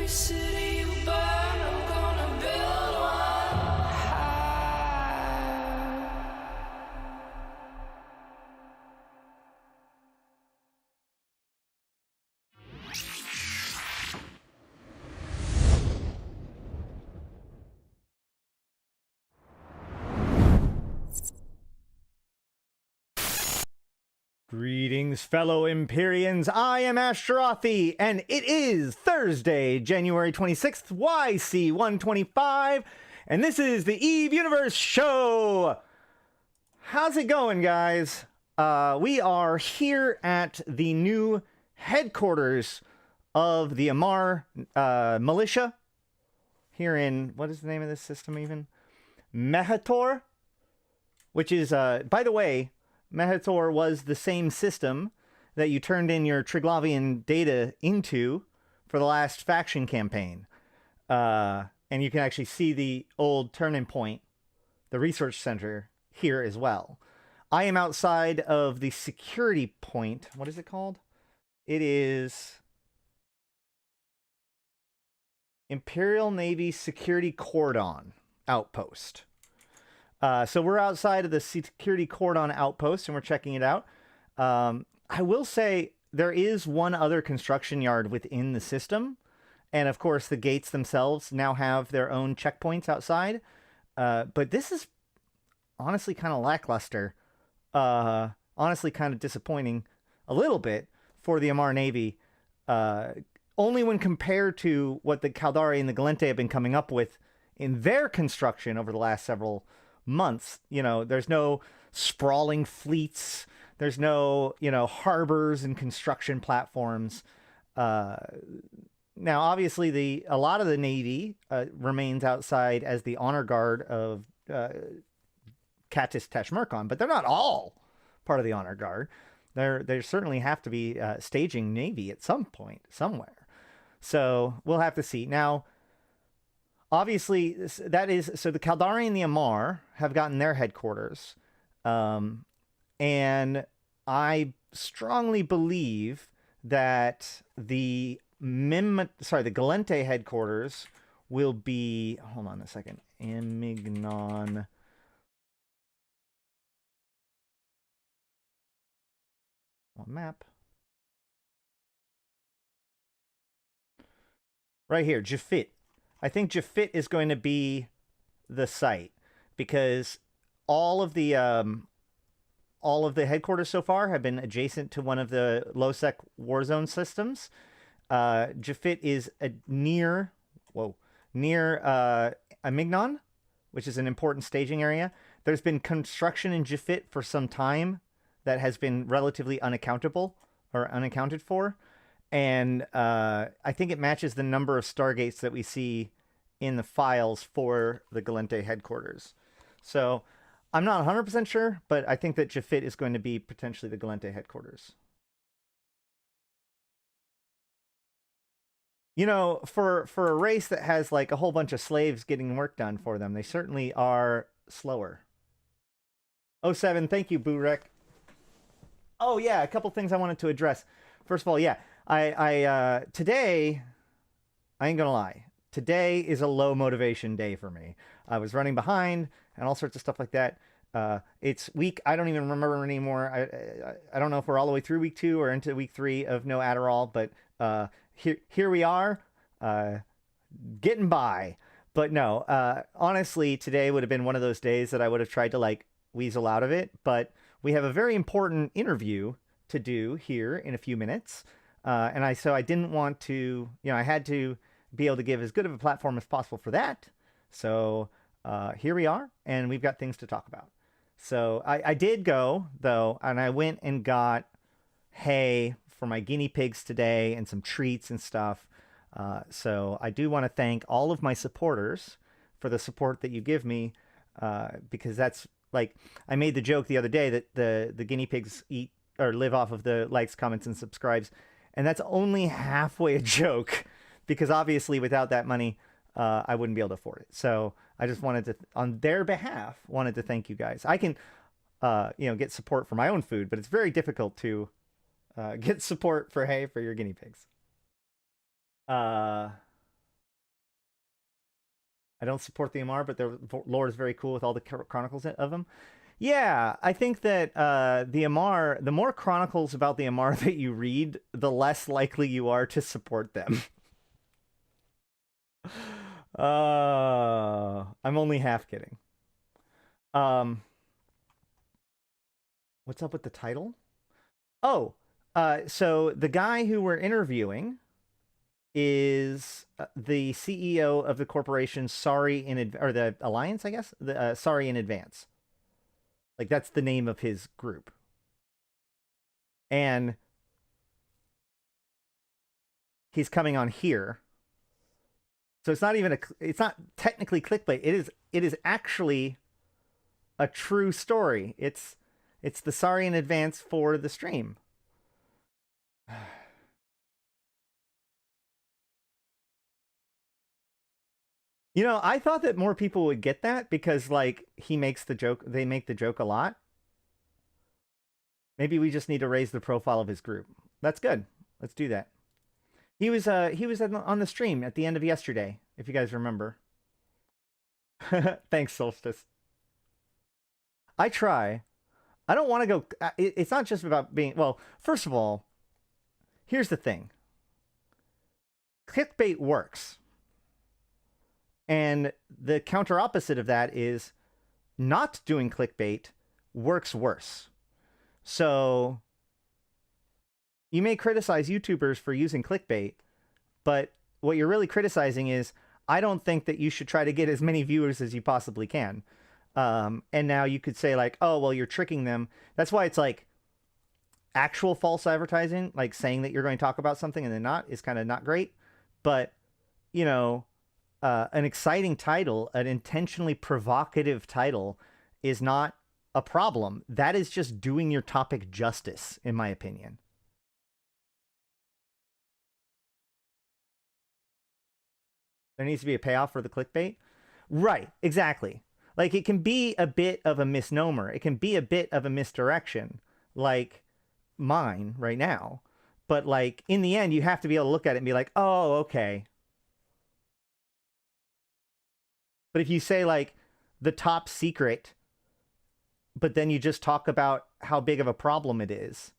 city you burn, I'm gonna build one high. Greetings, fellow Empyreans. I am Ashtarothi, and it is Thursday, January 26th, YC125, and this is the Eve Universe Show. How's it going, guys? We are here at the new headquarters of the Amar Militia, here in, what is the name of this system even? Mehator, which is, by the way, Mehator was the same system that you turned in your Triglavian data into for the last faction campaign. And you can actually see the old turning point, the research center, here as well. I am outside of the security point. What is it called? It is Imperial Navy Security Cordon Outpost. So we're outside of the security cordon outpost, and we're checking it out. I will say there is one other construction yard within the system. And, of course, the gates themselves now have their own checkpoints outside. But this is honestly kind of lackluster. Honestly kind of disappointing a little bit for the Amar Navy. Only when compared to what the Caldari and the Gallente have been coming up with in their construction over the last several months. You know, there's no sprawling fleets, there's no, you know, harbors and construction platforms. Now obviously a lot of the Navy remains outside as the honor guard of Katis Tashmerkon, but they're not all part of the honor guard. There certainly have to be staging Navy at some point somewhere, so we'll have to see. Now obviously, so the Caldari and the Amar have gotten their headquarters, and I strongly believe that the Gallente headquarters will be, hold on a second, Amignon. On map. Right here, Jafit. I think Jafit is going to be the site because all of the headquarters so far have been adjacent to one of the low-sec warzone systems. Jafit is near Amignon, which is an important staging area. There's been construction in Jafit for some time that has been relatively unaccounted for. And I think it matches the number of Stargates that we see in the files for the Gallente headquarters. So I'm not 100% sure, but I think that Jafit is going to be potentially the Gallente headquarters. You know, for a race that has like a whole bunch of slaves getting work done for them, they certainly are slower. 07, thank you, Burek. Oh yeah, a couple things I wanted to address. First of all, yeah, today, I ain't gonna lie, today is a low motivation day for me. I was running behind and all sorts of stuff like that. It's week, I don't even remember anymore. I don't know if we're all the way through week 2 or into week 3 of no Adderall, but here we are, getting by. But no, honestly, today would have been one of those days that I would have tried to like weasel out of it, but we have a very important interview to do here in a few minutes. So I didn't want to, you know, I had to be able to give as good of a platform as possible for that. So here we are, and we've got things to talk about. So I did go, though, and I went and got hay for my guinea pigs today and some treats and stuff. So I do want to thank all of my supporters for the support that you give me, because that's, like, I made the joke the other day that the guinea pigs eat or live off of the likes, comments, and subscribes. And that's only halfway a joke, because obviously without that money, I wouldn't be able to afford it. So I just wanted to, on their behalf, wanted to thank you guys. I can, get support for my own food, but it's very difficult to get support for hay for your guinea pigs. I don't support the Amar, but their lore is very cool with all the chronicles of them. Yeah, I think that the Amar, the more chronicles about the Amar that you read, the less likely you are to support them. I'm only half kidding. Um, what's up with the title? Oh, so the guy who we're interviewing is the CEO of the corporation Sorry in or the Alliance, I guess. The Sorry in Advance. Like that's the name of his group. And he's coming on here. So it's not even it's not technically clickbait. It is actually a true story. It's the Sorry in Advance for the stream. You know, I thought that more people would get that because like he makes the joke, they make the joke a lot. Maybe we just need to raise the profile of his group. That's good. Let's do that. He was on the stream at the end of yesterday, if you guys remember. Thanks, Solstice. I try. I don't want to go. It's not just about being. Well, first of all, here's the thing. Clickbait works. And the counter opposite of that is not doing clickbait works worse. So you may criticize YouTubers for using clickbait, but what you're really criticizing is I don't think that you should try to get as many viewers as you possibly can. And now you could say like, oh, well, you're tricking them. That's why it's like actual false advertising, like saying that you're going to talk about something and then not, is kind of not great. But, you know, an exciting title, an intentionally provocative title is not a problem. That is just doing your topic justice, in my opinion. There needs to be a payoff for the clickbait. Right, exactly. Like it can be a bit of a misnomer. It can be a bit of a misdirection, like mine right now. But like in the end, you have to be able to look at it and be like, oh, okay. But if you say like the top secret, but then you just talk about how big of a problem it is,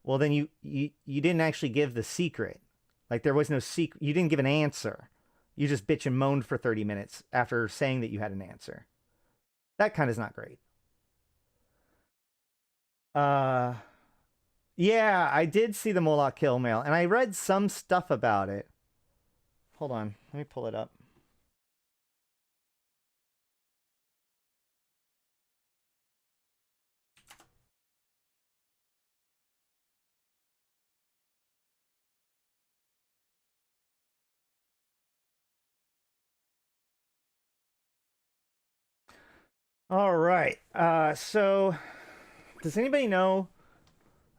well, then you didn't actually give the secret. Like there was no secret. You didn't give an answer. You just bitch and moaned for 30 minutes after saying that you had an answer. That kind of is not great. Yeah, I did see the Moloch kill mail, and I read some stuff about it. Hold on, let me pull it up. All right. So does anybody know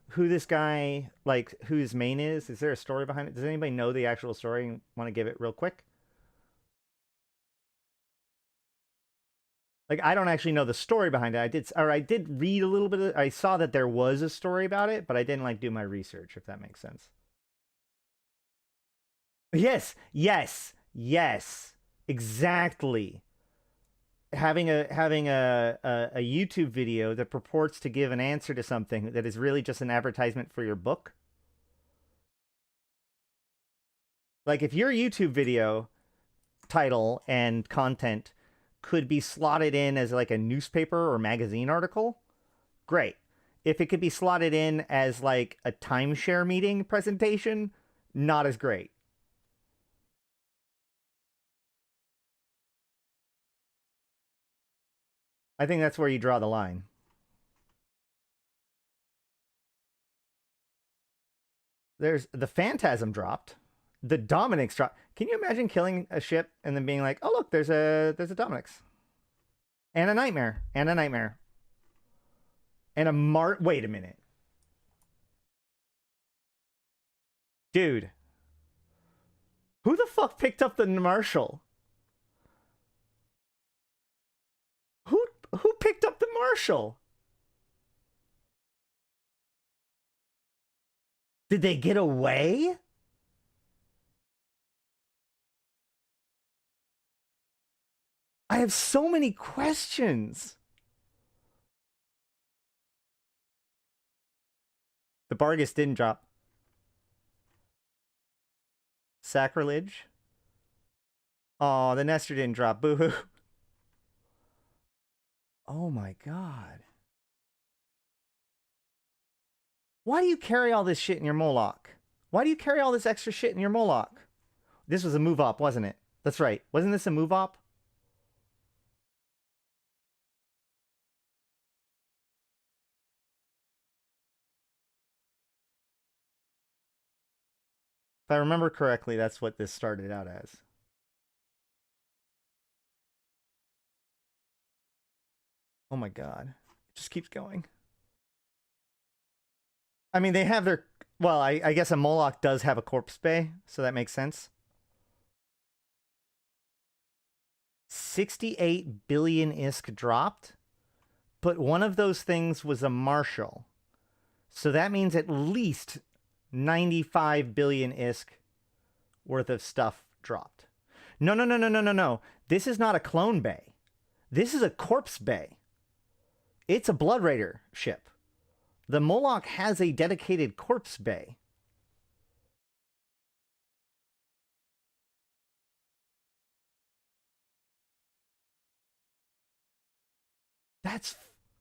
who this guy, like, who his main is? Is there a story behind it? Does anybody know the actual story and want to give it real quick? Like, I don't actually know the story behind it. I did read a little bit of, I saw that there was a story about it, but I didn't, like, do my research, if that makes sense. Yes, yes, yes, exactly. Having a YouTube video that purports to give an answer to something that is really just an advertisement for your book. Like if your YouTube video title and content could be slotted in as like a newspaper or magazine article, great. If it could be slotted in as like a timeshare meeting presentation, not as great. I think that's where you draw the line. There's the Phantasm dropped. The Dominix dropped. Can you imagine killing a ship and then being like, oh look, there's a Dominix. And a Nightmare. And a Nightmare. And a wait a minute. Dude. Who the fuck picked up the Marshall? Who picked up the Marshall? Did they get away? I have so many questions. The Bargus didn't drop. Sacrilege. Oh, the Nestor didn't drop. Boo-hoo. Oh my god. Why do you carry all this shit in your Moloch? Why do you carry all this extra shit in your Moloch? This was a move up, wasn't it? That's right. Wasn't this a move up? If I remember correctly, that's what this started out as. Oh my god. It just keeps going. I mean, they have their... Well, I guess a Moloch does have a corpse bay, so that makes sense. 68 billion ISK dropped, but one of those things was a Marshal. So that means at least 95 billion ISK worth of stuff dropped. No, no, no, no, no, no, no. This is not a clone bay. This is a corpse bay. It's a Blood Raider ship. The Moloch has a dedicated corpse bay.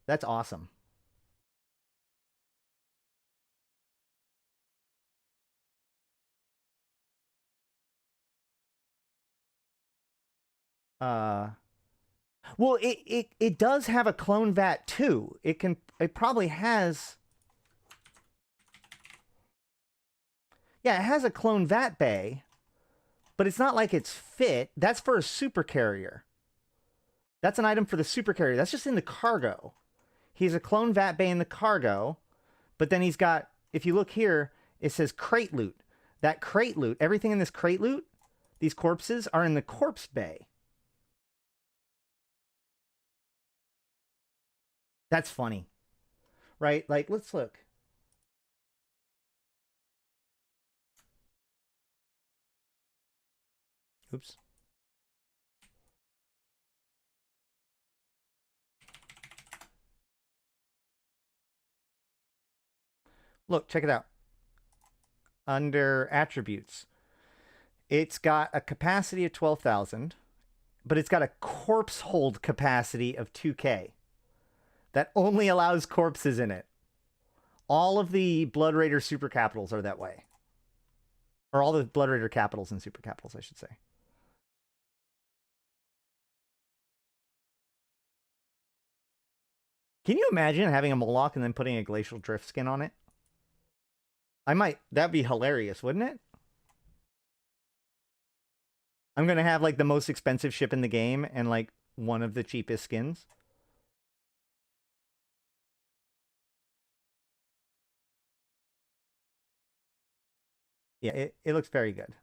That's awesome. Well, it does have a clone vat too. It probably has. Yeah, it has a clone vat bay, but it's not like it's fit. That's for a super carrier. That's an item for the super carrier. That's just in the cargo. He's a clone vat bay in the cargo, but then he's got, if you look here, it says crate loot. That crate loot, everything in this crate loot, these corpses are in the corpse bay. That's funny, right? Like, let's look. Oops. Look, check it out. Under attributes, it's got a capacity of 12,000, but it's got a corpse hold capacity of 2K. That only allows corpses in it. All of the Blood Raider super capitals are that way. Or all the Blood Raider capitals and super capitals, I should say. Can you imagine having a Moloch and then putting a Glacial Drift skin on it? That'd be hilarious, wouldn't it? I'm going to have like the most expensive ship in the game and like one of the cheapest skins. Yeah, it looks very good.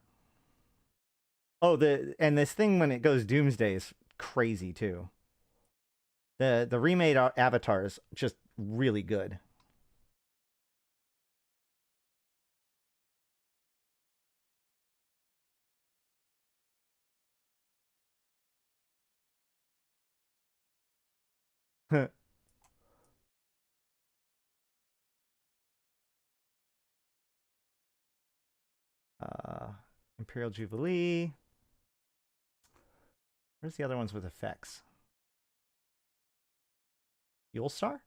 Oh, and this thing when it goes Doomsday is crazy too. The remade avatar is just really good. Imperial Jubilee. Where's the other ones with effects? Yule Star?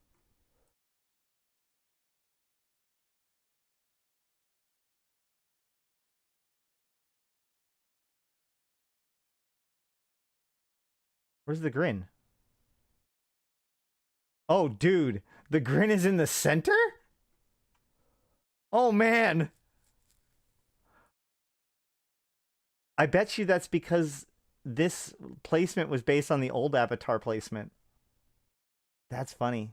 Where's the Grin? Oh, dude. The Grin is in the center? Oh, man. I bet you that's because this placement was based on the old Avatar placement. That's funny.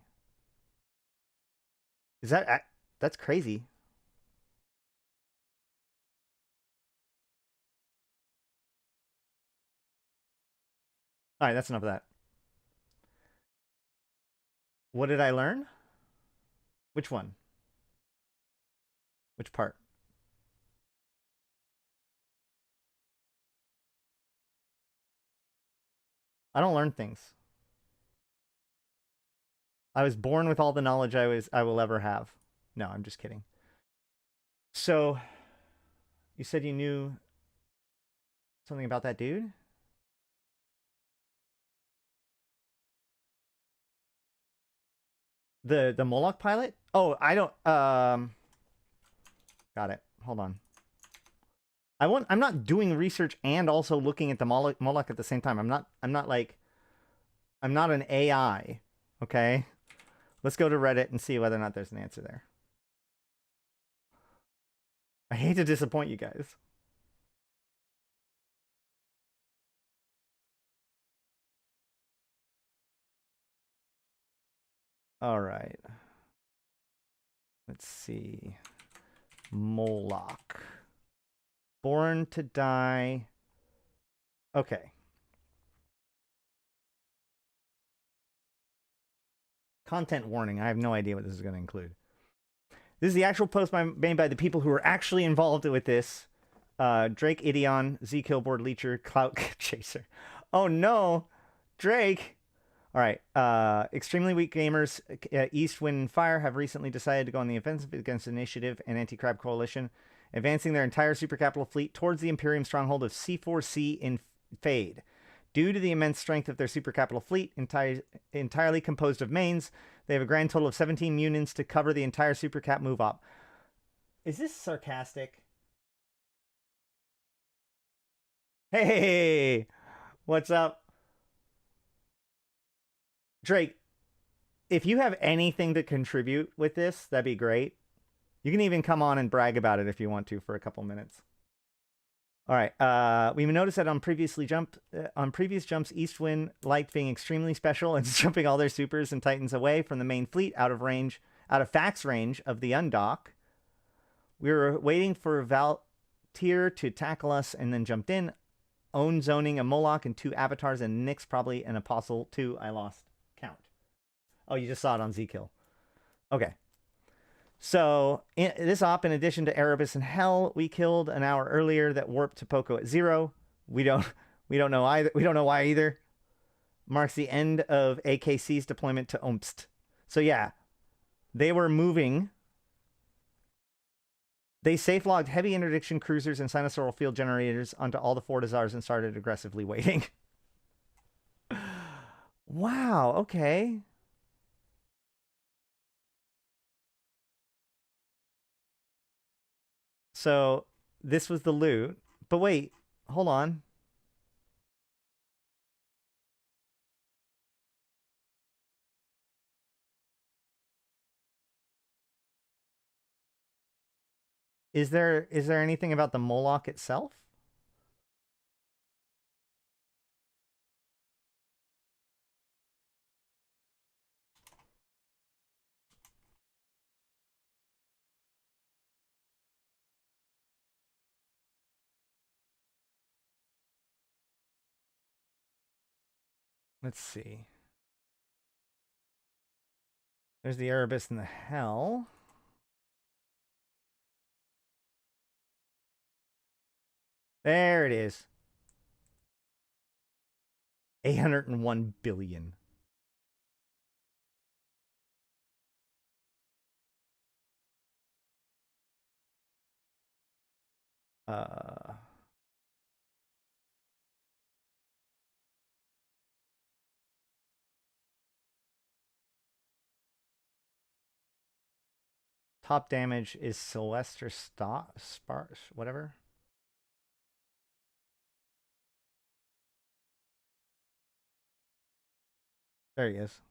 Is that... That's crazy. All right, that's enough of that. What did I learn? Which one? Which part? I don't learn things. I was born with all the knowledge I will ever have. No, I'm just kidding. So, you said you knew something about that dude? The Moloch pilot? Oh, I don't got it. Hold on. I'm not doing research and also looking at the Moloch at the same time. I'm not an AI, okay? Let's go to Reddit and see whether or not there's an answer there. I hate to disappoint you guys. All right. Let's see. Moloch. Born to die. Okay. Content warning. I have no idea what this is going to include. This is the actual post made by the people who are actually involved with this. Drake Idion, Z Killboard Leecher, Clout Chaser. Oh no, Drake. All right. Extremely weak gamers, East, Wind, and Fire have recently decided to go on the offensive against Initiative and Anti-Crab Coalition, advancing their entire super capital fleet towards the Imperium stronghold of C4C in Fade. Due to the immense strength of their super capital fleet, entirely composed of mains, they have a grand total of 17 units to cover the entire super cap move op. Is this sarcastic? Hey, what's up? Drake, if you have anything to contribute with this, that'd be great. You can even come on and brag about it if you want to for a couple minutes. All right. We noticed that on previous jumps, Eastwind liked being extremely special and jumping all their supers and titans away from the main fleet out of fax range of the undock. We were waiting for Valtier to tackle us and then jumped in, own zoning a Moloch and 2 avatars and Nyx, probably an Apostle 2. I lost count. Oh, you just saw it on Zkill. Okay. So, this op, in addition to Erebus and Hell, we killed an hour earlier that warped to Poco at 0. We don't know either. We don't know why either. Marks the end of AKC's deployment to Omst. So yeah, they were moving. They safe logged heavy interdiction cruisers and sinusoidal field generators onto all the Fortizars and started aggressively waiting. Wow. Okay. So this was the loot. But wait, hold on. Is there anything about the Moloch itself? Let's see. There's the Erebus and the Hell. There it is. 801 billion. Top damage is Sylvester Sparsh, whatever. There he is.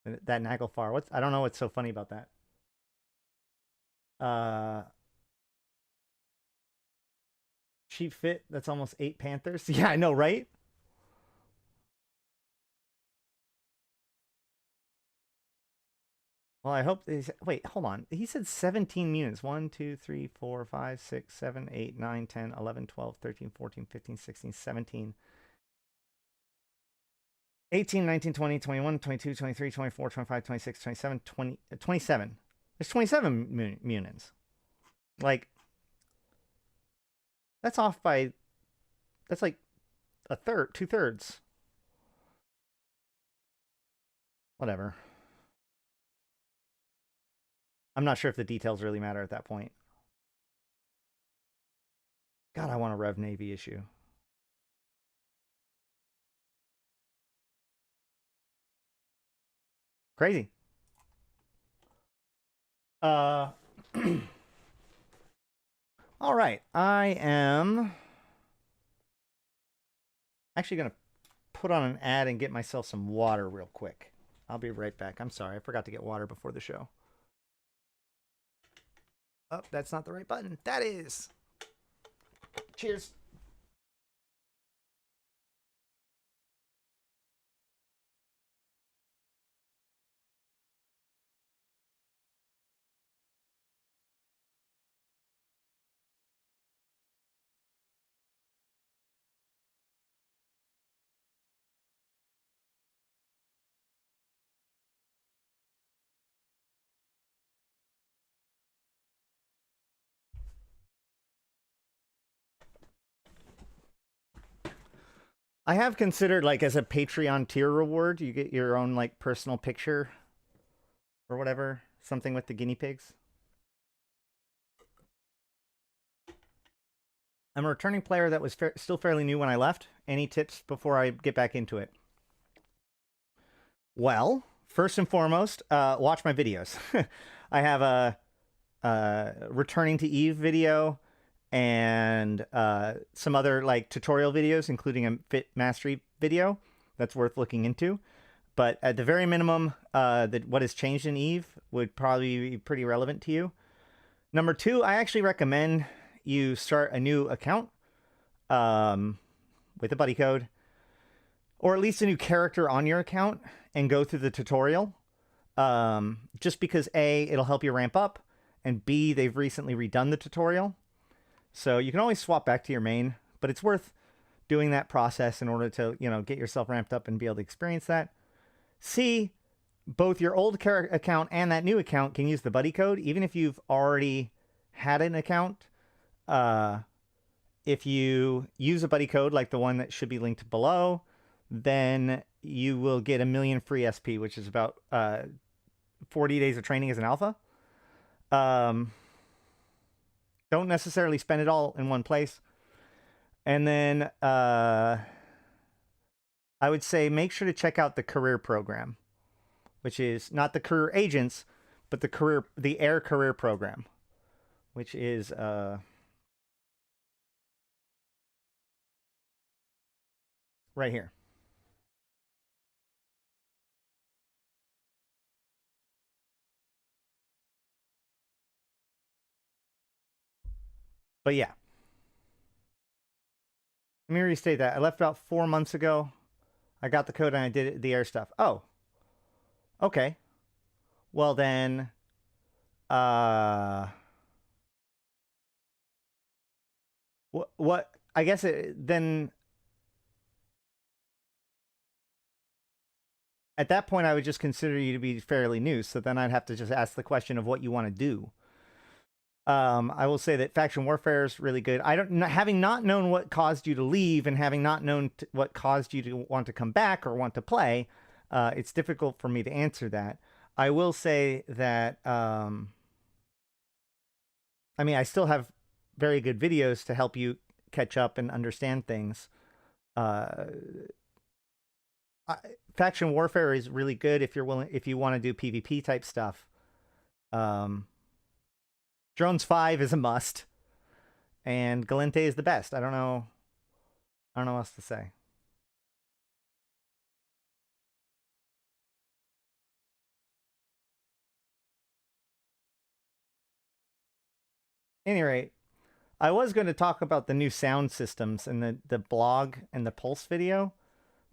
That Naglfar. I don't know what's so funny about that. Cheap fit, that's almost 8 Panthers. Yeah, I know, right? Well, I hope wait, hold on. He said 17 units. 1, 2, 3, 4, 5, 6, 7, 8, 9, 10, 11, 12, 13, 14, 15, 16, 17. 18, 19, 20, 21, 22, 23, 24, 25, 26, 27, 20, 27. There's 27 units. Like, that's off by, that's like a third, 2/3. Whatever. I'm not sure if the details really matter at that point. God, I want a Rev Navy issue. Crazy. All right. I am actually going to put on an ad and get myself some water real quick. I'll be right back. I'm sorry. I forgot to get water before the show. Oh, that's not the right button. That is. Cheers. I have considered, like, as a Patreon tier reward, you get your own, like, personal picture or whatever. Something with the guinea pigs. I'm a returning player that was still fairly new when I left. Any tips before I get back into it? Well, first and foremost, watch my videos. I have a returning to Eve video and some other like tutorial videos, including a fit mastery video that's worth looking into. But at the very minimum, what has changed in Eve would probably be pretty relevant to you. Number two, I actually recommend you start a new account with a buddy code, or at least a new character on your account, and go through the tutorial. Just because A, it'll help you ramp up, and B, they've recently redone the tutorial. So you can always swap back to your main, but it's worth doing that process in order to, you know, get yourself ramped up and be able to experience that. C, both your old account and that new account can use the buddy code, even if you've already had an account. If you use a buddy code like the one that should be linked below, then you will get 1 million free SP, which is about 40 days of training as an alpha. Don't necessarily spend it all in one place. And then I would say make sure to check out the career program, which is not the career agents, but the air career program, which is right here. But yeah. Let me restate that. I left about 4 months ago. I got the code and I did the air stuff. Oh. Okay. Well then, what I guess then at that point I would just consider you to be fairly new. So then I'd have to just ask the question of what you want to do. I will say that faction warfare is really good. Having not known what caused you to leave and having not known what caused you to want to come back or want to play, it's difficult for me to answer that. I will say that, I mean, I still have very good videos to help you catch up and understand things. Faction warfare is really good if you want to do PvP type stuff. Drones 5 is a must, and Gallente is the best. I don't know what else to say. At any rate, I was going to talk about the new sound systems and the blog and the Pulse video,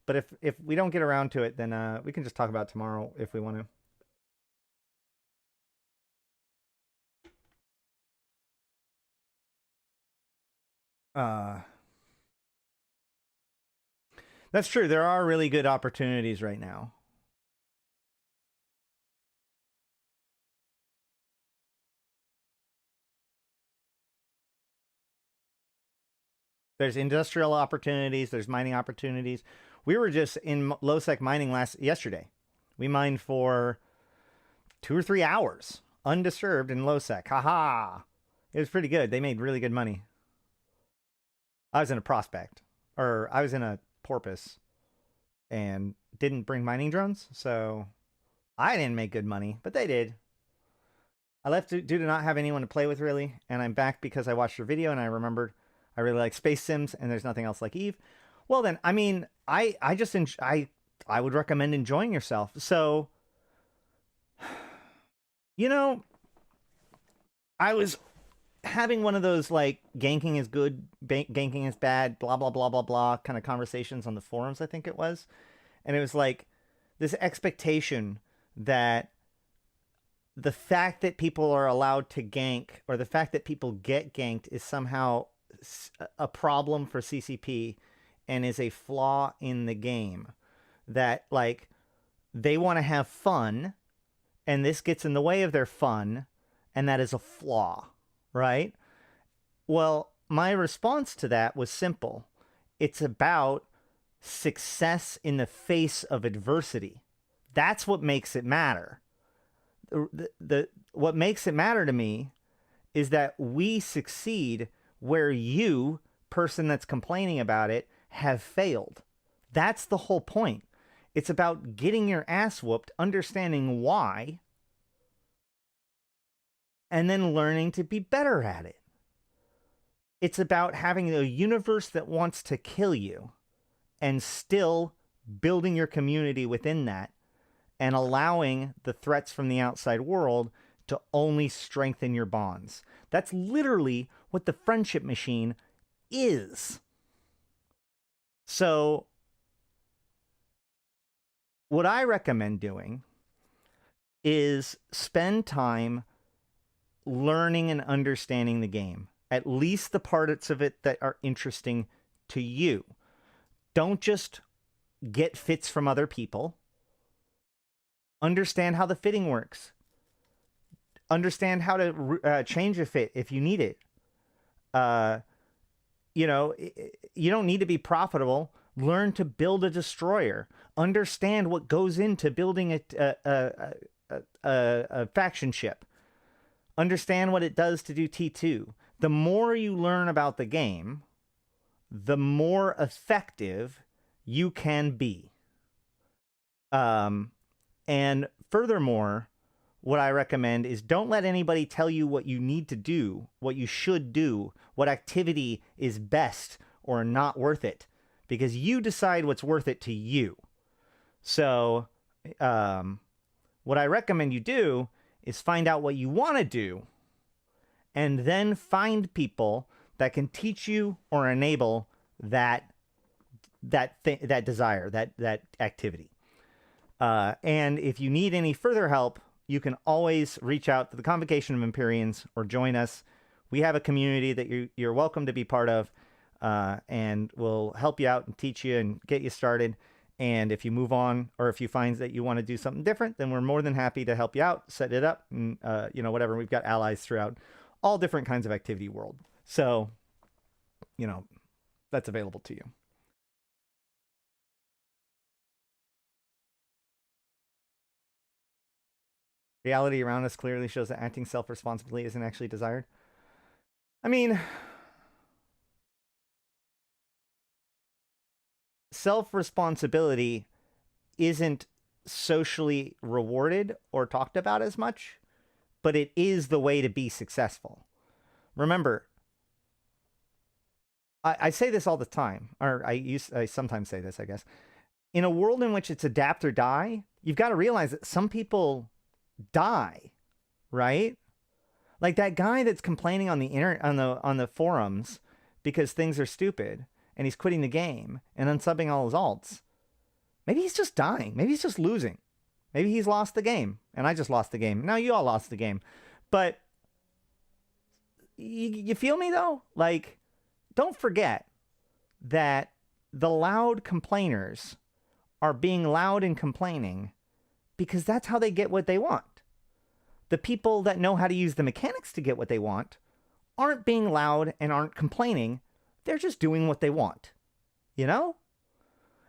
but if we don't get around to it, then we can just talk about it tomorrow if we want to. That's true. There are really good opportunities right now. There's industrial opportunities. There's mining opportunities. We were just in low-sec mining yesterday. We mined for 2 or 3 hours, undisturbed in low-sec. Haha! It was pretty good. They made really good money. I was in a prospect, or I was in a porpoise, and didn't bring mining drones, so I didn't make good money, but they did. I left due to not have anyone to play with, really, and I'm back because I watched your video and I remembered I really like space sims, and there's nothing else like Eve. Well, then, I mean, I would recommend enjoying yourself. So, you know, I was having one of those, like, ganking is good, ganking is bad, blah, blah, blah, blah, blah, kind of conversations on the forums, I think it was. And it was like this expectation that the fact that people are allowed to gank, or the fact that people get ganked, is somehow a problem for CCP and is a flaw in the game. That, like, they want to have fun, and this gets in the way of their fun, and that is a flaw, right? Well, my response to that was simple. It's about success in the face of adversity. That's what makes it matter. What makes it matter to me is that we succeed where you, person that's complaining about it, have failed. That's the whole point. It's about getting your ass whooped, understanding why, and then learning to be better at it. It's about having a universe that wants to kill you and still building your community within that, and allowing the threats from the outside world to only strengthen your bonds. That's literally what the friendship machine is. So, what I recommend doing is spend time learning and understanding the game. At least the parts of it that are interesting to you. Don't just get fits from other people. Understand how the fitting works. Understand how to change a fit if you need it. You know, you don't need to be profitable. Learn to build a destroyer. Understand what goes into building a faction ship. Understand what it does to do T2. The more you learn about the game, the more effective you can be. And furthermore, what I recommend is don't let anybody tell you what you need to do, what you should do, what activity is best or not worth it, because you decide what's worth it to you. So, what I recommend you do is find out what you want to do, and then find people that can teach you or enable that desire, that activity. And if you need any further help, you can always reach out to the Convocation of Empyreans or join us. We have a community that you're welcome to be part of, and we'll help you out and teach you and get you started. And if you move on, or if you find that you want to do something different, then we're more than happy to help you out, set it up, and whatever. We've got allies throughout all different kinds of activity world. So, that's available to you. Reality around us clearly shows that acting self-responsibly isn't actually desired. I mean, self-responsibility isn't socially rewarded or talked about as much, but it is the way to be successful. Remember, I say this all the time, or I sometimes say this, I guess. In a world in which it's adapt or die, you've got to realize that some people die, right? Like that guy that's complaining on the on the forums because things are stupid and he's quitting the game and unsubbing all his alts. Maybe he's just dying. Maybe he's just losing. Maybe he's lost the game and I just lost the game. Now you all lost the game. But you feel me though? Like, don't forget that the loud complainers are being loud and complaining because that's how they get what they want. The people that know how to use the mechanics to get what they want aren't being loud and aren't complaining. They're just doing what they want. You know?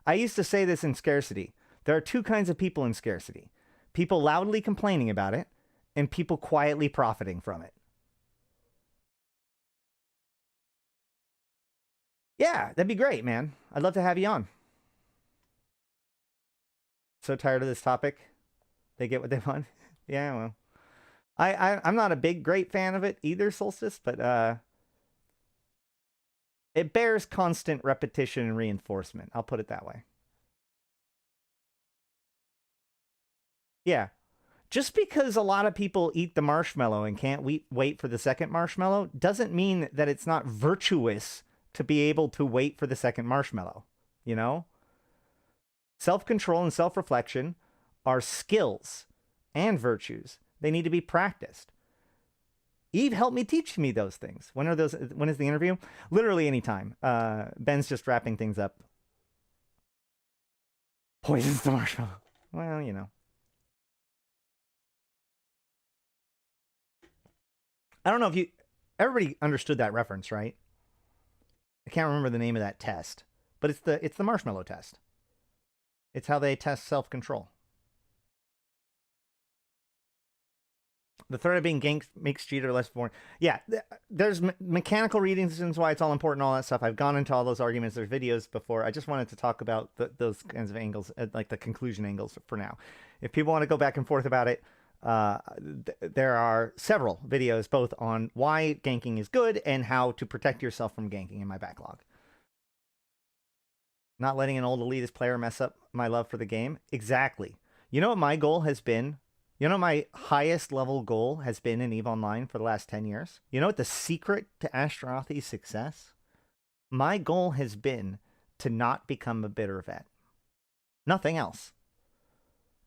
I used to say this in scarcity. There are two kinds of people in scarcity. People loudly complaining about it, and people quietly profiting from it. Yeah, that'd be great, man. I'd love to have you on. So tired of this topic. They get what they want. Yeah, well. I'm not a great fan of it either, Solstice, but it bears constant repetition and reinforcement. I'll put it that way. Yeah. Just because a lot of people eat the marshmallow and can't wait for the second marshmallow doesn't mean that it's not virtuous to be able to wait for the second marshmallow. You know? Self-control and self-reflection are skills and virtues. They need to be practiced. Eve helped me teach me those things. When is the interview? Literally anytime. Ben's just wrapping things up. Poisons the marshmallow. Well, you know. I don't know if everybody understood that reference, right? I can't remember the name of that test, but it's the marshmallow test. It's how they test self-control. The threat of being ganked makes cheater less boring. Yeah, there's mechanical reasons why it's all important, all that stuff. I've gone into all those arguments. There's videos before. I just wanted to talk about those kinds of angles, like the conclusion angles for now. If people want to go back and forth about it, there are several videos both on why ganking is good and how to protect yourself from ganking in my backlog. Not letting an old elitist player mess up my love for the game. Exactly. You know what my goal has been? You know my highest level goal has been in EVE Online for the last 10 years? You know what the secret to Ashtarothi's success? My goal has been to not become a bitter vet. Nothing else.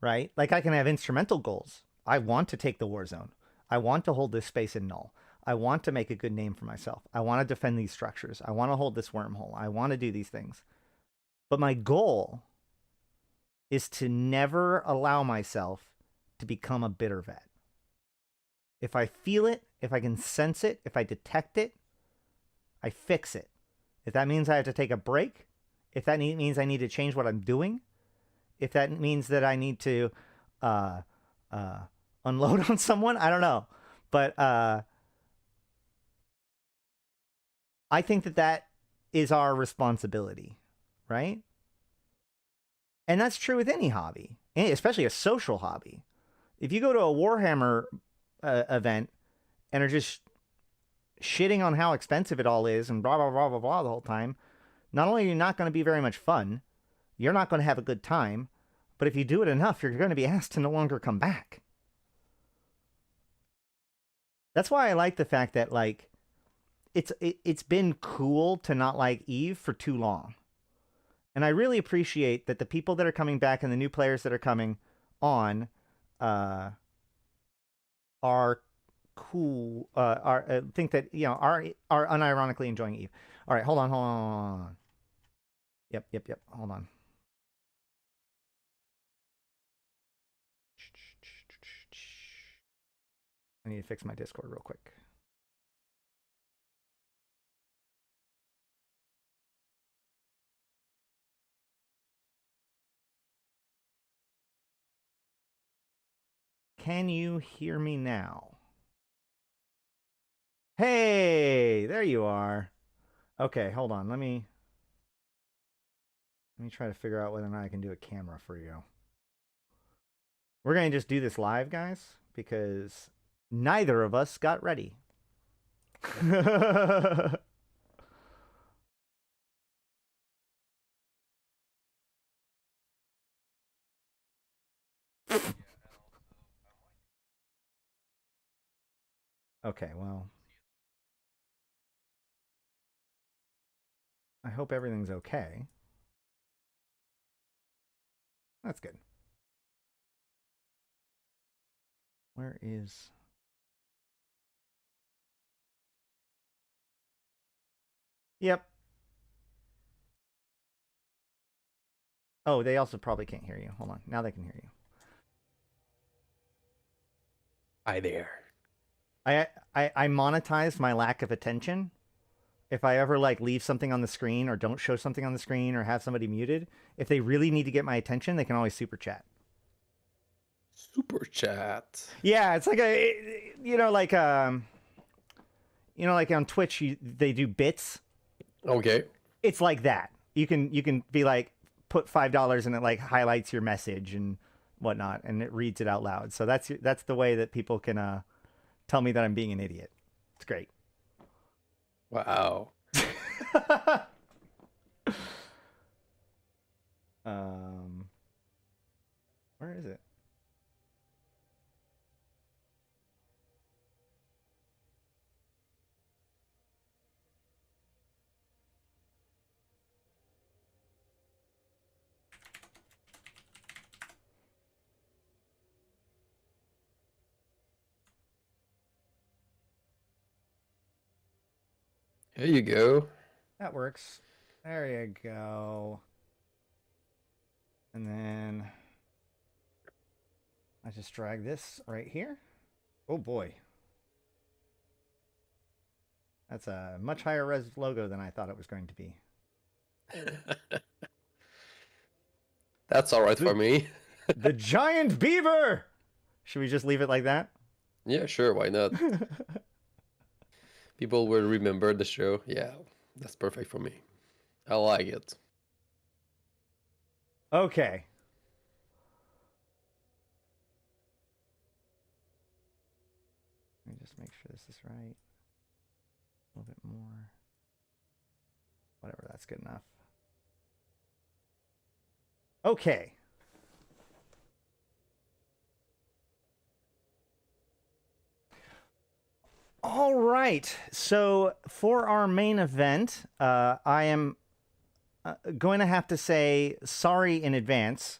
Right? Like I can have instrumental goals. I want to take the war zone. I want to hold this space in null. I want to make a good name for myself. I want to defend these structures. I want to hold this wormhole. I want to do these things. But my goal is to never allow myself to become a bitter vet. If I feel it, if I can sense it, if I detect it, I fix it. If that means I have to take a break, if that means I need to change what I'm doing, if that means that I need to unload on someone, I don't know. But I think that is our responsibility, right? And that's true with any hobby, especially a social hobby. If you go to a Warhammer event and are just shitting on how expensive it all is and blah, blah, blah, blah, blah the whole time, not only are you not going to be very much fun, you're not going to have a good time, but if you do it enough, you're going to be asked to no longer come back. That's why I like the fact that, like, it's been cool to not like EVE for too long. And I really appreciate that the people that are coming back and the new players that are coming on are cool, think that, you know, are unironically enjoying EVE. All right, hold on. Yep, hold on. I need to fix my Discord real quick. Can you hear me now? Hey, there you are. Okay, hold on. Let me try to figure out whether or not I can do a camera for you. We're going to just do this live, guys, because neither of us got ready. Okay, well, I hope everything's okay. That's good. Where is... Yep. Oh, they also probably can't hear you. Hold on. Now they can hear you. Hi there. I monetized my lack of attention if I ever like leave something on the screen or don't show something on the screen or have somebody muted, if they really need to get my attention, they can always super chat. Super chat. Yeah, it's like like like on Twitch they do bits. Okay. It's like that. You can be like put $5 and it like highlights your message and whatnot, and it reads it out loud. So that's the way that people can tell me that I'm being an idiot. It's great. Wow. Where is it? Here you go. That works. There you go. And then I just drag this right here. Oh boy. That's a much higher res logo than I thought it was going to be. That's all right for me. The giant beaver! Should we just leave it like that? Yeah, sure. Why not? People will remember the show. Yeah, that's perfect for me. I like it. Okay. Let me just make sure this is right. A little bit more. Whatever, that's good enough. Okay. All right. So for our main event, I am going to have to say sorry in advance.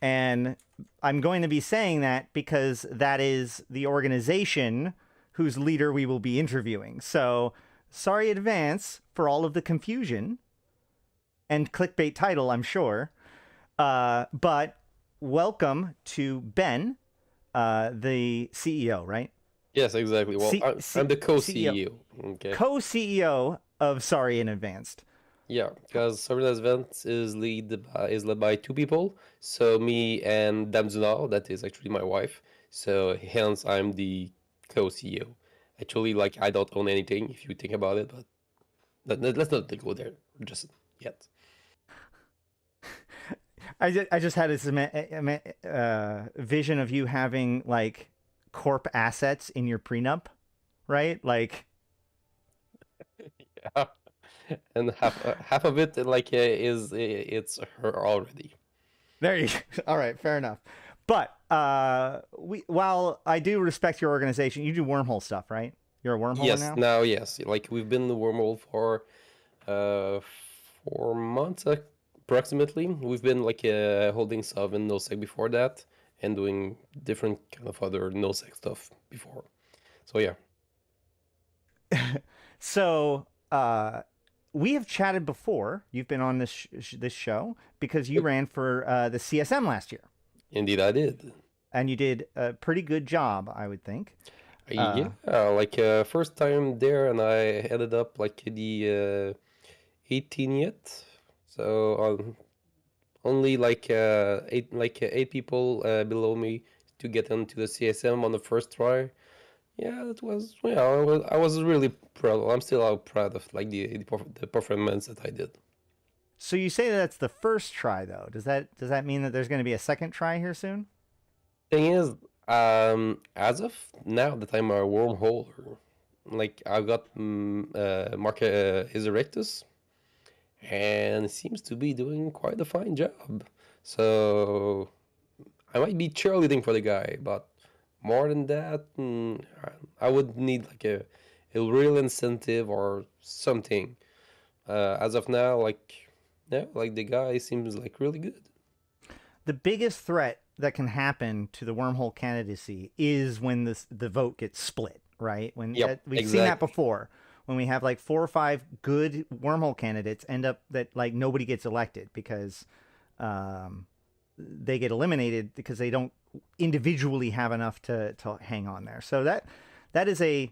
And I'm going to be saying that because that is the organization whose leader we will be interviewing. So sorry in advance for all of the confusion and clickbait title, I'm sure. But welcome to Ben, the CEO, right? Yes, exactly. Well, I'm the co-CEO. Okay. Co-CEO of Sorry in Advance. Yeah, because Sorry in Advance is led by two people. So me and Damzunal, that is actually my wife. So hence I'm the co-CEO. Actually, like I don't own anything if you think about it, but let's not go there just yet. I just had this vision of you having like corp assets in your prenup, right? Like, yeah, and half of it like it's her already. There you go. All right, fair enough. But while I do respect your organization, you do wormhole stuff, right? You're a wormhole Yes, now? now yes. Like we've been in the wormhole for 4 months approximately. We've been like holding sub and nosec before that, and doing different kind of other nosec stuff before. So yeah. So we have chatted before. You've been on this this show because you ran for the CSM last year. Indeed, I did. And you did a pretty good job, I would think. Yeah, like first time there, and I ended up like the 18th. So only like eight people below me to get into the CSM on the first try. Yeah, that was I was really proud. I'm still proud of like the performance that I did. So you say that's the first try, though. Does that mean that there's going to be a second try here soon? Thing is, as of now that I'm a wormholer, like I've got Marca Erectus, and it seems to be doing quite a fine job. So I might be cheerleading for the guy, but more than that, I would need like a real incentive or something. As of now, like yeah, like the guy seems like really good. The biggest threat that can happen to the wormhole candidacy is when the vote gets split, right? When we've seen that before. When we have like 4 or 5 good wormhole candidates end up that like nobody gets elected because they get eliminated because they don't individually have enough to hang on there. So that is a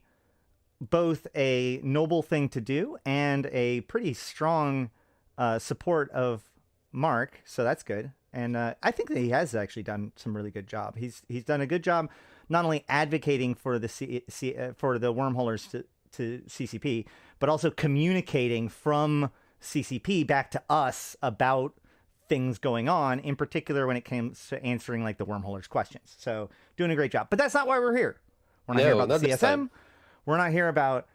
both a noble thing to do and a pretty strong support of Mark, so that's good. And I think that he has actually done some really good job. He's done a good job not only advocating for the for the wormholers to CCP, but also communicating from CCP back to us about things going on, in particular when it comes to answering like the wormholers questions. So doing a great job. But that's not why we're here. We're not here about the CSM. We're not here about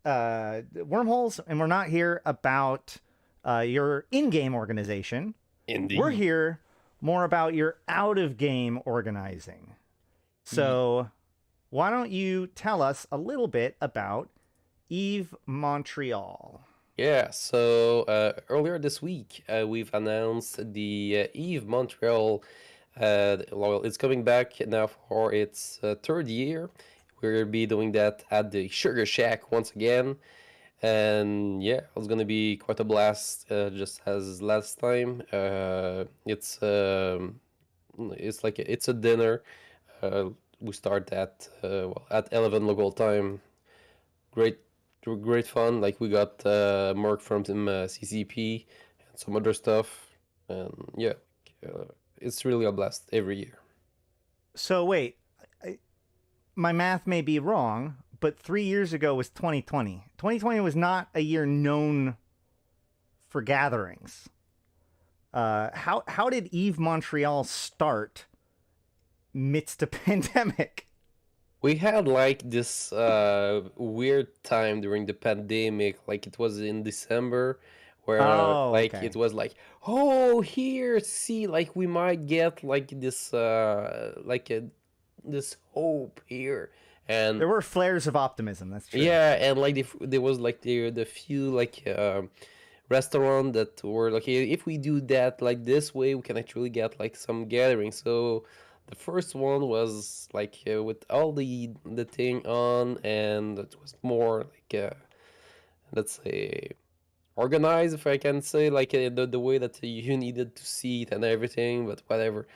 wormholes, and we're not here about your in-game organization. Indeed. We're here more about your out-of-game organizing. So why don't you tell us a little bit about Eve Montreal? Yeah, so earlier this week, we've announced the Eve Montreal. Well, it's coming back now for its third year. We'll be doing that at the Sugar Shack once again. And yeah, it's going to be quite a blast, just as last time. It's a dinner. We start at 11 local time. Great fun. Like we got Mark from CCP and some other stuff, and yeah, it's really a blast every year. So wait, my math may be wrong, but 3 years ago was 2020. 2020 was not a year known for gatherings. How did Eve Montreal start midst a pandemic? We had like this weird time during the pandemic, like it was in December, where okay. it was like, oh, here, see, like we might get like this this hope here, and there were flares of optimism. That's true. yeah, and like there was like the few like restaurant that were like, if we do that like this way, we can actually get like some gatherings. So the first one was like with all the thing on, and it was more like let's say organized, if I can say, like the way that you needed to see it and everything. But whatever,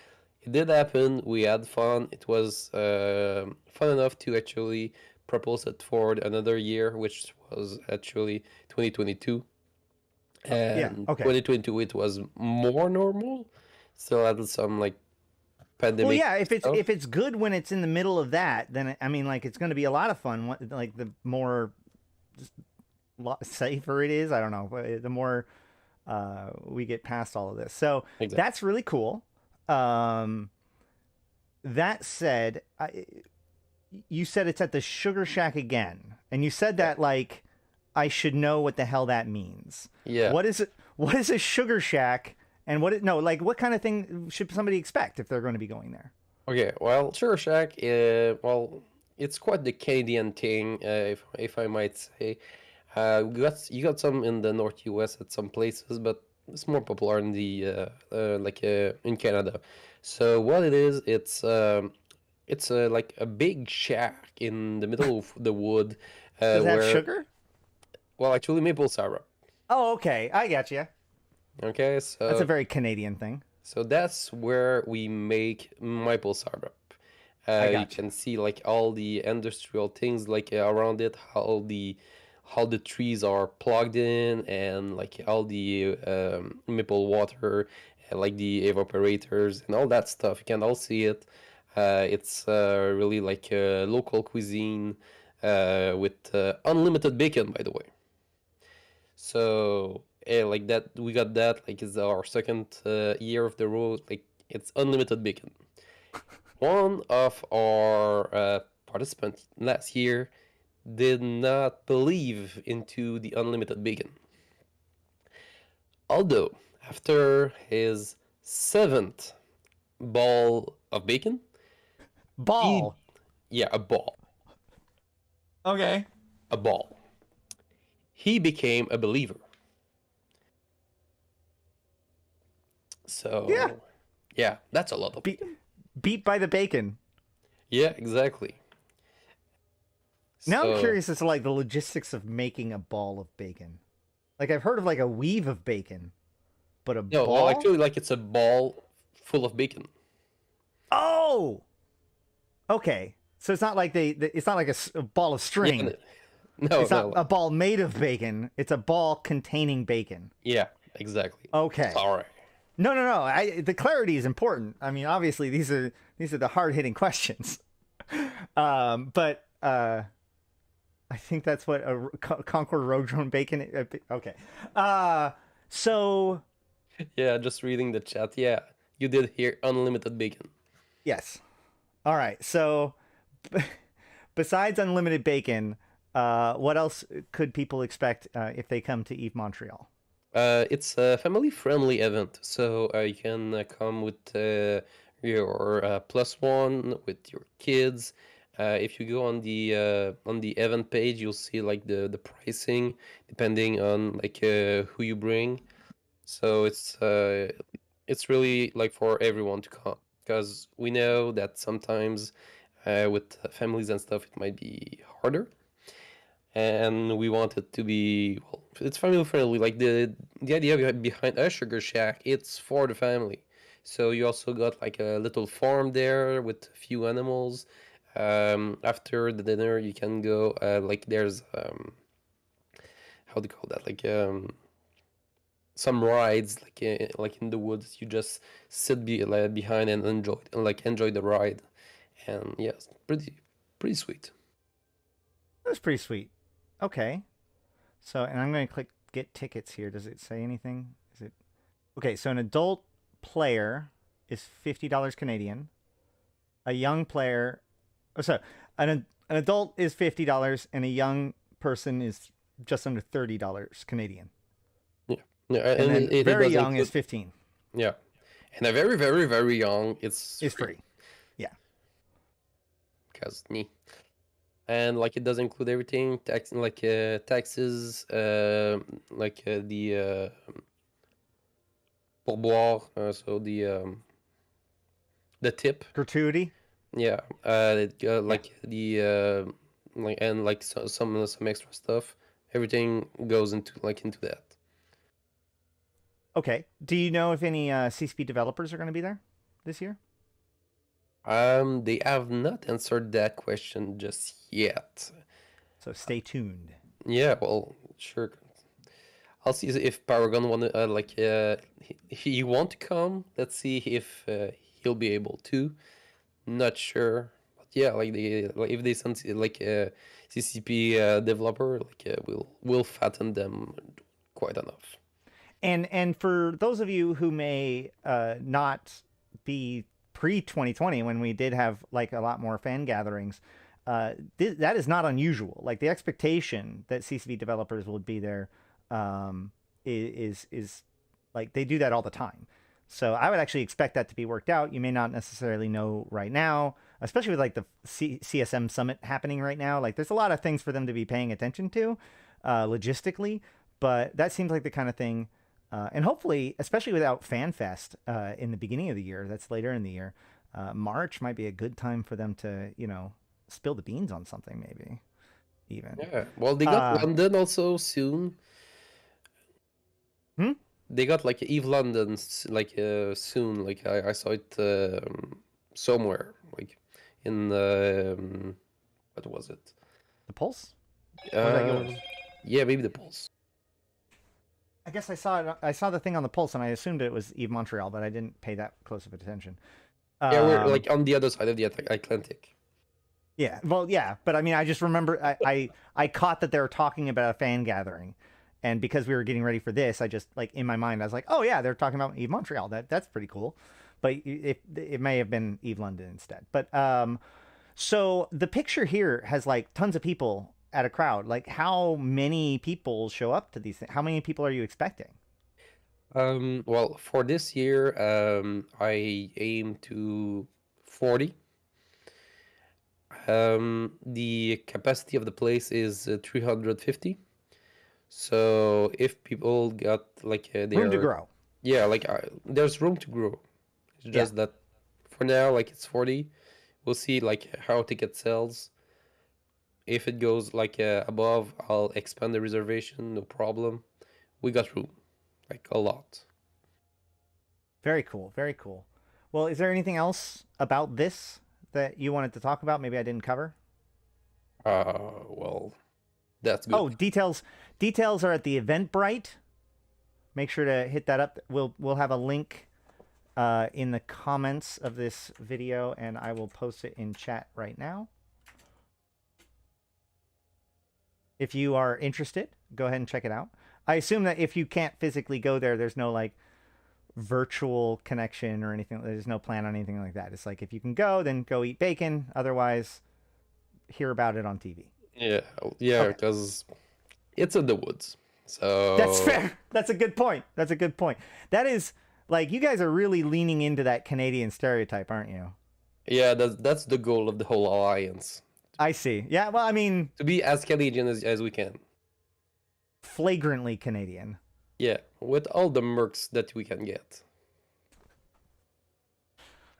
it did happen. We had fun. It was fun enough to actually propose it for another year, which was actually 2022. And 2022 it was more normal. Still had some like pandemic. Well, yeah, if it's good when it's in the middle of that, then I mean, like it's going to be a lot of fun. Like the more safer it is, I don't know, the more we get past all of this. So that's really cool. That said, you said it's at the Sugar Shack again, and you said that like I should know what the hell that means. Yeah. What is it? What is a Sugar Shack? And what kind of thing should somebody expect if they're going to be going there? Okay, well, Sugar Shack, well, it's quite the Canadian thing, if I might say. You got some in the North US at some places, but it's more popular in the in Canada. So what it is, it's like a big shack in the middle of the wood. Does it have sugar? Well, actually, maple syrup. Oh, okay, I got you. Okay, so that's a very Canadian thing. So that's where we make maple syrup. You can see like all the industrial things like around it, how the trees are plugged in, and like all the maple water, and like the evaporators and all that stuff. You can all see it. It's really like a local cuisine with unlimited bacon, by the way. So like that, we got that. Like it's our second year of the road. Like it's unlimited bacon. One of our participants last year did not believe into the unlimited bacon. Although after his 7th ball of bacon, a ball. Okay. A ball. He became a believer. So yeah, that's a lot of bacon. Beat by the bacon. Yeah, exactly. Now I'm curious as to like the logistics of making a ball of bacon. Like I've heard of like a weave of bacon, but ball? Well, actually, like it's a ball full of bacon. Oh, okay. So it's not like it's not like a ball of string. No, It's no. not a ball made of bacon. It's a ball containing bacon. Yeah, exactly. Okay. Sorry. No, no, no. The clarity is important. I mean, obviously, these are the hard hitting questions. But I think that's what a Concord Road Drone bacon. Okay. So Yeah, just reading the chat. Yeah, you did hear unlimited bacon. yes. All right. So besides unlimited bacon, what else could people expect if they come to Eve Montreal? It's a family-friendly event, so you can come with your +1 with your kids. If you go on the event page, you'll see like the pricing depending on like who you bring. So it's really like for everyone to come because we know that sometimes with families and stuff it might be harder, and we want it to be well, it's family friendly. Like the idea behind a sugar shack, it's for the family. So you also got like a little farm there with a few animals. After the dinner, you can go like there's how do you call that? Like some rides like in the woods. You just sit behind and enjoy the ride, and yes, pretty sweet. That's pretty sweet. Okay. So, and I'm going to click get tickets here. Does it say anything? Is it okay? So, an adult player is $50 Canadian. A young player, oh, sorry, an adult is $50, and a young person is just under $30 Canadian. Yeah, And then it very does young is include 15. yeah, and a very young it's It's free. Yeah. because me. And like it does include everything taxes the pourboire, so the tip, Gratuity. yeah, like the like and like some extra stuff, everything goes into that. Okay. Do you know if any CCP developers are going to be there this year? They have not answered that question just yet. So stay tuned. Yeah, well, sure. I'll see if Paragon want to he want to come. Let's see if he'll be able to. Not sure, but yeah, if they send like a CCP developer, we'll fatten them quite enough. And for those of you who may not be pre-2020 when we did have like a lot more fan gatherings, that is not unusual. Like the expectation that CCP developers would be there is like they do that all the time. So I would actually expect that to be worked out. You may not necessarily know right now, especially with like the CSM summit happening right now. Like there's a lot of things for them to be paying attention to logistically, but that seems like the kind of thing. And hopefully, especially without FanFest in the beginning of the year, that's later in the year, March might be a good time for them to, spill the beans on something maybe, even. Yeah, well, they got London also soon. They got like Eve London soon. Like I saw it somewhere, like in what was it? The Pulse? Or was that yours? Yeah, maybe the Pulse. I guess I saw it. I saw the thing on the Pulse, and I assumed it was Eve Montreal, but I didn't pay that close of attention. Yeah, we're like on the other side of the Atlantic. Yeah, well, yeah, but I mean, I just remember I caught that they were talking about a fan gathering, and because we were getting ready for this, I just like in my mind I was like, oh yeah, they're talking about Eve Montreal. That's pretty cool, but it may have been Eve London instead. But so the picture here has like tons of people at a crowd. Like, how many people show up to these things? How many people are you expecting? Well, for this year, I aim to 40. The capacity of the place is 350. So if people got like Room to grow. yeah, there's room to grow. It's just that for now, like it's 40. We'll see like how ticket sells. If it goes like above, I'll expand the reservation. No problem. We got room, like a lot. Very cool. Very cool. Well, is there anything else about this that you wanted to talk about? Maybe I didn't cover. Well, That's good. Oh, details are at the Eventbrite. Make sure to hit that up. We'll have a link in the comments of this video, and I will post it in chat right now. If you are interested, go ahead and check it out. I assume that if you can't physically go there, there's no like virtual connection or anything. There's no plan on anything like that. It's like if you can go, then go eat bacon. Otherwise, hear about it on TV. Yeah, Okay. because it's in the woods. So That's fair. That's a good point. That's a good point. That is like you guys are really leaning into that Canadian stereotype, aren't you? Yeah, that's the goal of the whole alliance. I see. Yeah, well, I mean, To be as Canadian as we can. flagrantly Canadian. Yeah, with all the mercs that we can get.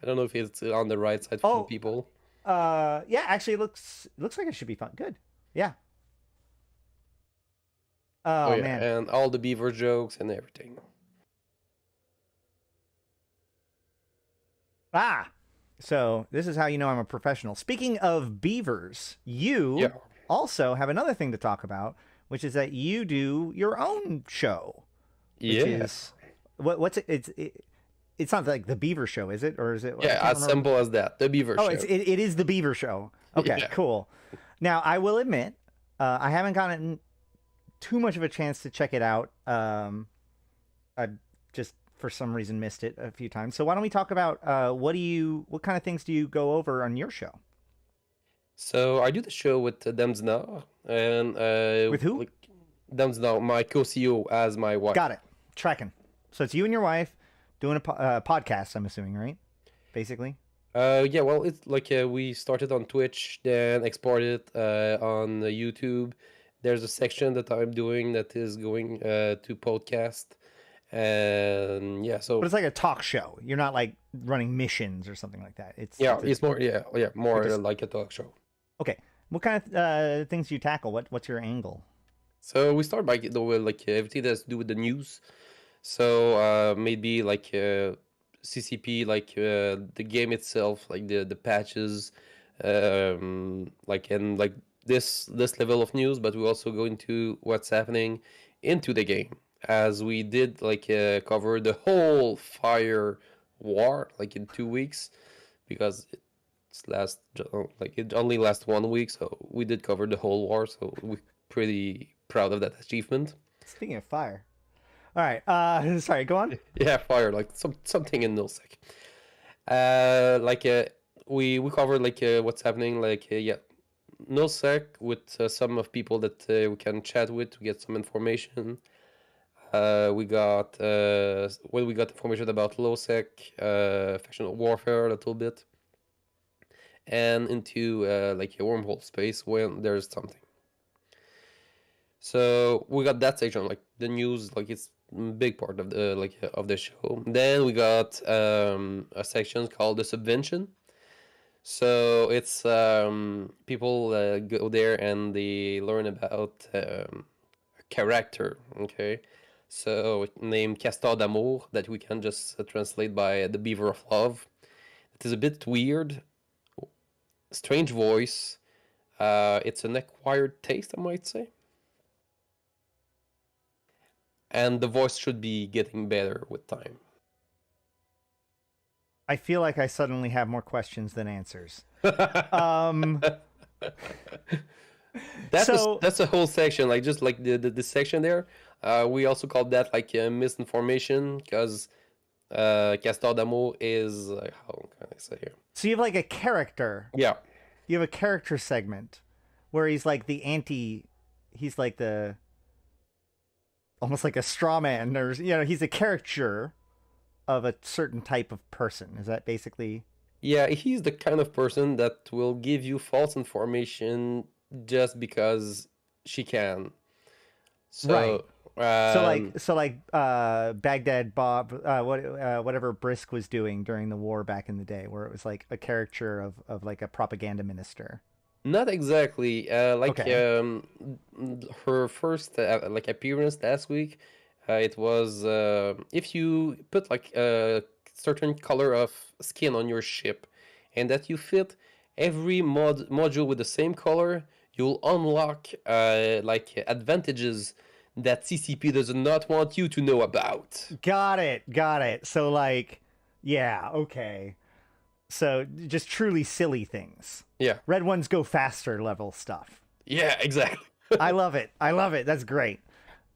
I don't know if it's on the right side for Oh. people. Yeah, actually, it looks like it should be fun. Good. Yeah. Oh, yeah, man. and all the beaver jokes and everything. Ah. So this is how you know I'm a professional. Speaking of beavers, you Yeah. also have another thing to talk about, which is that you do your own show. Which Yeah. is what's it? It's not like the Beaver Show, is it? Or is it? I Yeah, can't as remember. simple as that. The beaver Oh, show. it is the Beaver Show. Okay, Yeah. cool. Now I will admit, I haven't gotten too much of a chance to check it out. I just for some reason missed it a few times. So why don't we talk about what kind of things do you go over on your show? So I do the show with Demsna and With who? Like, Demsna, my co-CEO as my wife. Got it. Tracking. So it's you and your wife doing a podcast. I'm assuming, right? Basically. Yeah, well, it's like we started on Twitch, then exported on YouTube. There's a section that I'm doing that is going to podcast, and yeah, so But it's like a talk show. You're not like running missions or something like that. It's it's more more just- like a talk show. okay. What kind of things do you tackle? What's your angle? So we start by like everything that's to do with the news. So maybe like CCP, like the game itself, like the patches, like and like this level of news. But we also go into what's happening into the game, as we did like cover the whole fire war like in 2 weeks, because it only lasts 1 week, so we did cover the whole war. So we're pretty proud of that achievement. Speaking of fire. All right. Sorry, go on. Yeah, fire, like something in nullsec. We covered like what's happening, like nullsec with some of people that we can chat with to get some information. We got information about lowsec, factional warfare a little bit, and into like a wormhole space when there's something. So we got that section, like the news, like it's a big part of the of the show. Then we got a section called the subvention. So it's people go there and they learn about a character. Okay, so named Castor d'Amour, that we can just translate by the Beaver of Love. It is a bit weird, strange voice. It's an acquired taste, I might say. And the voice should be getting better with time. I feel like I suddenly have more questions than answers. That's So- that's a whole section, like just like the section there. We also call that like misinformation, because Castor d'Amour is how can I say here? So you have like a character. Yeah, You have a character segment where he's like he's like almost like a straw man, or he's a caricature of a certain type of person. Is that basically? yeah. He's the kind of person that will give you false information just because she can. So, Right. So like Baghdad Bob, whatever Brisk was doing during the war back in the day, where it was like a caricature of like a propaganda minister. Not exactly. Okay. Her first like appearance last week, it was if you put like a certain color of skin on your ship, and that you fit every module with the same color, you'll unlock like advantages that CCP does not want you to know about. Got it. So like, yeah, okay. So just truly silly things. Yeah. Red ones go faster level stuff. Yeah, exactly. I love it. That's great.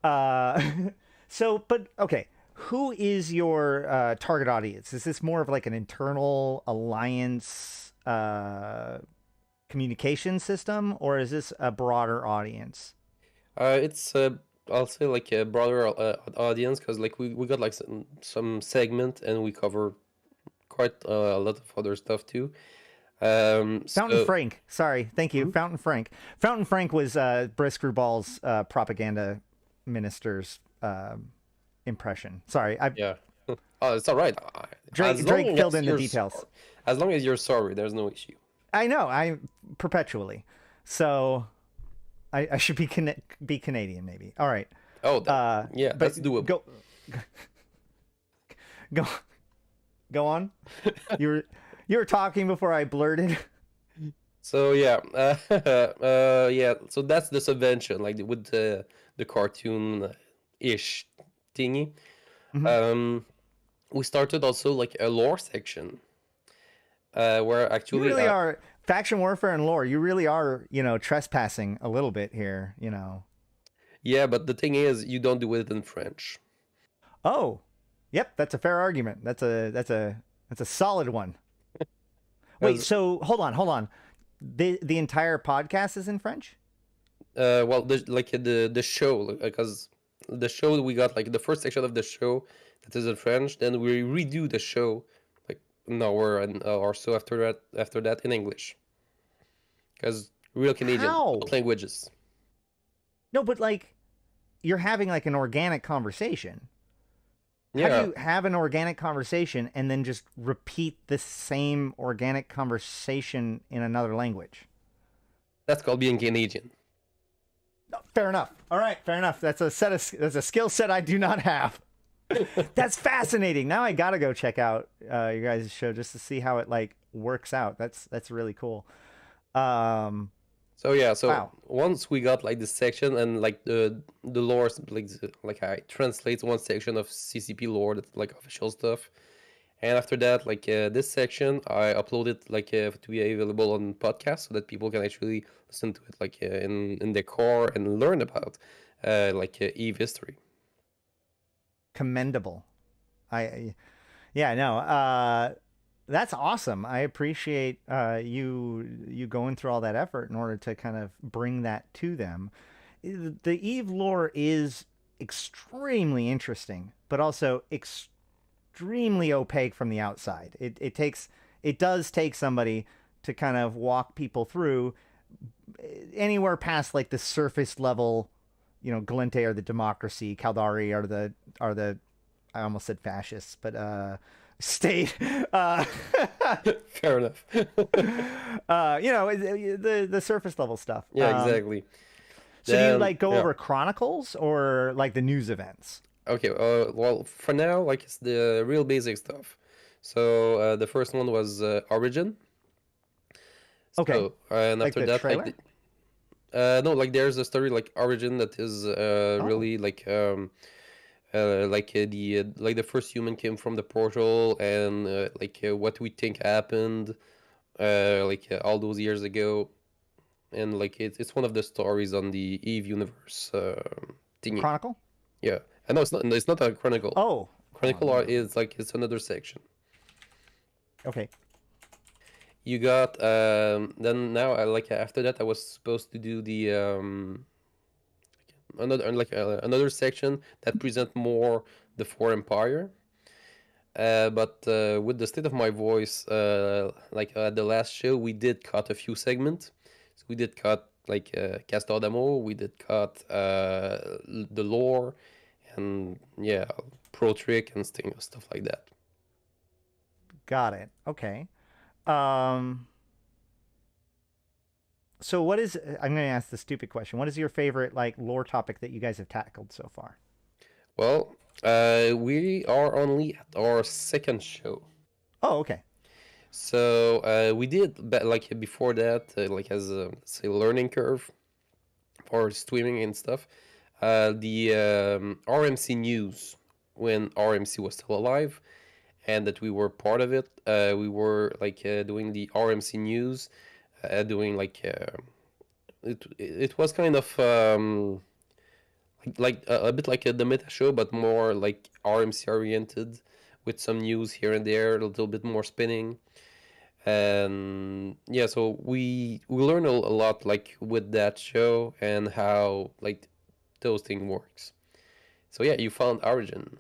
So, but okay, who is your target audience? Is this more of like an internal alliance communication system, or is this a broader audience? It's I'll say like a broader audience, because like we got like some segment and we cover quite a lot of other stuff too. Fountain Frank. Sorry, thank you. Fountain Frank. Fountain Frank was Briscrewball's propaganda minister's impression. Sorry, Yeah. Oh, it's all right. Drake filled in the details. As long as you're sorry, there's no issue. I know. I perpetually. So I should be Canadian, maybe. All right. Oh, yeah, but that's doable. Go on. You were talking before I blurted. So yeah, yeah. So that's the subvention, like with the cartoon ish thingy. We started also like a lore section, where actually You really are faction warfare and lore. You really are, trespassing a little bit here. Yeah, but the thing is, you don't do it in French. Oh, yep. That's a fair argument. That's a solid one. Wait, so hold on. The entire podcast is in French? Well, the show, because the show we got like the first section of the show that is in French, then we redo the show like an hour or so after that in English, because real Canadian both languages. No, but like you're having like an organic conversation. Yeah. How do you have an organic conversation and then just repeat the same organic conversation in another language? That's called being Canadian. Fair enough. All right, fair enough. That's a skill set I do not have. That's fascinating. Now I gotta go check out you guys' show just to see how it like works out. That's really cool. So yeah, so wow. Once we got like this section and like the lore, like I translate one section of CCP lore, that's like official stuff, and after that, like this section, I upload it like to be available on podcast so that people can actually listen to it like in their core and learn about like Eve history. Commendable. That's awesome. I appreciate you going through all that effort in order to kind of bring that to them. The Eve lore is extremely interesting, but also extremely opaque from the outside. It does take somebody to kind of walk people through anywhere past like the surface level, Gallente are the democracy, Caldari are the I almost said fascists, but state. Fair enough. The surface level stuff. Yeah, exactly. So do you like go over chronicles or like the news events? Okay, well, for now, like it's the real basic stuff. So the first one was Origin. Okay. And like after the that, trailer? like no, like there's a story like Origin that is really like the first human came from the portal and what we think happened all those years ago, and like it's one of the stories on the Eve universe thingy. Chronicle? Yeah, I know it's not a chronicle. Oh, Chronicle is like it's another section. okay. You got then now after that I was supposed to do the another section that present more the Four Empire, but with the state of my voice, at the last show we did cut a few segments. So we did cut like Castor Demo, we did cut the lore, and yeah, pro trick and stuff like that. Got it. Okay. So what is, I'm going to ask the stupid question. What is your favorite like lore topic that you guys have tackled so far? Well, we are only at our second show. Oh, okay. So we did, but like before that, like as a say learning curve for streaming and stuff. The RMC news when RMC was still alive, and that we were part of it. We were like doing the RMC news, doing like it was kind of like a bit like the meta show, but more like RMC oriented, with some news here and there, a little bit more spinning. And yeah, so we learn a lot like with that show and how like those thing works. So yeah, you found Origin.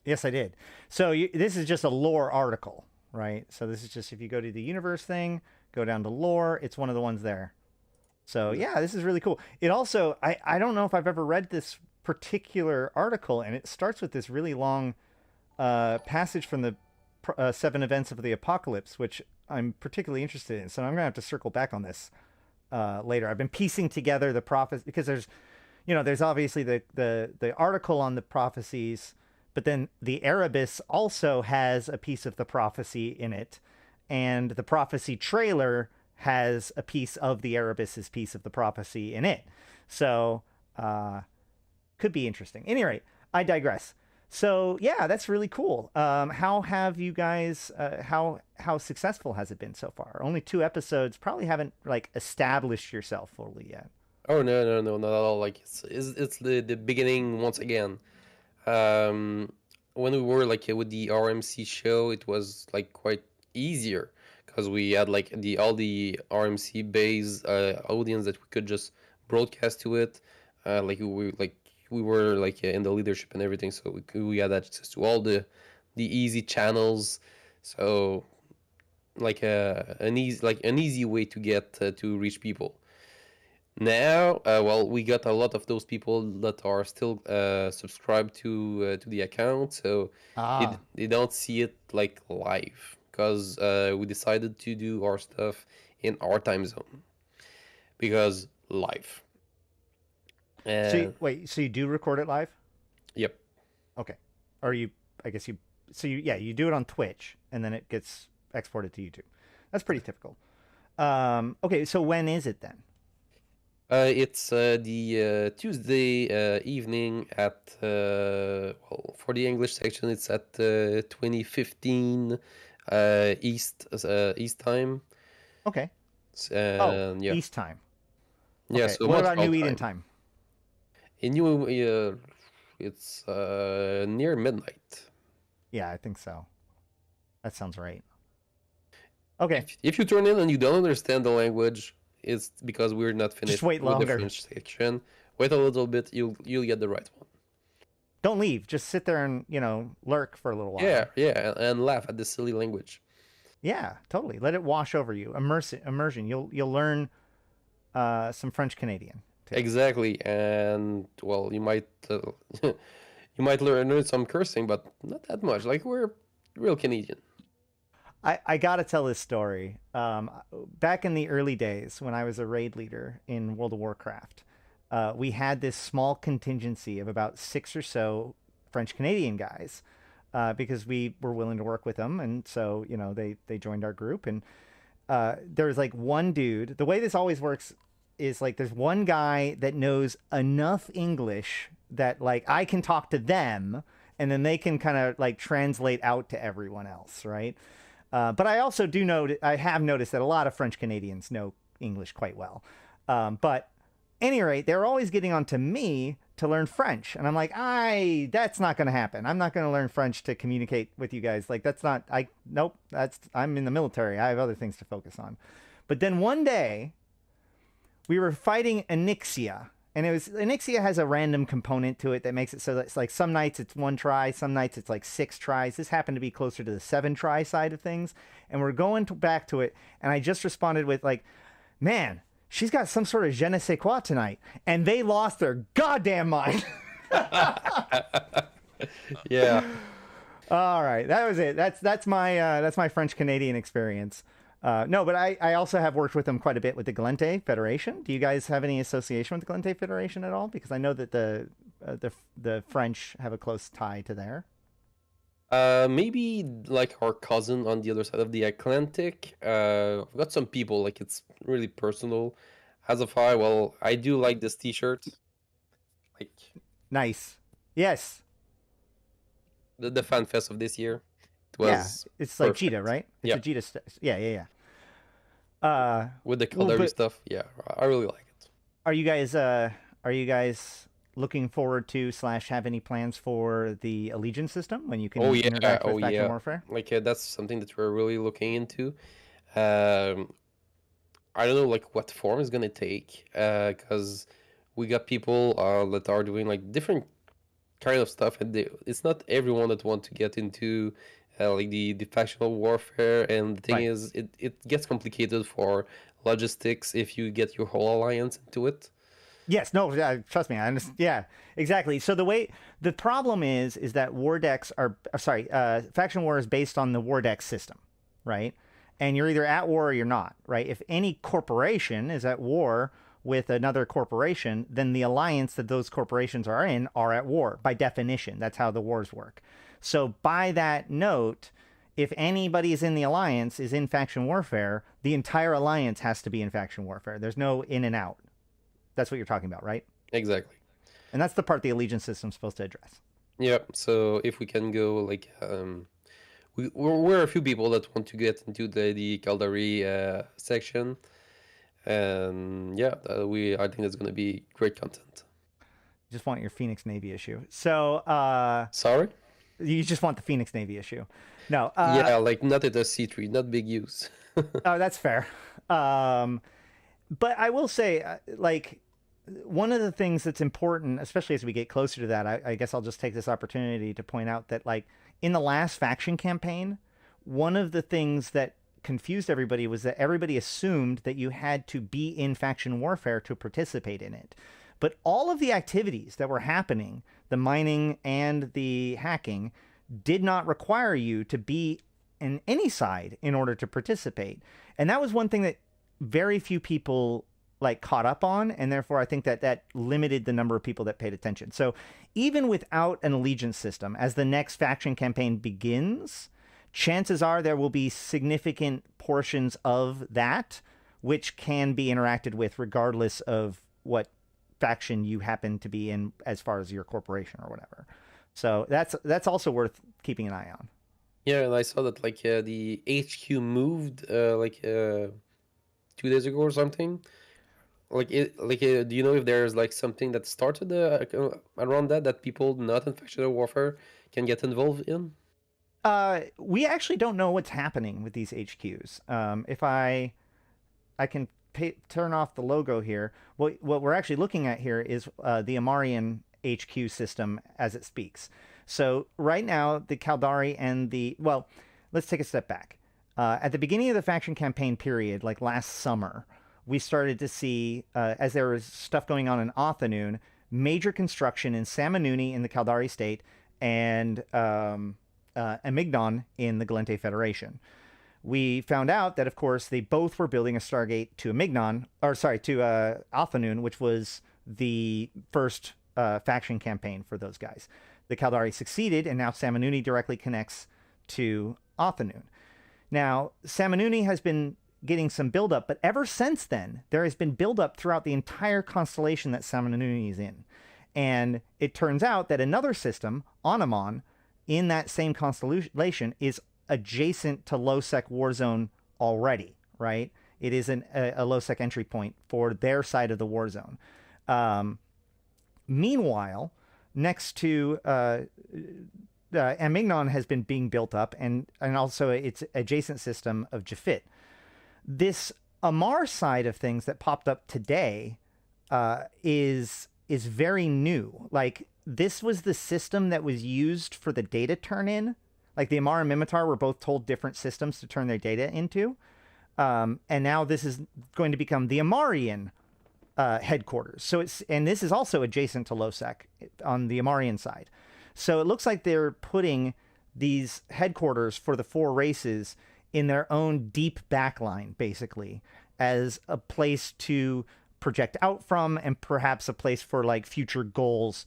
Yes, I did. So this is just a lore article, right? So this is just if you go to the universe thing, go down to lore, it's one of the ones there. So yeah, this is really cool. It also, I don't know if I've ever read this particular article, and it starts with this really long passage from the 7 events of the apocalypse, which I'm particularly interested in. So I'm gonna have to circle back on this later. I've been piecing together the prophecy because there's obviously the article on the prophecies, but then the Erebus also has a piece of the prophecy in it, and the prophecy trailer has a piece of the Erebus's piece of the prophecy in it. So could be interesting. Any rate, I digress. So yeah, that's really cool. How have you guys? How successful has it been so far? Only 2 episodes. Probably haven't like established yourself fully yet. Oh no, not at all. Like it's the beginning once again. When we were like with the RMC show, it was like quite easier because we had like all the RMC based audience that we could just broadcast to it. We were like in the leadership and everything, so we had access to all the easy channels. So like an easy way to get to reach people. Now, well, we got a lot of those people that are still subscribed to the account, so they don't see it like live because we decided to do our stuff in our time zone because live. So you do record it live? Yep. Okay. Or I guess you do it on Twitch and then it gets exported to YouTube. That's pretty typical. Okay, so when is it then? It's the Tuesday evening at well, for the English section it's at 2015 East time. Okay. Yeah. East time. Yeah. Okay. So what about Montreal New Eden time? In New it's near midnight. Yeah, I think so. That sounds right. Okay. If you turn in and you don't understand the language, it's because we're not finished. Just wait with longer. the French section. Wait a little bit. You'll get the right one. Don't leave. Just sit there and lurk for a little while. Yeah, and laugh at the silly language. Yeah, totally. Let it wash over you. Immersion. You'll learn some French Canadian. Too. Exactly, and well, you might learn some cursing, but not that much. Like we're real Canadian. I gotta tell this story. Back in the early days when I was a raid leader in World of Warcraft, we had this small contingency of about 6 or so French Canadian guys because we were willing to work with them, and so they joined our group. And there was like one dude. The way this always works is like there's one guy that knows enough English that like I can talk to them, and then they can kind of like translate out to everyone else, right? But I also I have noticed that a lot of French Canadians know English quite well. But any rate, they're always getting on to me to learn French. And I'm like, that's not going to happen. I'm not going to learn French to communicate with you guys. Like, I'm in the military. I have other things to focus on. But then one day we were fighting Onyxia. And Onyxia has a random component to it that makes it so that it's like some nights it's 1 try, some nights it's like 6 tries. This happened to be closer to the 7 try side of things. And we're going back to it. And I just responded with like, man, she's got some sort of je ne sais quoi tonight. And they lost their goddamn mind. Yeah. All right. That was it. That's my French Canadian experience. No, but I also have worked with them quite a bit with the Gallente Federation. Do you guys have any association with the Gallente Federation at all? Because I know that the French have a close tie to there. Maybe like our cousin on the other side of the Atlantic. I've got some people like it's really personal. As of well, I do like this T-shirt. Like Nice. Yes. the fan fest of this year. It Yeah. was It's like Jita, perfect. right? It's Yeah, a Jita. Yeah, yeah, yeah. with the Well, colory but stuff. Yeah, I really like it. are you guys looking forward to / have any plans for the Allegiance system when you can Oh yeah, interact with oh Faction yeah. Warfare? Like that's something that we're really looking into. Um, I don't know like what form it's gonna take. Because we got people that are doing like different kind of stuff, and it's not everyone that want to get into like the factional warfare. And the thing Right. is, it gets complicated for logistics if you get your whole alliance into it. Yes, no, trust me, I understand. Yeah, exactly. So the problem is that war decks are faction war is based on the war deck system, right? And you're either at war or you're not, right? If any corporation is at war with another corporation, then the alliance that those corporations are in are at war by definition. That's how the wars work. So by that note, if anybody is in the alliance is in faction warfare, the entire alliance has to be in faction warfare. There's no in and out. That's what you're talking about, right? Exactly. And that's the part the Allegiance system's supposed to address. Yeah. So if we can go like we're a few people that want to get into the Caldari section, and yeah, I think that's gonna be great content. You just want your Phoenix Navy issue. So Sorry. you just want the Phoenix Navy issue. No. Yeah, like not at a C3, not big use. Oh, that's fair. But I will say, like, one of the things that's important, especially as we get closer to that, I guess I'll just take this opportunity to point out that, like, in the last faction campaign, one of the things that confused everybody was that everybody assumed that you had to be in faction warfare to participate in it. But all of the activities that were happening, the mining and the hacking, did not require you to be in any side in order to participate. And that was one thing that very few people like caught up on, and therefore I think that limited the number of people that paid attention. So even without an allegiance system, as the next faction campaign begins, chances are there will be significant portions of that which can be interacted with regardless of what faction you happen to be in as far as your corporation or whatever. So that's also worth keeping an eye on. Yeah, and I saw that like the HQ moved 2 days ago or something. Do you know if there's like something that started around that people not in factional warfare can get involved in? We actually don't know what's happening with these HQs. If I can turn off the logo here. What we're actually looking at here is the Amarian HQ system as it speaks. So right now, the Caldari and let's take a step back. At the beginning of the faction campaign period, like last summer, we started to see, as there was stuff going on in Othanoon, major construction in Samanuni in the Caldari state and Amignon in the Gallente Federation. We found out that, of course, they both were building a Stargate to Othanoon, which was the first faction campaign for those guys. The Caldari succeeded, and now Samanuni directly connects to Othanoon. Now, Samanuni has been getting some buildup, but ever since then, there has been buildup throughout the entire constellation that Samanuni is in. And it turns out that another system, Onamon, in that same constellation is adjacent to low-sec warzone already, right? It is a low-sec entry point for their side of the warzone. Meanwhile, next to Amignon has been being built up, and also its adjacent system of Jafit. This Amar side of things that popped up today is very new. Like, this was the system that was used for the data turn-in. Like, the Amar and Mimitar were both told different systems to turn their data into. And now this is going to become the Amarian headquarters. So this is also adjacent to LOSEC on the Amarian side. So it looks like they're putting these headquarters for the four races in their own deep backline, basically, as a place to project out from and perhaps a place for like future goals,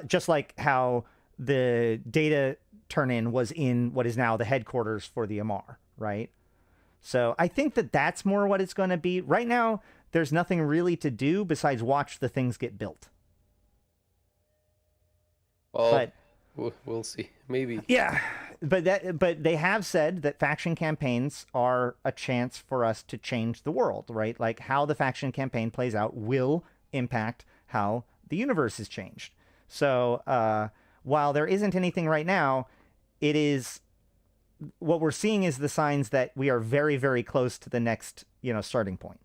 just like how the data turn-in was in what is now the headquarters for the Amar, right? So I think that that's more what it's going to be. Right now, there's nothing really to do besides watch the things get built. Well, But we'll see. Maybe. yeah, but they have said that faction campaigns are a chance for us to change the world, right? Like how the faction campaign plays out will impact how the universe is changed. So while there isn't anything right now, it is what we're seeing is the signs that we are very, very close to the next, starting point.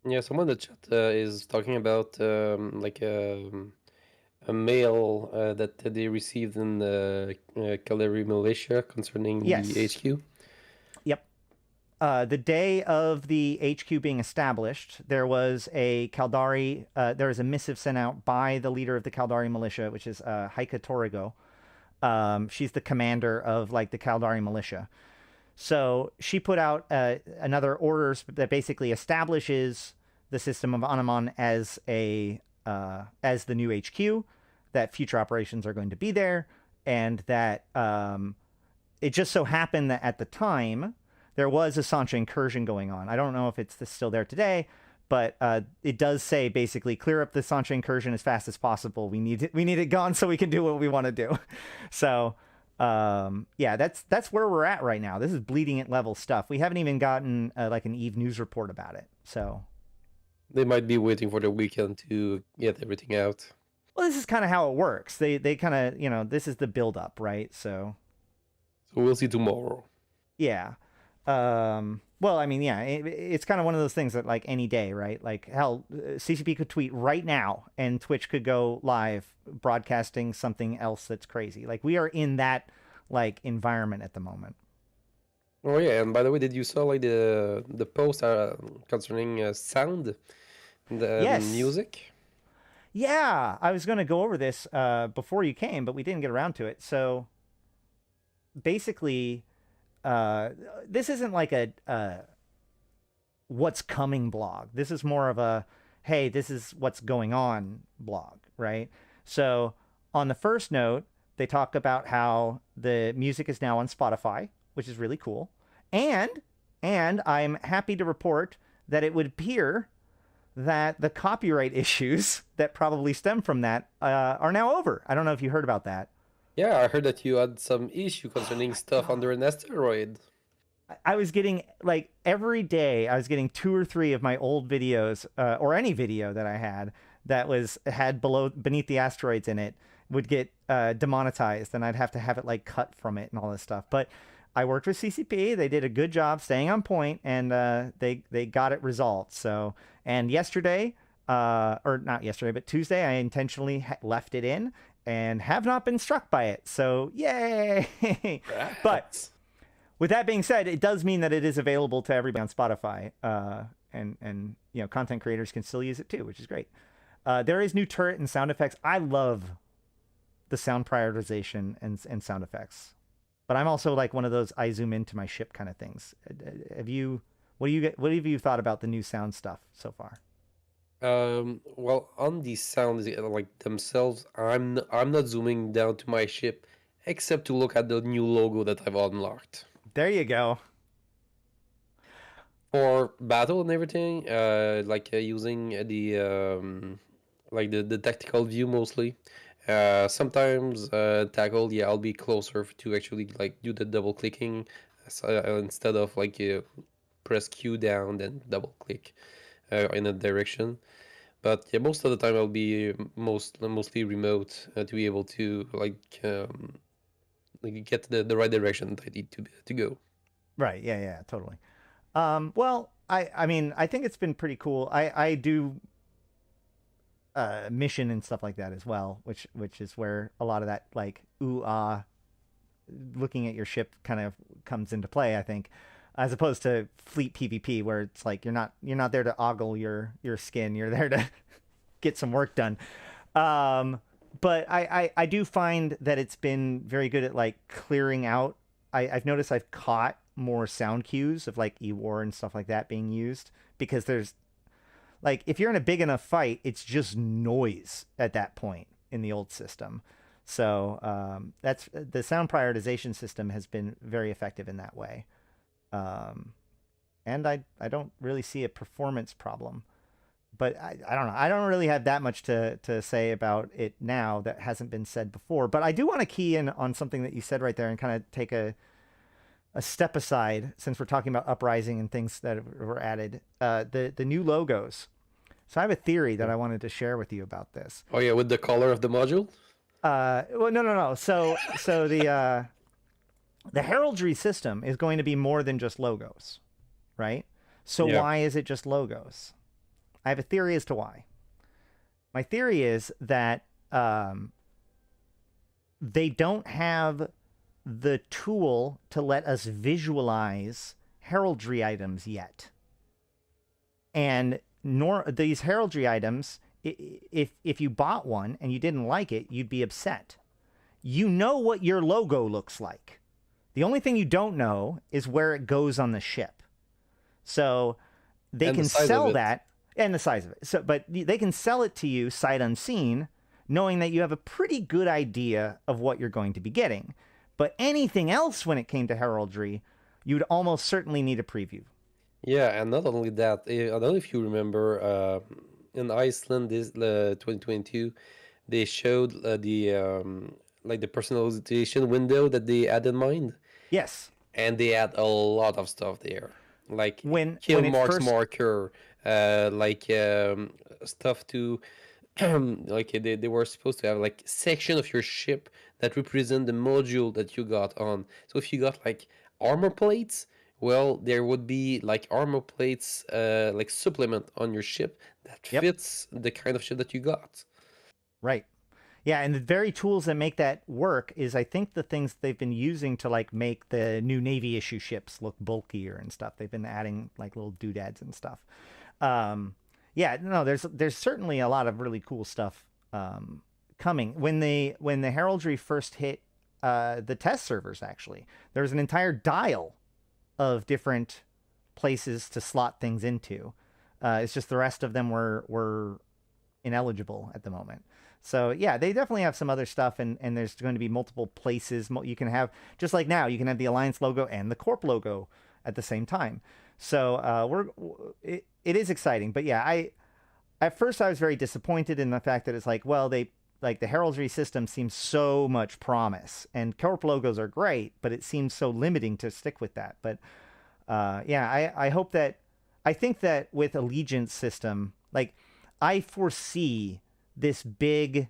Yeah, someone in the chat is talking about a mail that they received in the Caldari Militia concerning Yes. the HQ. Yep. The day of the HQ being established, there was a Caldari, there was a missive sent out by the leader of the Caldari militia, which is Haika Torigo. She's the commander of the Caldari militia. So she put out another orders that basically establishes the system of Anamon as as the new HQ, that future operations are going to be there, and that it just so happened that at the time there was a Sancha incursion going on. I don't know if it's still there today, but it does say basically clear up the Sancha incursion as fast as possible. We need it gone so we can do what we want to do. So yeah, that's where we're at right now. This is bleeding at level stuff. We haven't even gotten an Eve news report about it. So they might be waiting for the weekend to get everything out. Well, this is kind of how it works. They kind of, this is the build up, right? So we'll see tomorrow. Yeah. Well, I mean, yeah, it's kind of one of those things that any day, right? Like hell, CCP could tweet right now and Twitch could go live broadcasting something else that's crazy. We are in that environment at the moment. Oh yeah, and by the way, did you saw the post concerning sound, the Yes. music? Yeah, I was going to go over this before you came, but we didn't get around to it. So basically, this isn't a what's coming blog. This is more of a, hey, this is what's going on blog, right? So on the first note, they talk about how the music is now on Spotify, which is really cool. And I'm happy to report that it would appear that the copyright issues that probably stem from that are now over. I don't know if you heard about that. Yeah, I heard that you had some issue concerning stuff under an asteroid. I was getting every day I was getting 2 or 3 of my old videos or any video that I had that had beneath the asteroids in it would get demonetized, and I'd have to have it cut from it and all this stuff. But I worked with CCP. They did a good job staying on point, and they got it resolved. So, and yesterday, or not yesterday, but Tuesday, I intentionally left it in and have not been struck by it. So, yay! But with that being said, it does mean that it is available to everybody on Spotify, and content creators can still use it too, which is great. There is new turret and sound effects. I love the sound prioritization and sound effects, but I'm also one of those I zoom into my ship kind of things. What have you thought about the new sound stuff so far? Well, on the sounds themselves, I'm not zooming down to my ship, except to look at the new logo that I've unlocked. There you go. For battle and everything, using the tactical view mostly. Sometimes tackle, yeah, I'll be closer to actually do the double clicking instead of press Q down then double click in a direction. But yeah, most of the time I'll be mostly remote to be able to get the right direction that I need to go. Right. Yeah. Totally. Well, I mean, I think it's been pretty cool. I do mission and stuff like that as well, which is where a lot of that looking at your ship kind of comes into play, I think, as opposed to fleet PvP where it's you're not there to ogle your skin, you're there to get some work done. But I do find that it's been very good at clearing out. I've noticed I've caught more sound cues of E-War and stuff like that being used, because there's if you're in a big enough fight, it's just noise at that point. in the old system. So that's the sound prioritization system has been very effective in that way. And I don't really see a performance problem. But I don't know. I don't really have that much to say about it now that hasn't been said before. But I do want to key in on something that you said right there and kind of take a step aside, since we're talking about Uprising and things that were added. The new logos. So I have a theory that I wanted to share with you about this. Oh yeah, with the color of the module. Well, no. So the heraldry system is going to be more than just logos, right? So Yeah. why is it just logos? I have a theory as to why. My theory is that they don't have the tool to let us visualize heraldry items yet. And these heraldry items, if you bought one and you didn't like it, you'd be upset. You know what your logo looks like. The only thing you don't know is where it goes on the ship. So they And the can size of sell it. that and the size of it. So, but they can sell it to you sight unseen, knowing that you have a pretty good idea of what you're going to be getting. But anything else when it came to heraldry, you'd almost certainly need a preview. Yeah, and not only that, I don't know if you remember, in Iceland this 2022, they showed like the personalization window that they had in mind, Yes. and they had a lot of stuff there, like When kill it marks first marker, stuff to like they were supposed to have like section of your ship that represent the module that you got on. So if you got like armor plates, well, there would be like armor plates, like supplement on your ship that Yep. fits the kind of ship that you got. Right. Yeah, and the very tools that make that work is, I think, the things they've been using to like make the new Navy issue ships look bulkier and stuff. They've been adding like little doodads and stuff. Yeah, no, there's certainly a lot of really cool stuff coming. When the heraldry first hit the test servers, actually, there was an entire dial of different places to slot things into. It's just the rest of them were ineligible at the moment. So yeah, they definitely have some other stuff, and there's going to be multiple places you can have, just like now you can have the Alliance logo and the Corp logo at the same time. So it is exciting. But yeah, at first I was very disappointed in the fact that it's like, well, they like the heraldry system seems so much promise, and Corp logos are great, but it seems so limiting to stick with that. But yeah, I think that with Allegiance system, like I foresee this big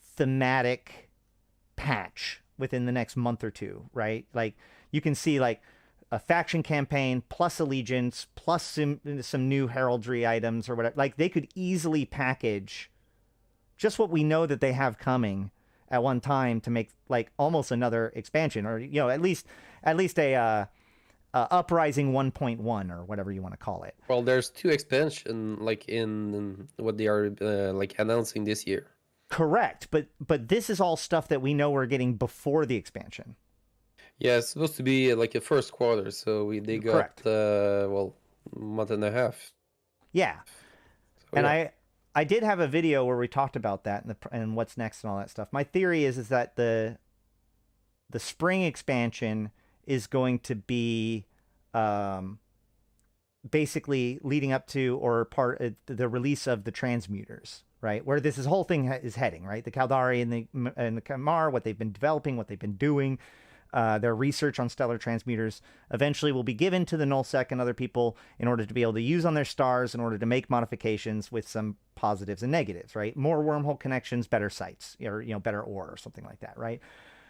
thematic patch within the next month or two, right? Like you can see like a faction campaign plus Allegiance plus some new heraldry items or whatever. Like they could easily package just what we know that they have coming at one time to make like almost another expansion, or at least a Uprising 1.1 or whatever you want to call it. Well, there's 2 expansion like in what they are like announcing this year. Correct, but this is all stuff that we know we're getting before the expansion. Yeah, it's supposed to be like a first quarter, so they got well, month and a half. Yeah, So, and yeah. I did have a video where we talked about that and what's next and all that stuff. My theory is that the spring expansion is going to be basically leading up to or part of the release of the transmuters, right? Where this whole thing is heading, right? The Caldari and the Kamar, what they've been developing, what they've been doing, their research on stellar transmuters eventually will be given to the Nullsec and other people in order to be able to use on their stars in order to make modifications with some positives and negatives, right? More wormhole connections, better sites, or better ore or something like that, right?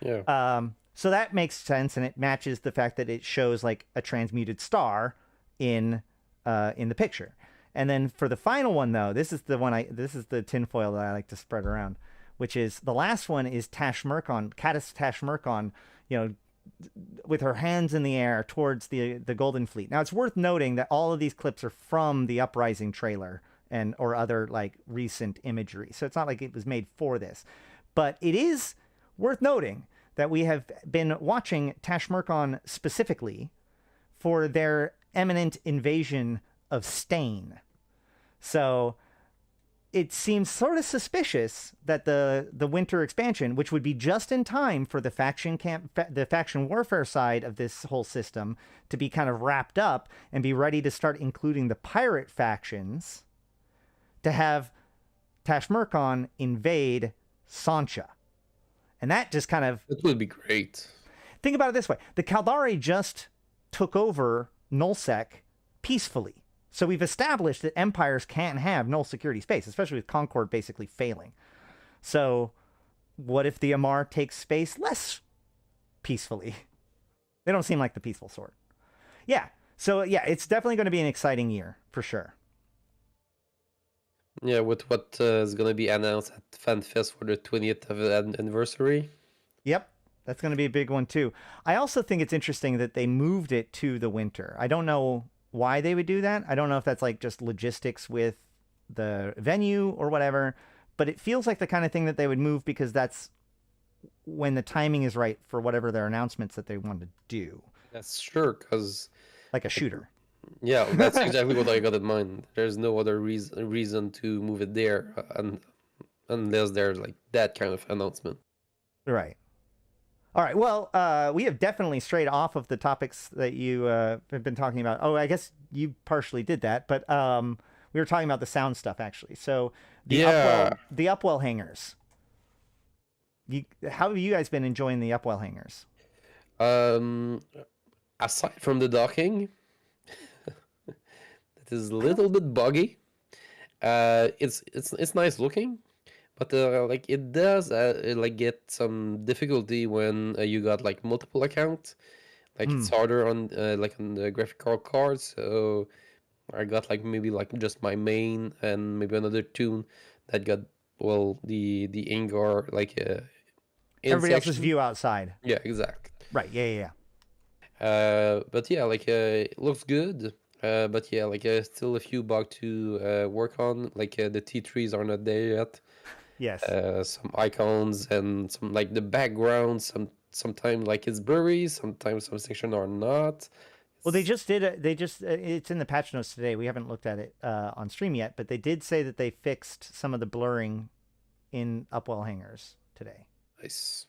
Yeah. So that makes sense, and it matches the fact that it shows like a transmuted star in the picture. And then for the final one, though, this is the tinfoil that I like to spread around, which is the last one is Caddis Tashmerkon, with her hands in the air towards the Golden Fleet. Now it's worth noting that all of these clips are from the Uprising trailer or other like recent imagery, so it's not like it was made for this. But it is worth noting that we have been watching Tashmerkon specifically for their imminent invasion of Stain. So it seems sort of suspicious that the winter expansion, which would be just in time for the the faction warfare side of this whole system to be kind of wrapped up and be ready to start including the pirate factions, to have Tashmurkon invade Sancha. And that just kind of... It would be great. Think about it this way. The Caldari just took over Nullsec peacefully. So we've established that empires can't have null security space, especially with Concord basically failing. So what if the Amar takes space less peacefully? They don't seem like the peaceful sort. Yeah. So yeah, it's definitely going to be an exciting year for sure. Yeah, with what is going to be announced at FanFest for the 20th anniversary. Yep. That's going to be a big one too. I also think it's interesting that they moved it to the winter. I don't know why they would do that. I don't know if that's like just logistics with the venue or whatever, but it feels like the kind of thing that they would move because that's when the timing is right for whatever their announcements that they want to do. That's sure, because... Like a shooter. Yeah, that's exactly what I got in mind. There's no other reason to move it there, unless there's like that kind of announcement. Right. All right. Well, we have definitely strayed off of the topics that you have been talking about. Oh, I guess you partially did that, but we were talking about the sound stuff actually. So the Upwell hangers. How have you guys been enjoying the Upwell hangers? Aside from the docking, it is a little bit buggy. It's nice looking. But like it does like get some difficulty when you got like multiple accounts. Like it's harder on like on the graphic card. So I got like maybe like just my main and maybe another tune that got the Ingar like everybody else's view outside. Yeah, exactly. Right. Yeah. But yeah, like it looks good. But yeah, like still a few bugs to work on. Like the T3s are not there yet. Yes. Some icons and some like the background. Sometimes like it's blurry. Sometimes some sections are not. Well, they just did. It's in the patch notes today. We haven't looked at it on stream yet, but they did say that they fixed some of the blurring in Upwell hangers today. Nice.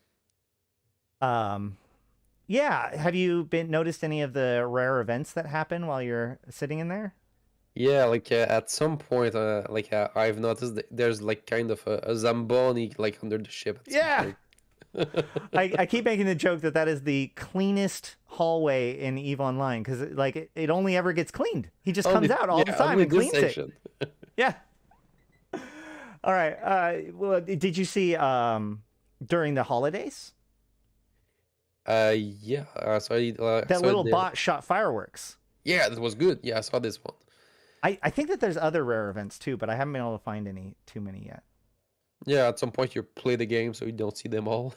Yeah. Have you noticed any of the rare events that happen while you're sitting in there? Yeah, like at some point, I've noticed that there's like kind of a Zamboni like under the ship. Yeah. I keep making the joke that is the cleanest hallway in EVE Online because like it only ever gets cleaned. He just comes out all the time and cleans it. Yeah. All right. Well, did you see during the holidays? Yeah. So that little bot shot fireworks. Yeah, that was good. Yeah, I saw this one. I think that there's other rare events too, but I haven't been able to find too many yet. Yeah, at some point you play the game so you don't see them all.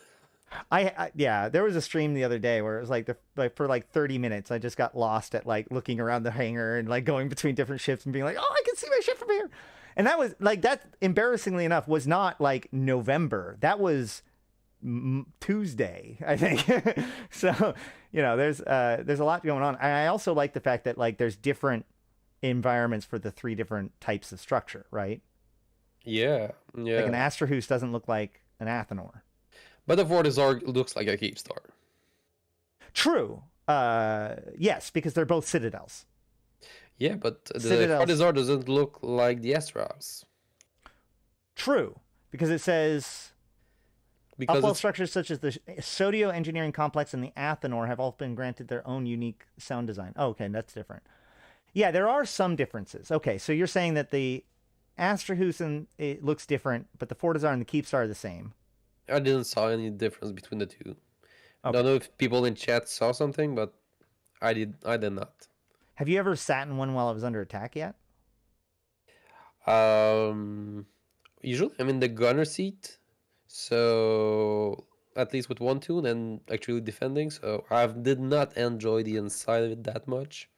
Yeah, there was a stream the other day where it was like for like 30 minutes I just got lost at like looking around the hangar and like going between different ships and being like, oh, I can see my ship from here. And that was like, that embarrassingly enough was not like November. That was Tuesday, I think. So, there's a lot going on. And I also like the fact that like there's different environments for the 3 different types of structure, right? Yeah. Like an Astrahus doesn't look like an Athanor. But the Vortizar looks like a Keepstar. True. Yes, because they're both Citadels. Yeah, but the Vortizar doesn't look like the Astrahus. True, because it says... Upwell structures such as the Sodio Engineering Complex and the Athanor have all been granted their own unique sound design. Oh, okay, that's different. Yeah, there are some differences. Okay, so you're saying that the Astrahus it looks different, but the Vortizar and the Keepstar are the same. I didn't saw any difference between the two. Okay. I don't know if people in chat saw something, but I did not. Have you ever sat in one while it was under attack yet? Usually I'm in the gunner seat. So at least with one tune and actually defending, so I did not enjoy the inside of it that much.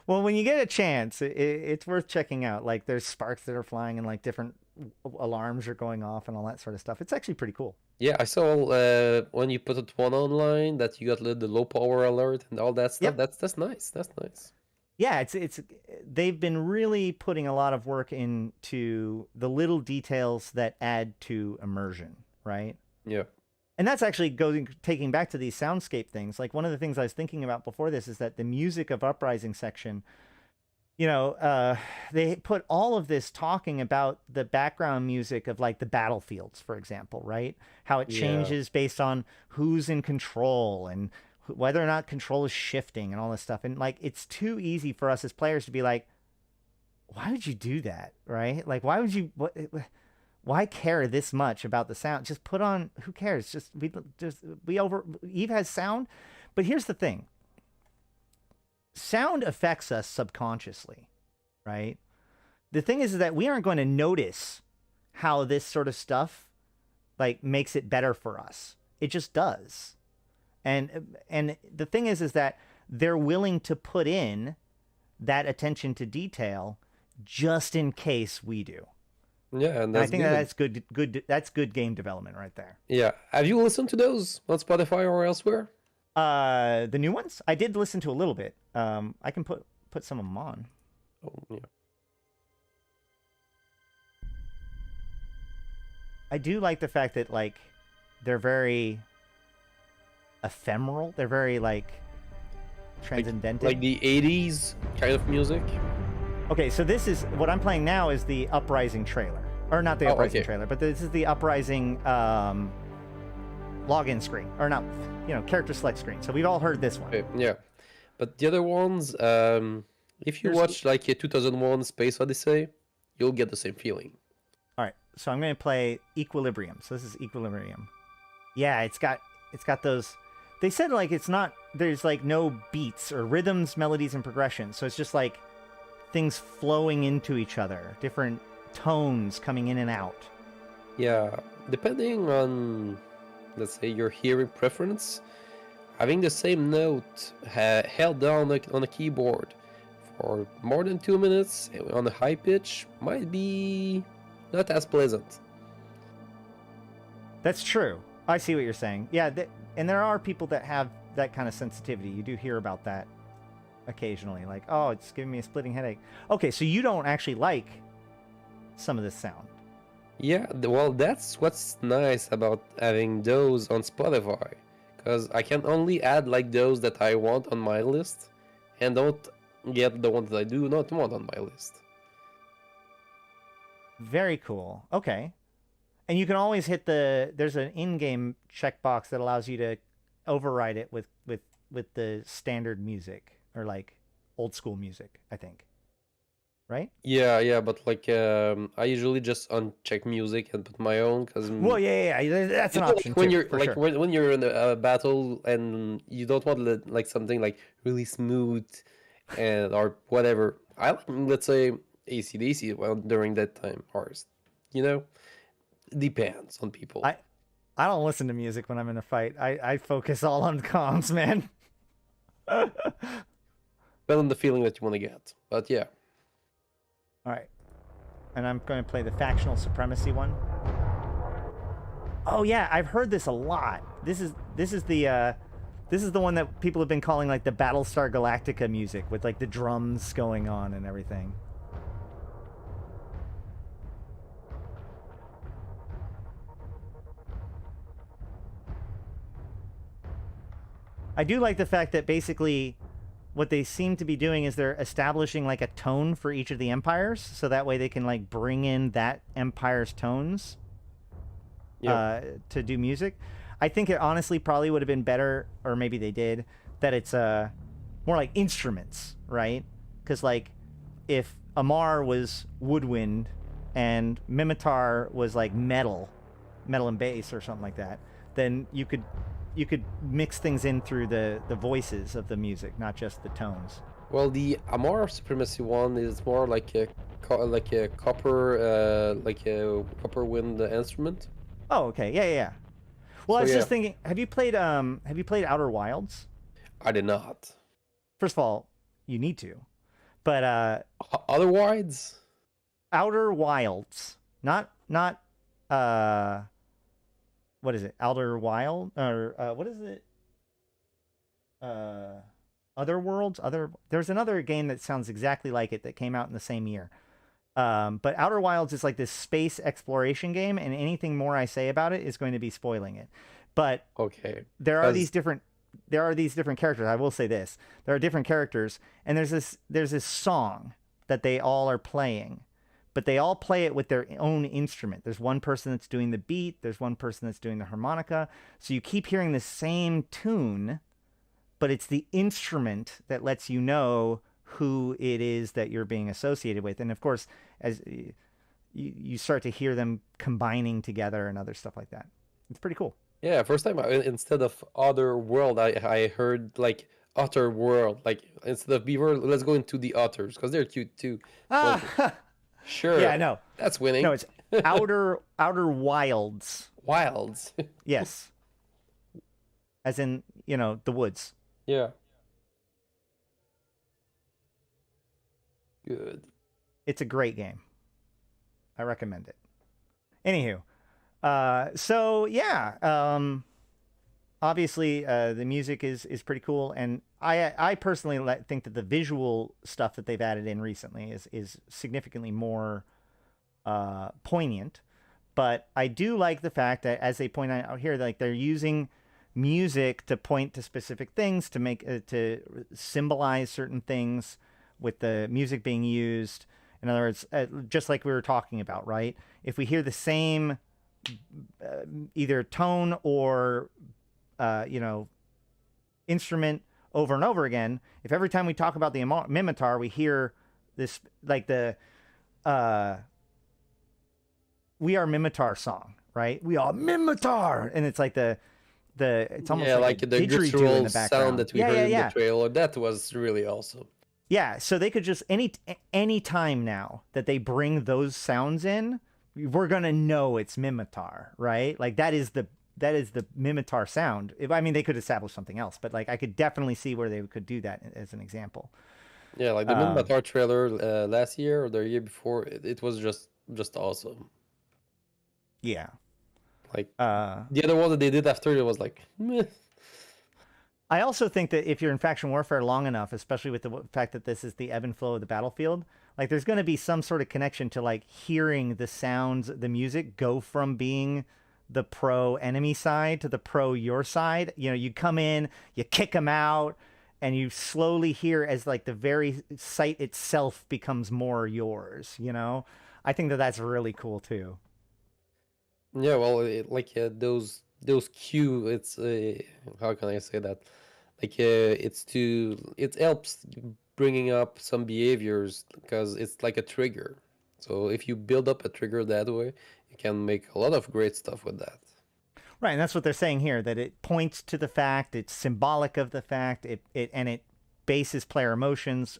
Well, when you get a chance, it's worth checking out. Like there's sparks that are flying and like different alarms are going off and all that sort of stuff. It's actually pretty cool. Yeah, I saw when you put it one online that you got the low power alert and all that stuff. Yep. That's nice. That's nice. Yeah, it's they've been really putting a lot of work into the little details that add to immersion, right? Yeah. And that's actually taking back to these soundscape things. Like one of the things I was thinking about before this is that the music of Uprising section, they put all of this talking about the background music of like the battlefields, for example, right? How it Yeah. changes based on who's in control and whether or not control is shifting and all this stuff. And like, it's too easy for us as players to be like, why would you do that? Right? Like, why would you, why care this much about the sound? Just put on, who cares? Eve has sound. But here's the thing. Sound affects us subconsciously, right? The thing is that we aren't going to notice how this sort of stuff like makes it better for us. It just does. And the thing is that they're willing to put in that attention to detail just in case we do. Yeah, and And that's I think good. that's good. That's good game development right there. Yeah. Have you listened to those on Spotify or elsewhere? The new ones, I did listen to a little bit. I can put some of them on. Oh, yeah. I do like the fact that like they're very ephemeral. They're very like transcendental. Like the 80s kind of music. Okay, so this is what I'm playing now is the Uprising trailer, or not the Oh, Uprising okay. trailer, but this is the Uprising login screen, or not, character select screen. So we've all heard this one. Okay, yeah. But the other ones, if you Here's- watch like a 2001 Space Odyssey, you'll get the same feeling. All right, so I'm going to play Equilibrium. So this is Equilibrium. Yeah, it's got those. They said like it's not. There's like no beats or rhythms, melodies, and progressions. So it's just like things flowing into each other, different tones coming in and out. Yeah, depending on, let's say, your hearing preference, having the same note held down on a keyboard for more than 2 minutes on a high pitch might be not as pleasant. That's true. I see what you're saying. Yeah, and there are people that have that kind of sensitivity. You do hear about that occasionally. Like, oh, it's giving me a splitting headache. Okay, so you don't actually like some of this sound. Yeah, well, that's what's nice about having those on Spotify, because I can only add like those that I want on my list, and don't get the ones that I do not want on my list. Very cool. Okay. And you can always hit there's an in-game checkbox that allows you to override it with the standard music or like old school music, I think. Right? Yeah, but like I usually just uncheck music and put my own, because Well, yeah, that's an option when too, you're for like sure. when you're in a battle and you don't want like something like really smooth and or whatever. I like, let's say, AC/DC during that time, or depends on people. I don't listen to music when I'm in a fight. I focus all on comms, man. Well, on the feeling that you want to get, but yeah. All right. And I'm going to play the factional supremacy one. Oh yeah, I've heard this a lot. This is the one that people have been calling like the Battlestar Galactica music with like the drums going on and everything. I do like the fact that basically what they seem to be doing is they're establishing like a tone for each of the empires, so that way they can like bring in that empire's tones to do music. I think it honestly probably would have been better, or maybe they did, that it's more like instruments, right? Because like if Amar was woodwind and Mimitar was like metal and bass or something like that, then you could mix things in through the voices of the music, not just the tones. Well, the Amar Supremacy one is more like a copper wind instrument. Oh, okay, yeah. Well, So, I was yeah. just thinking, have you played Outer Wilds? I did not. First of all, you need to, but Otherwise, Outer Wilds, not what is it? Outer Wild or what is it? Other Worlds. There's another game that sounds exactly like it that came out in the same year. But Outer Wilds is like this space exploration game, and anything more I say about it is going to be spoiling it. But Okay. there are 'Cause- these different characters. I will say this: there are different characters, and there's this song that they all are playing, but they all play it with their own instrument. There's one person that's doing the beat. There's one person that's doing the harmonica. So you keep hearing the same tune, but it's the instrument that lets you know who it is that you're being associated with. And of course, as you start to hear them combining together and other stuff like that. It's pretty cool. Yeah, first time instead of Other World, I heard like Otter World. Like instead of Beaver, let's go into the otters because they're cute too. Like, sure. Yeah, no. That's winning. No, it's Outer Wilds. Wilds. Yes. As in, the woods. Yeah. Good. It's a great game. I recommend it. Anywho, so yeah, obviously the music is pretty cool, and I personally think that the visual stuff that they've added in recently is significantly more poignant. But I do like the fact that, as they point out here, like they're using music to point to specific things, to make to symbolize certain things with the music being used. In other words, just like we were talking about, right? If we hear the same either tone or instrument over and over again, if every time we talk about the Mimitar, we hear this, like the We Are Mimitar song, right? We are Mimitar, and it's like it's almost like a the didgeridoo in guttural the background. sound that we heard in the trailer. That was really awesome. Yeah, so they could just any time now that they bring those sounds in, we're gonna know it's Mimitar, right? Like that is the Mimitar sound. I mean, they could establish something else, but like I could definitely see where they could do that as an example. Yeah, like the Mimitar trailer last year or the year before, it was just awesome. Yeah. Like the other one that they did after, it was like, meh. I also think that if you're in faction warfare long enough, especially with the fact that this is the ebb and flow of the battlefield, like there's going to be some sort of connection to like hearing the sounds, the music go from being the pro enemy side to the pro your side. You come in, you kick them out, and you slowly hear as like the very site itself becomes more yours. I think that that's really cool too. Yeah, well, those cue. It's how can I say that? Like it helps bringing up some behaviors because it's like a trigger. So if you build up a trigger that way, you can make a lot of great stuff with that. Right, and that's what they're saying here, that it points to the fact, it's symbolic of the fact, it bases player emotions.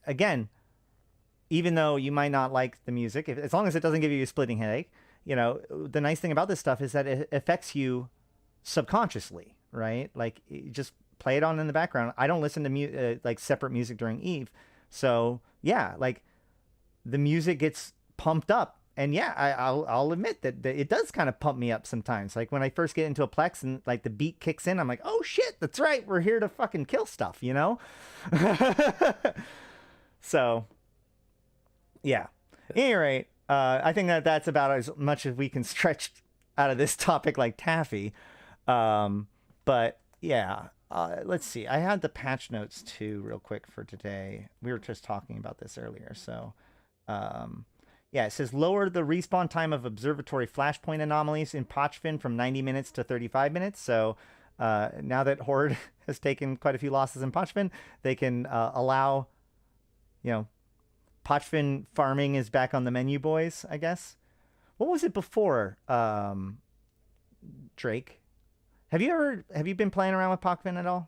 Again, even though you might not like the music, as long as it doesn't give you a splitting headache, the nice thing about this stuff is that it affects you subconsciously, right? Like, you just play it on in the background. I don't listen to like separate music during Eve, so yeah, like the music gets pumped up. And yeah, I'll admit that it does kind of pump me up sometimes. Like when I first get into a Plex and like the beat kicks in, I'm like, oh shit, that's right, we're here to fucking kill stuff, So, yeah. At any rate, I think that's about as much as we can stretch out of this topic like taffy. But yeah, let's see. I had the patch notes too, real quick for today. We were just talking about this earlier, so. Yeah, it says lower the respawn time of observatory flashpoint anomalies in Pochfin from 90 minutes to 35 minutes. So now that Horde has taken quite a few losses in Pochfin, they can allow, Pochfin farming is back on the menu, boys, I guess. What was it before, Drake? Have you been playing around with Pochfin at all?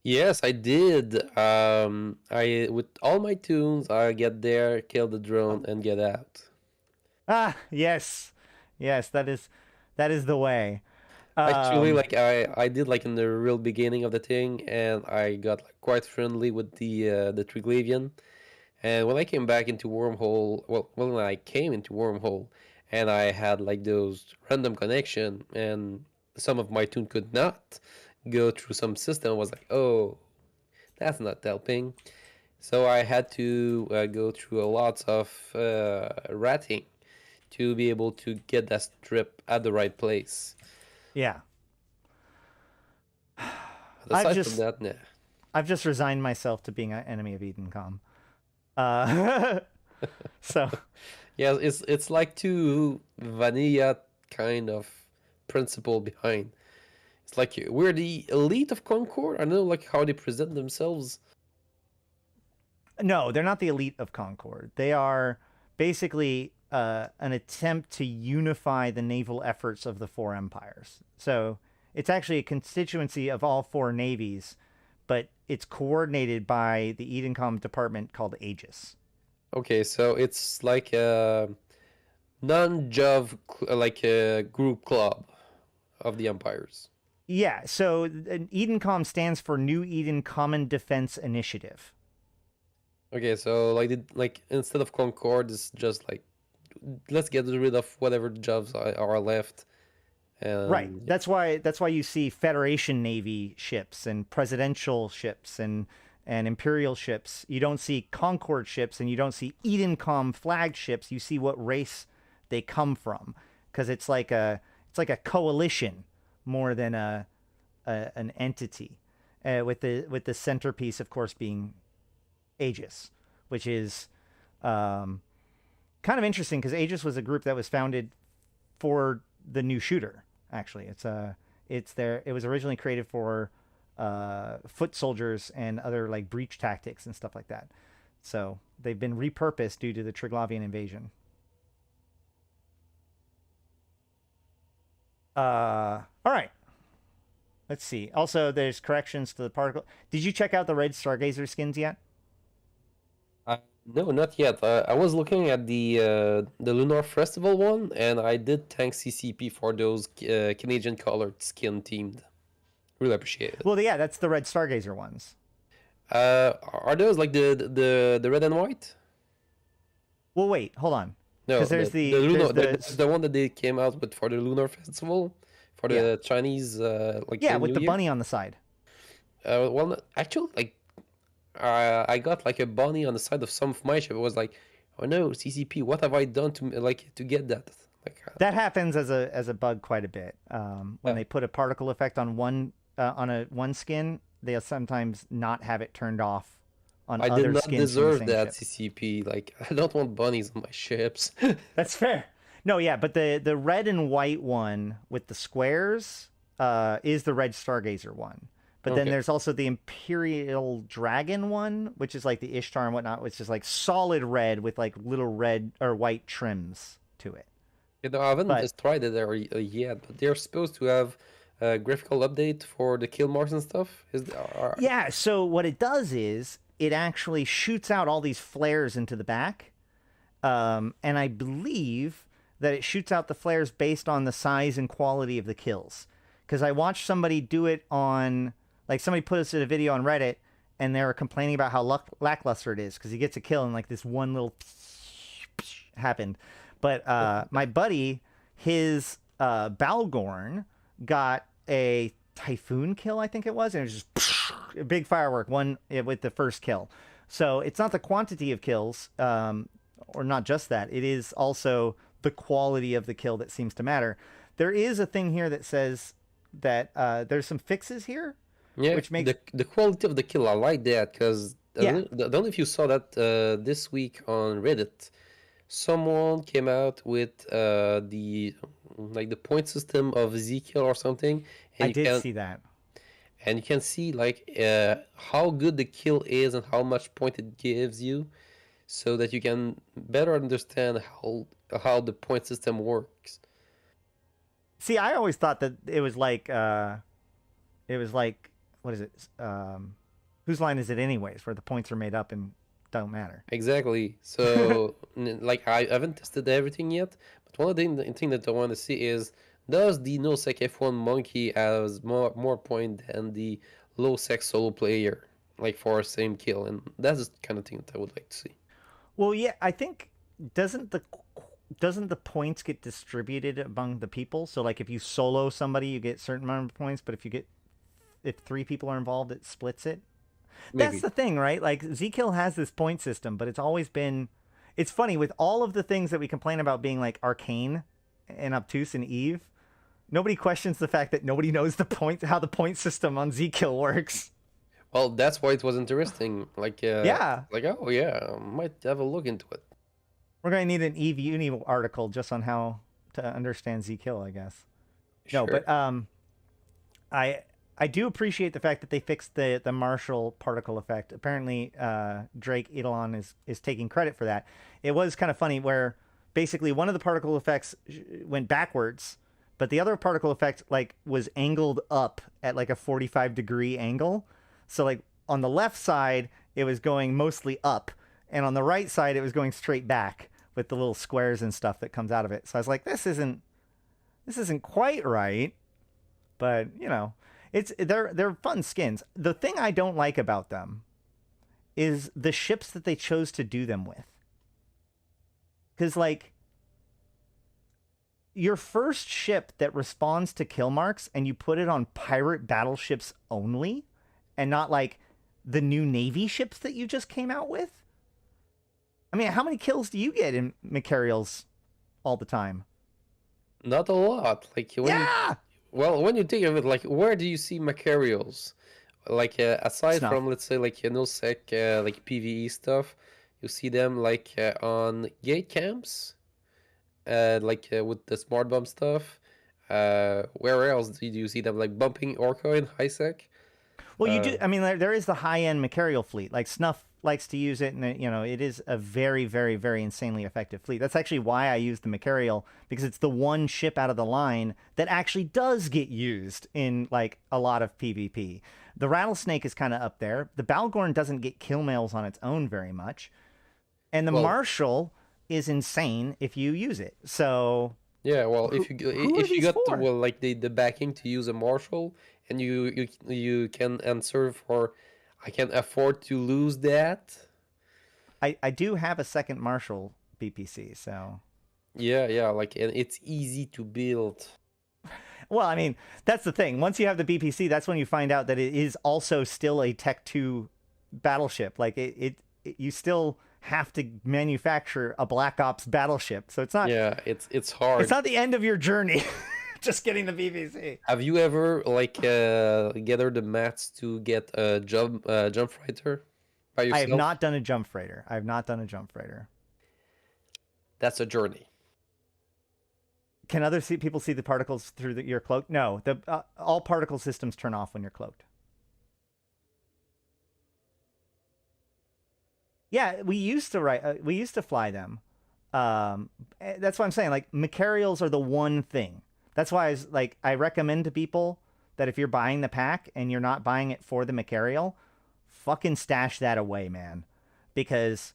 Yes, I did. I with all my tunes, I get there, kill the drone, and get out. Ah, yes, that is the way. Actually, like I did like in the real beginning of the thing, and I got like quite friendly with the Triglavian. And when I came back into Wormhole, when I came into Wormhole, and I had like those random connection, and some of my tune could not. go through some system. I was like, oh, that's not helping. So I had to go through a lot of ratting to be able to get that strip at the right place. Yeah. Aside from that, nah. I've just resigned myself to being an enemy of Edencom. So Yeah, it's like too vanilla kind of principle behind. It's like we're the elite of Concord. I know like how they present themselves. no, they're not the elite of Concord. They are basically an attempt to unify the naval efforts of the four empires. So it's actually a constituency of all four navies, but it's coordinated by the Edencom department called Aegis. Okay, so it's like a non-Jov like a group club of the empires. Yeah, so Edencom stands for New Eden Common Defense Initiative. Okay, so like instead of Concord, it's just like let's get rid of whatever jobs are left. Right. That's why you see Federation Navy ships and presidential ships and Imperial ships. You don't see Concord ships and you don't see Edencom flagged ships. You see what race they come from, because it's like a coalition more than an entity. With the centerpiece, of course, being Aegis, which is kind of interesting because Aegis was a group that was founded for the new shooter. Actually, it was originally created for foot soldiers and other like breach tactics and stuff like that. So they've been repurposed due to the Triglavian invasion. All right. Let's see. Also, there's corrections to the particle. Did you check out the red Stargazer skins yet? No, not yet. I was looking at the Lunar Festival one, and I did thank CCP for those Canadian colored skin themed. Really appreciate it. Well, yeah, that's the red Stargazer ones. Are those like the red and white? Well, wait, hold on. No, Because there's the one that they came out with for the Lunar Festival for the Chinese like yeah, the with New the Year. bunny on the side. Well, actually, like I got like a bunny on the side of some of my ship. It was like, oh no, CCP, what have I done to get that? Like That happens as a bug quite a bit. When they put a particle effect on one skin, they'll sometimes not have it turned off on I other did not skins deserve from the same that ship. CCP. Like I don't want bunnies on my ships. That's fair. No, yeah, but the red and white one with the squares is the red Stargazer one. But then Okay. there's also the Imperial Dragon one, which is like the Ishtar and whatnot, which is like solid red with like little red or white trims to it. You know, I haven't But- just tried it yet, but they're supposed to have a graphical update for the kill marks and stuff. Yeah, so what it does is it actually shoots out all these flares into the back. And I believe that it shoots out the flares based on the size and quality of the kills. Because I watched somebody do it on, like somebody posted a video on Reddit and they were complaining about how lackluster it is because he gets a kill and like this one little happened. But my buddy, his Balgorn got a Typhoon kill, I think it was, and it was just a big firework one with the first kill. So it's not the quantity of kills, or not just that. It is also the quality of the kill that seems to matter. There is a thing here that says that there's some fixes here. Yeah, which makes the quality of the kill. I like that because I don't know if you saw that this week on Reddit. Someone came out with the point system of Z kill or something. And I you did can, see that. and you can see like how good the kill is and how much point it gives you, so that you can better understand how the point system works. See, I always thought that it was like what is it? Whose line is it anyways? Where the points are made up and don't matter. Exactly. So, like, I haven't tested everything yet, but one of the thing that I want to see is, does the no sec F1 monkey has more point than the low sec solo player, like for the same kill? And that's the kind of thing that I would like to see. Well, yeah, I think doesn't the points get distributed among the people? So like if you solo somebody, you get a certain amount of points, but if you get if 3 people are involved, it splits it. Maybe. That's the thing, right? Like Zkill has this point system, but it's always been. It's funny with all of the things that we complain about being like arcane and obtuse and Eve. Nobody questions the fact that nobody knows how the point system on Zkill works. Well, that's why it was interesting. Like, Yeah. like, oh yeah, I might have a look into it. We're going to need an Eve Uni article just on how to understand Zkill, I guess. No, Sure. but I do appreciate the fact that they fixed the Marshall particle effect. Apparently, Drake Eidolon is taking credit for that. It was kind of funny where basically one of the particle effects went backwards, but the other particle effect like was angled up at like a 45-degree angle. So like on the left side, it was going mostly up, and on the right side, it was going straight back with the little squares and stuff that comes out of it. So I was like, this isn't quite right, but you know, they're fun skins. The thing I don't like about them is the ships that they chose to do them with. Because like your first ship that responds to kill marks and you put it on pirate battleships only and not like the new Navy ships that you just came out with. I mean, how many kills do you get in Macarials all the time? Not a lot. Like when Yeah! when you think of it, like where do you see Macarials? Like aside Snuff. from let's say like sec like PvE stuff, you see them like on gate camps, like with the smart bomb stuff. Where else do you see them like bumping Orca in high sec? Well, you do. I mean, there is the high-end Macarial fleet. Like Snuff likes to use it, and it is a very, very, very insanely effective fleet. That's actually why I use the Macarial, because it's the one ship out of the line that actually does get used in like a lot of PvP. The Rattlesnake is kind of up there. The Balgorn doesn't get kill mails on its own very much, and the Marshal is insane if you use it. So yeah, well, who if are you got these for? like the backing to use a Marshal, and you can answer for, I can afford to lose that. I do have a second Marshal BPC, so. Yeah, like, and it's easy to build. Well, I mean, that's the thing. Once you have the BPC, that's when you find out that it is also still a Tech 2 battleship. Like you still have to manufacture a Black Ops battleship. So it's not. Yeah, it's hard. It's not the end of your journey. Just getting the BPC. Have you ever like gathered the mats to get a jump freighter by yourself? I have not done a jump freighter. That's a journey. Can other people see the particles through your cloak? No, all particle systems turn off when you're cloaked. Yeah, we used to fly them. That's what I'm saying. Like Macarials are the one thing. That's why I recommend to people that if you're buying the pack and you're not buying it for the Macarial, fucking stash that away, man. Because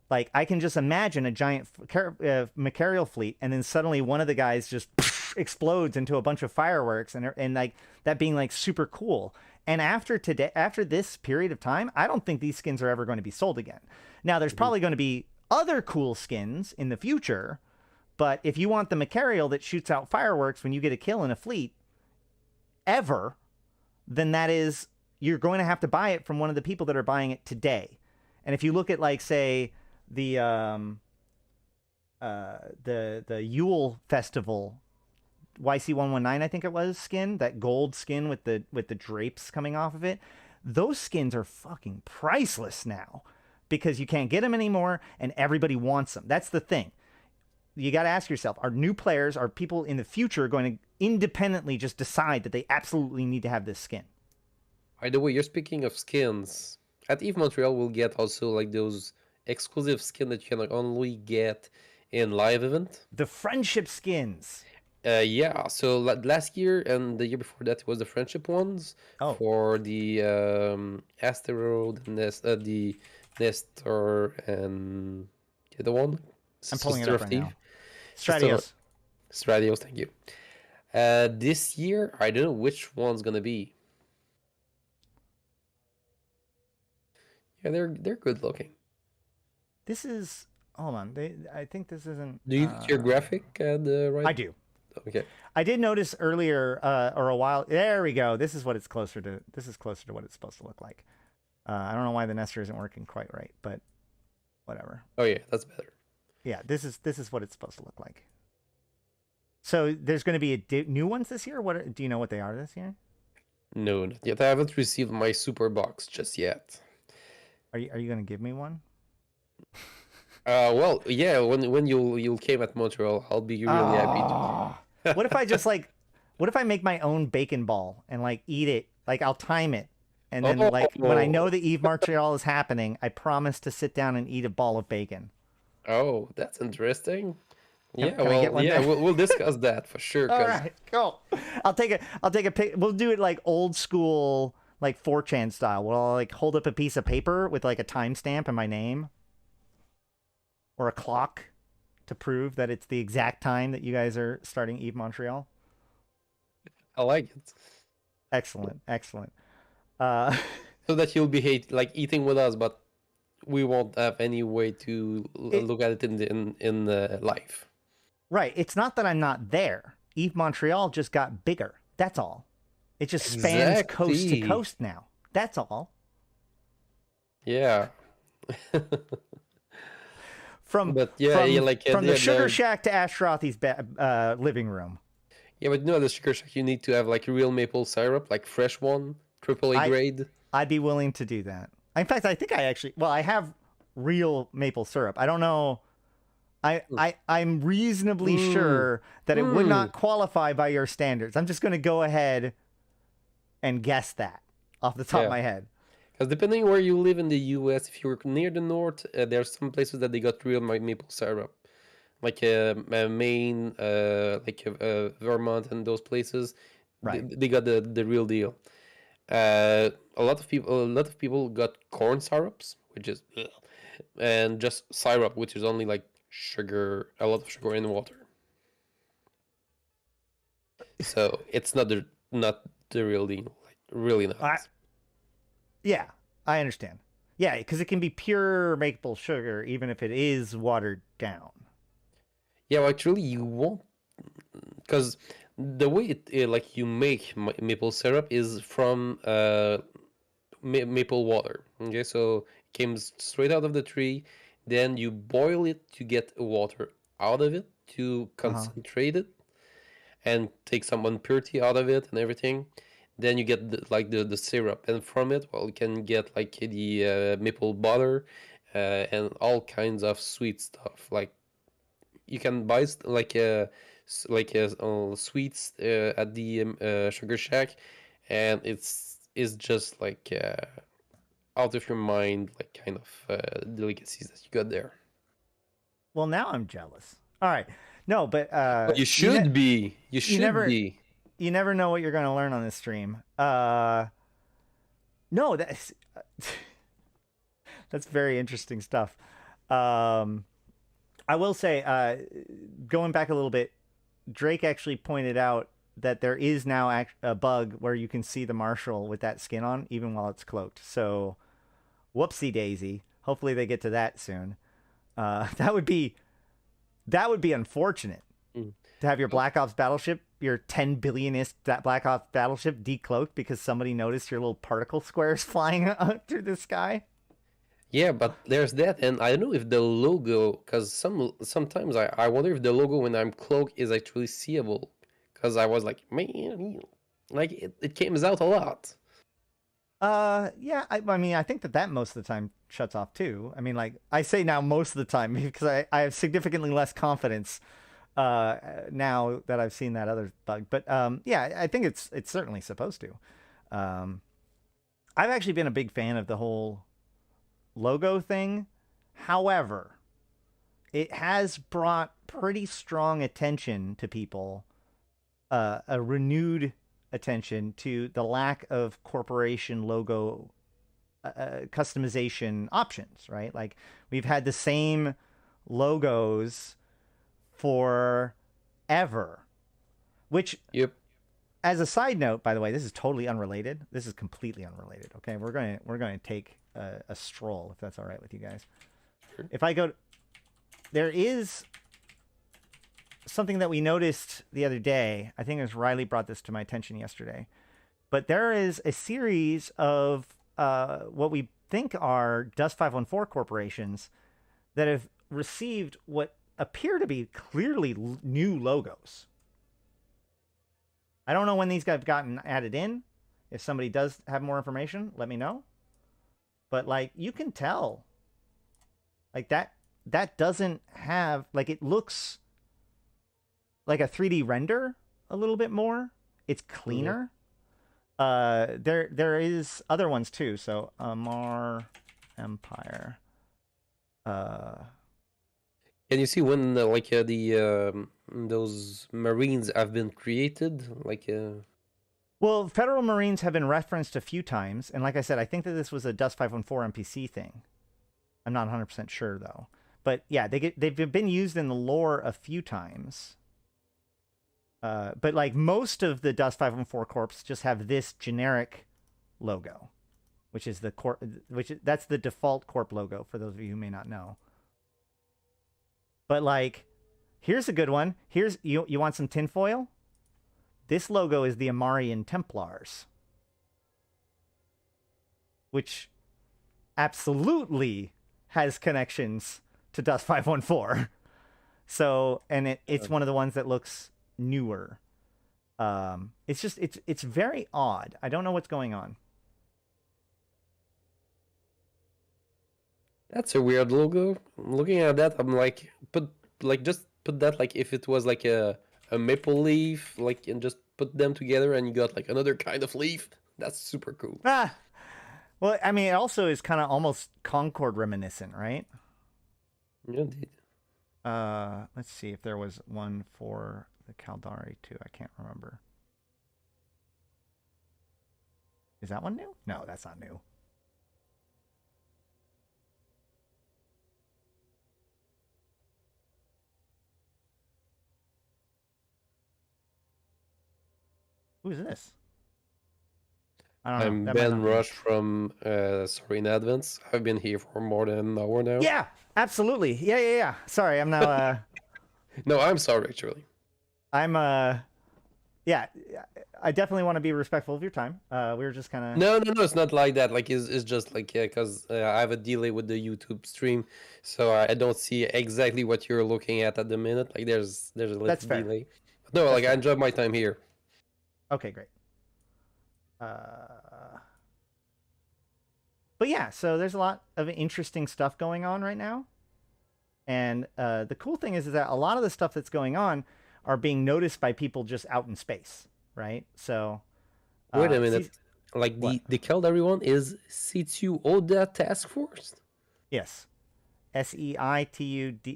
like I can just imagine a giant Macarial fleet, and then suddenly one of the guys just explodes into a bunch of fireworks, and like that being like super cool. And after this period of time, I don't think these skins are ever going to be sold again. Now, there's probably going to be other cool skins in the future, but if you want the Macarial that shoots out fireworks when you get a kill in a fleet, ever, then you're going to have to buy it from one of the people that are buying it today. And if you look at like say the Yule Festival YC119, I think it was, skin, that gold skin with the drapes coming off of it, those skins are fucking priceless now because you can't get them anymore and everybody wants them. That's the thing. You got to ask yourself, are new players, are people in the future going to independently just decide that they absolutely need to have this skin? By the way, you're speaking of skins. At EVE Montreal, we'll get also like those exclusive skin that you can only get in live event. The friendship skins. Yeah, so last year and the year before that was the friendship ones for the Asteroid, the Nestor, and the other one. I'm pulling it up right now. Stratios. Stratios, thank you. This year, I don't know which one's gonna be. Yeah, they're good looking. This is. Hold on. I think this isn't. Do you get your graphic right? I do. Okay. I did notice earlier, or a while. There we go. This is what it's closer to. This is closer to what it's supposed to look like. I don't know why the Nestor isn't working quite right, but whatever. Oh yeah, that's better. Yeah, this is what it's supposed to look like. So there's going to be new ones this year. What do you know what they are this year? No, not yet. I haven't received my super box just yet. Are you going to give me one? Well, yeah. When you'll came at Montreal, I'll be really happy to. What if I just like, what if I make my own bacon ball and like eat it? Like I'll time it. And then like when I know the Eve Montreal is happening, I promise to sit down and eat a ball of bacon. Oh, that's interesting. Yeah, can I get one there? we'll discuss that for sure. All right, cool. I'll take a pic. We'll do it like old school, like 4chan style. We'll like hold up a piece of paper with like a timestamp and my name, or a clock, to prove that it's the exact time that you guys are starting Eve Montreal. I like it. Excellent, excellent. So that you'll be eating with us, but we won't have any way to look at it in the live. Right. It's not that I'm not there. Eve Montreal just got bigger. That's all. It just spans coast to coast now. That's all. Yeah. From the Sugar Shack to Ashtrothy's living room. Yeah, but the Sugar Shack, you need to have like real maple syrup, like fresh one, AAA grade. I'd be willing to do that. In fact, I think I have real maple syrup. I don't know. I'm reasonably sure that it would not qualify by your standards. I'm just going to go ahead and guess that off the top of my head. Because depending where you live in the U.S., if you're near the north, there's some places that they got real maple syrup, like Maine, Vermont, and those places. Right. They got the real deal. A lot of people got corn syrups, which is, and just syrup, which is only like sugar, a lot of sugar in water. So it's not the real deal, like really not. Yeah, I understand. Yeah, because it can be pure maple sugar even if it is watered down. Yeah, well, actually, you won't, because the way you make maple syrup is from maple water. Okay, so it came straight out of the tree. Then you boil it to get water out of it to concentrate it and take some impurity out of it and everything. Then you get the syrup, and from it, well, you can get like the maple butter and all kinds of sweet stuff. Like you can buy sweets at the Sugar Shack, and it's just like out of your mind, like kind of delicacies that you got there. Well, now I'm jealous. All right, no, but you should be. You should be. You never know what you're going to learn on this stream. No, that's that's very interesting stuff. I will say, going back a little bit, Drake actually pointed out that there is now a bug where you can see the Marshal with that skin on, even while it's cloaked. So, whoopsie daisy. Hopefully they get to that soon. That would be unfortunate to have your Black Ops battleship, your 10 billionist Black Ops battleship, decloaked because somebody noticed your little particle squares flying through the sky. Yeah, but there's that, and I don't know if the logo, because sometimes I wonder if the logo when I'm cloaked is actually seeable, because I was like, man, like it comes out a lot. Yeah, I mean, I think that most of the time shuts off too. I mean, like I say now most of the time because I have significantly less confidence now that I've seen that other bug. But yeah, I think it's certainly supposed to. I've actually been a big fan of the whole logo thing. However, it has brought pretty strong attention to people, a renewed attention to the lack of corporation logo customization options, right? Like we've had the same logos for ever, which as a side note, by the way, this is totally unrelated. This is completely unrelated. Okay. We're going to take a stroll, if that's all right with you guys. Sure. If I go, there is something that we noticed the other day. I think it was Riley brought this to my attention yesterday. But there is a series of what we think are Dust 514 corporations that have received what appear to be clearly new logos. I don't know when these guys have gotten added in. If somebody does have more information, let me know. But like, you can tell, like that doesn't have, like, it looks like a 3D render a little bit more. It's cleaner. There is other ones too. So Amar Empire. Can you see when those Marines have been created? Well, Federal Marines have been referenced a few times, and like I said, I think that this was a Dust 514 NPC thing. I'm not 100% sure though. But yeah, they've been used in the lore a few times. But like most of the Dust 514 corps just have this generic logo, which is that's the default corp logo for those of you who may not know. But like, here's a good one. Here's you want some tinfoil? This logo is the Amarian Templars, which absolutely has connections to Dust 514. So, and it's one of the ones that looks newer. It's very odd. I don't know what's going on. That's a weird logo. Looking at that, I'm like, just put that like if it was like a maple leaf, like, and just put them together and you got like another kind of leaf. That's super cool. Well, I mean, it also is kind of almost Concord reminiscent, right? Yeah, indeed. Let's see if there was one for the Caldari too. I can't remember. Is that one new? No, that's not new. Who's this? I don't know. I'm Ben Rush from Sorry in Advance. I've been here for more than an hour now. Yeah, absolutely. Yeah. Sorry, I'm now. No, I'm sorry, actually. I'm yeah. I definitely want to be respectful of your time. We were just kind of. No, it's not like that. Like, it's just like, because I have a delay with the YouTube stream, so I don't see exactly what you're looking at the minute. Like, there's a little delay. But no, like, I enjoyed my time here. Okay, great. But yeah, so there's a lot of interesting stuff going on right now. And the cool thing is that a lot of the stuff that's going on are being noticed by people just out in space, right? So wait a minute. Like, the Caldari one is Situ Oda Task Force? Yes. SEITUODA.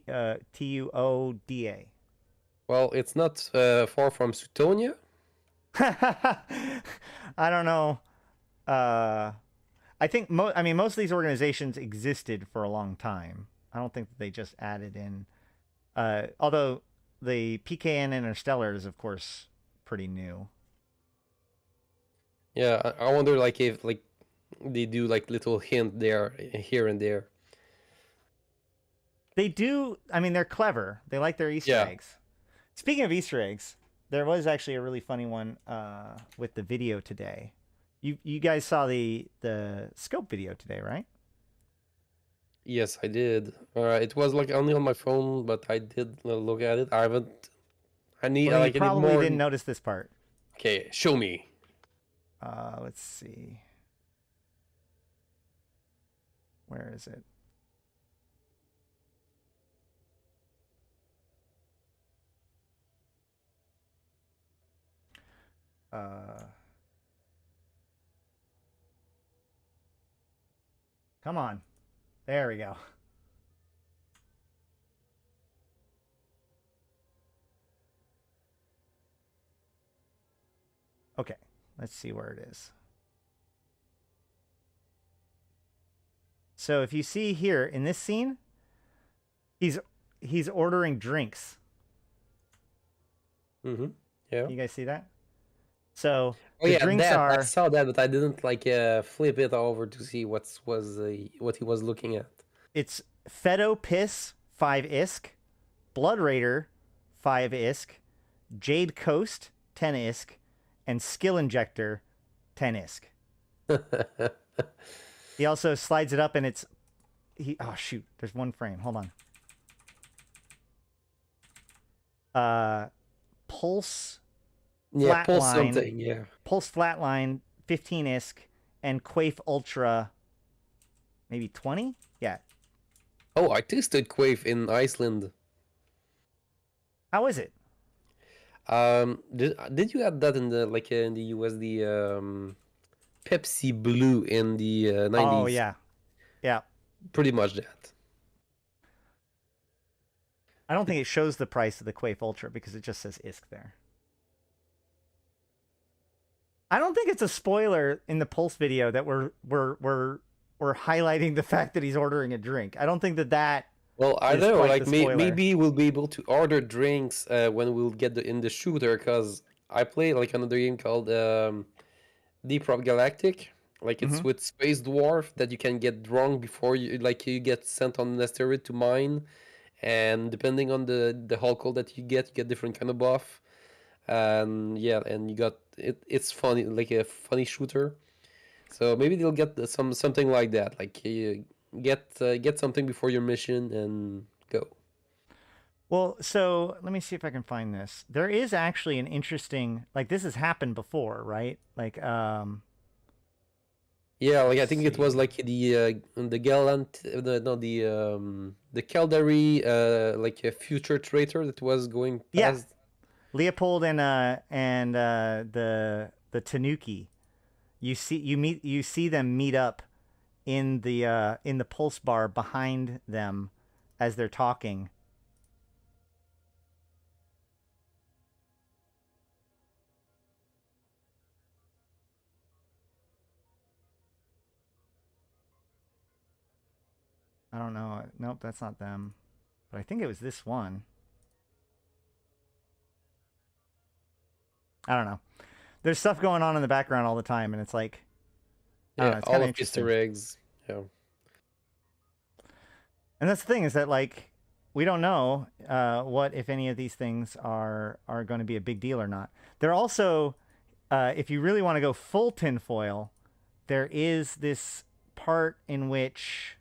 Well, it's not far from Sutonia. I don't know. I think most of these organizations existed for a long time. I don't think that they just added in. Although the PKN Interstellar is, of course, pretty new. Yeah, I wonder, like, if like they do like little hint there, here and there. They do. I mean, they're clever. They like their Easter eggs. Speaking of Easter eggs, there was actually a really funny one with the video today. You guys saw the scope video today, right? Yes, I did. It was like only on my phone, but I did look at it. I haven't. I need. Well, like, you probably more... didn't notice this part. Okay, show me. Let's see. Where is it? Come on. There we go. Okay, let's see where it is. So if you see here in this scene, he's ordering drinks. Mm-hmm. Yeah. You guys see that? So drinks are. I saw that, but I didn't like flip it over to see what he was looking at. It's Fedo Piss 5 Isk, Blood Raider 5 ISK, Jade Coast, 10 ISK, and Skill Injector, 10 ISK. He also slides it up and it's... oh, shoot. There's one frame. Hold on. Pulse... Yeah, pull Flatline. something, yeah. Pulse Flatline, 15 ISK, and Quaif Ultra, maybe 20? Yeah. Oh, I tasted Quaif in Iceland. How is it? Did you add that in the in the US, the Pepsi Blue in the 90s? Oh, yeah. Yeah. Pretty much that. I don't think it shows the price of the Quaif Ultra because it just says ISK there. I don't think it's a spoiler in the Pulse video that we're highlighting the fact that he's ordering a drink. I don't think that. Well, I is don't know. quite Like the spoiler. maybe we'll be able to order drinks when we'll get in the shooter. Cause I play like another game called Deep Rock Galactic. Like it's with Space Dwarf that you can get drunk before you you get sent on an asteroid to mine, and depending on the hull call that you get different kind of buff. And yeah, and you got it. It's funny, like a funny shooter. So maybe they'll get something like that. Like you get something before your mission and go. Well, so let me see if I can find this. There is actually an interesting, like this has happened before, right? Like Yeah, like I think it was like the Galant, the Caldari, like a future traitor that was going past. Yeah. Leopold and the Tanuki. You see them meet up in the pulse bar behind them as they're talking. I don't know. Nope, that's not them. But I think it was this one. I don't know. There's stuff going on in the background all the time, and it's like, I don't know, it's all kinda of interesting. Easter eggs. Yeah. And that's the thing is that like we don't know what if any of these things are going to be a big deal or not. They're also, if you really want to go full tinfoil, there is this part in which,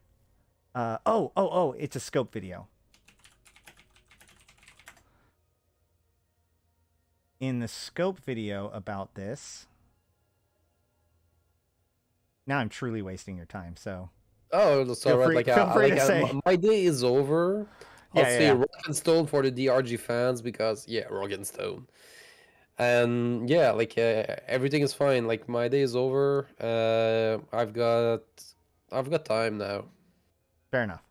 it's a scope video. In the scope video about this, now I'm truly wasting your time. So. Oh, that's all right. Feel free to say. My day is over. I'll say yeah. Rock and Stone for the DRG fans because Rock and Stone. And yeah, everything is fine. Like my day is over. I've got time now. Fair enough.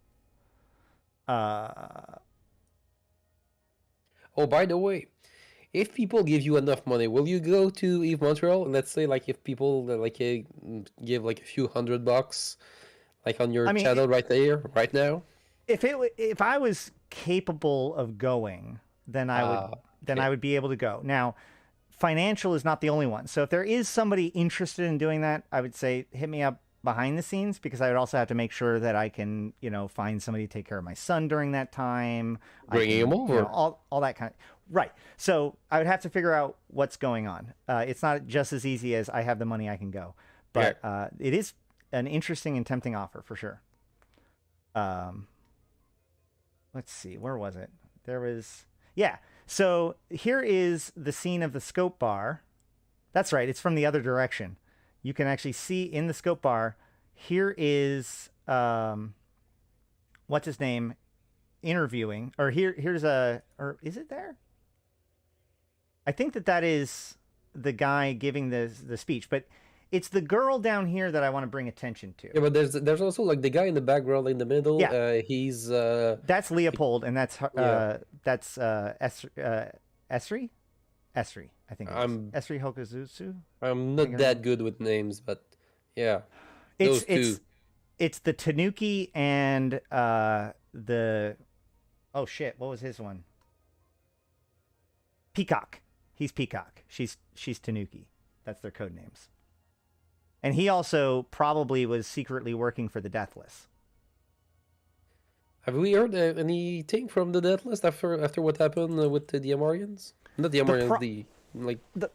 Oh, by the way, if people give you enough money, will you go to Eve Montreal? Let's say if people give a few $100 on your channel right now. If I was capable of going, then I would be able to go. Now, financial is not the only one. So if there is somebody interested in doing that, I would say hit me up behind the scenes because I would also have to make sure that I can, find somebody to take care of my son during that time. Bringing him over. All that kind of... Right. So I would have to figure out what's going on. It's not just as easy as I have the money, I can go. But it is an interesting and tempting offer for sure. Let's see. Where was it? There was... Yeah. So here is the scene of the scope bar. That's right. It's from the other direction. You can actually see in the scope bar, here is, what's his name, interviewing, or here's or is it there? I think that is the guy giving the speech, but it's the girl down here that I want to bring attention to. Yeah, but there's also the guy in the background in the middle. Yeah. He's that's Leopold, and that's Esri. Esri, I think Esri Hokuzuzu. I'm not that good with names, but yeah. Those two. It's the Tanuki and the... Oh shit, what was his one? Peacock. He's Peacock. She's Tanuki. That's their code names. And he also probably was secretly working for the Deathless. Have we heard anything from the death list after what happened with the Amarians? Not the The Amarians, pro- the like. the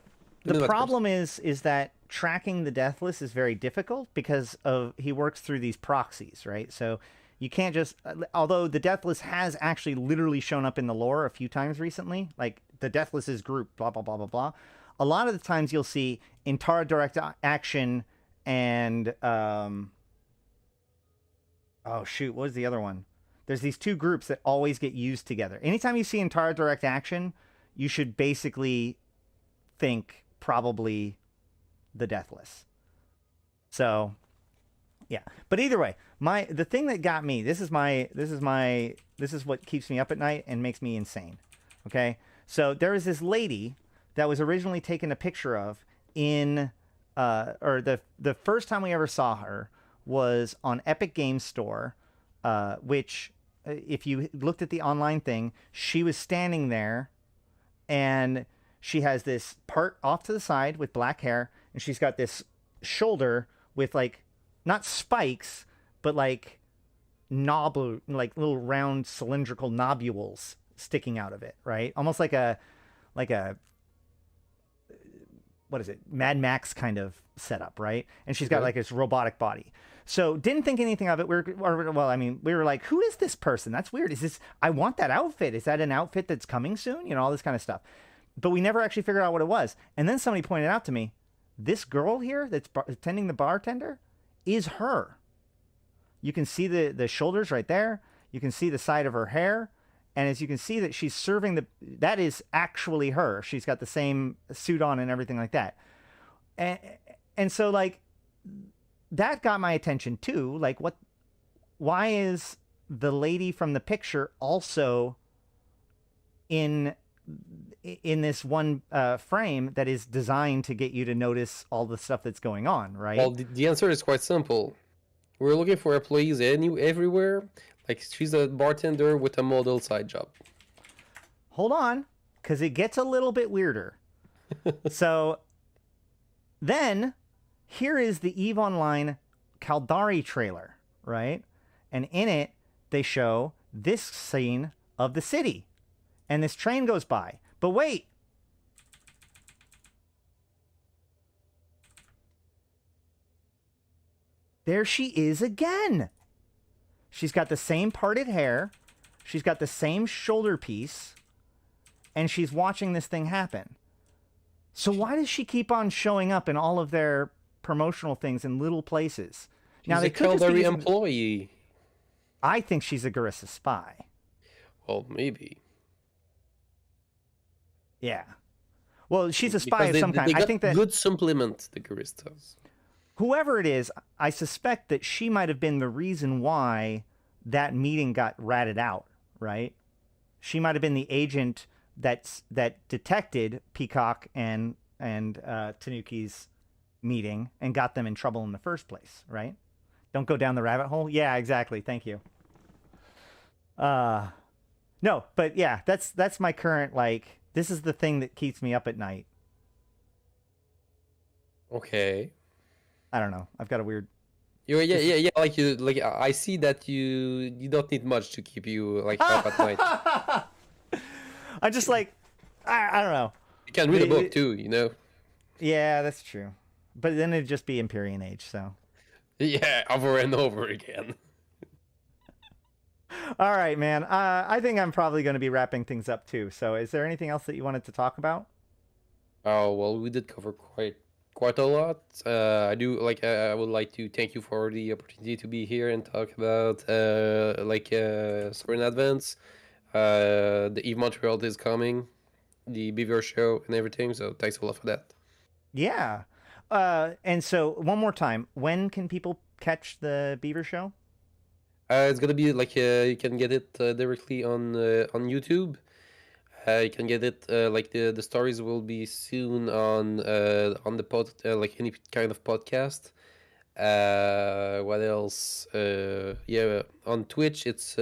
You the know what comes. problem is that tracking the death list is very difficult because of he works through these proxies, right? So you can't just although the death list has actually literally shown up in the lore a few times recently, like the death list is group blah blah blah blah blah. A lot of the times you'll see Intara direct action and oh shoot, what was the other one? There's these two groups that always get used together. Anytime you see Intara direct action, you should basically think probably the deathless. So yeah. But either way, the thing that got me, this is what keeps me up at night and makes me insane. Okay? So there was this lady that was originally taken a picture of in or the first time we ever saw her was on Epic Games Store, which if you looked at the online thing, she was standing there and she has this part off to the side with black hair, and she's got this shoulder with like not spikes, but like like little round cylindrical nobules sticking out of it, right? Almost like a what is it, Mad Max kind of setup, right? And she's got like this robotic body. So didn't think anything of it. We were like, who is this person? That's weird. Is this? I want that outfit. Is that an outfit that's coming soon? You know, all this kind of stuff. But we never actually figured out what it was. And then somebody pointed out to me, this girl here that's attending the bartender is her. You can see the shoulders right there. You can see the side of her hair. And as you can see that she's serving that is actually her. She's got the same suit on and everything like that. And so like that got my attention too. Like why is the lady from the picture also in this one frame that is designed to get you to notice all the stuff that's going on, right? Well, the answer is quite simple. We're looking for employees everywhere. Like, she's a bartender with a model side job. Hold on, because it gets a little bit weirder. So then here is the EVE Online Caldari trailer, right? And in it, they show this scene of the city. And this train goes by. But wait. There she is again. She's got the same parted hair. She's got the same shoulder piece. And she's watching this thing happen. So why does she keep on showing up in all of their promotional things in little places? She's a Caldari employee. I think she's a Garissa spy. Well, maybe. Yeah. Well, she's a spy of some kind. They got I think that good supplement, the Garistas. Whoever it is, I suspect that she might have been the reason why that meeting got ratted out, right? She might have been the agent that detected Peacock and Tanuki's meeting and got them in trouble in the first place, right? Don't go down the rabbit hole. Yeah, exactly. Thank you. No, but yeah, that's my current, like, this is the thing that keeps me up at night. Okay. I don't know. I've got a weird. Yeah. Like I see that you don't need much to keep you like up at night. I'm just like, I don't know. You can read a book too, you know. Yeah, that's true. But then it'd just be Empyrean Age, so. Yeah, over and over again. All right, man. I think I'm probably going to be wrapping things up too. So, is there anything else that you wanted to talk about? Oh well, we did cover quite a lot. I would like to thank you for the opportunity to be here and talk about Story in Advance. The EVE Montreal is coming, the Beaver Show and everything. So thanks a lot for that. Yeah. And so one more time, when can people catch the Beaver Show? It's gonna be like you can get it directly on YouTube. You can get it like the stories will be soon on the pod like any kind of podcast. What else? Yeah, on Twitch it's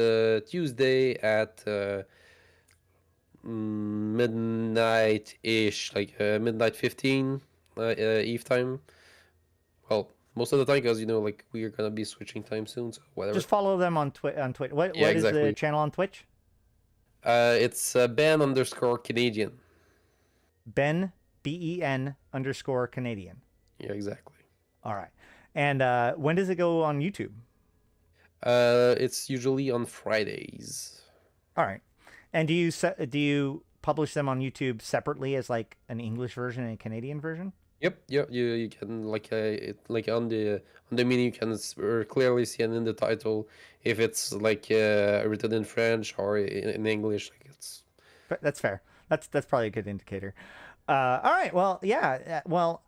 Tuesday at midnight ish, like midnight 15 Eve time. Well, most of the time because like we are gonna be switching time soon, so whatever. Just follow them on Twitch. What Yeah, is the exactly. channel on Twitch? It's Ben_Canadian. Ben BEN_Canadian. Yeah, exactly. All right. And when does it go on YouTube? It's usually on Fridays. All right. And do you publish them on YouTube separately as like an English version and a Canadian version? Yep. You can like on the menu you can clearly see and in the title if it's like written in French or in English. Like it's That's fair. That's probably a good indicator. All right. Well, yeah. Well,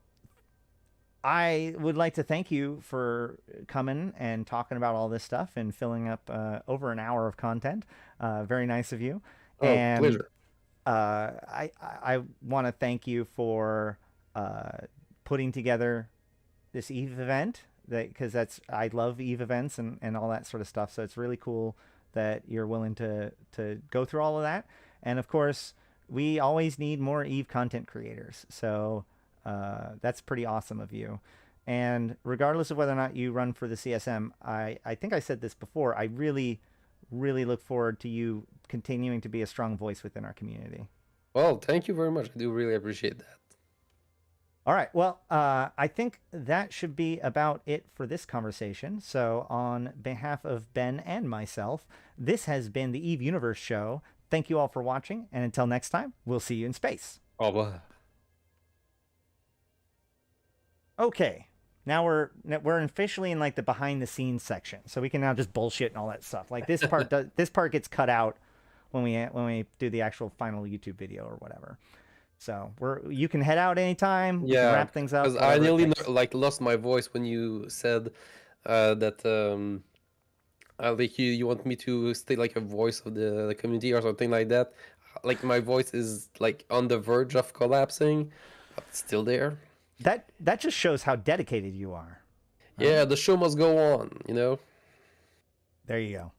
I would like to thank you for coming and talking about all this stuff and filling up over an hour of content. Very nice of you. oh, And pleasure. I want to thank you for putting together this Eve event, because I love Eve events and all that sort of stuff. So it's really cool that you're willing to go through all of that. And of course, we always need more Eve content creators. So that's pretty awesome of you. And regardless of whether or not you run for the CSM, I think I said this before, I really, really look forward to you continuing to be a strong voice within our community. Well, thank you very much. I do really appreciate that. All right. Well, I think that should be about it for this conversation. So on behalf of Ben and myself, this has been the Eve Universe Show. Thank you all for watching. And until next time, we'll see you in space. Oh, well. Okay. Now we're officially in like the behind the scenes section. So we can now just bullshit and all that stuff. Like this part this part gets cut out when we do the actual final YouTube video or whatever. So you can head out anytime. We can wrap things up. Because I nearly lost my voice when you said that like you want me to stay like a voice of the community or something like that. Like my voice is like on the verge of collapsing, but it's still there. That just shows how dedicated you are. Yeah, the show must go on, There you go.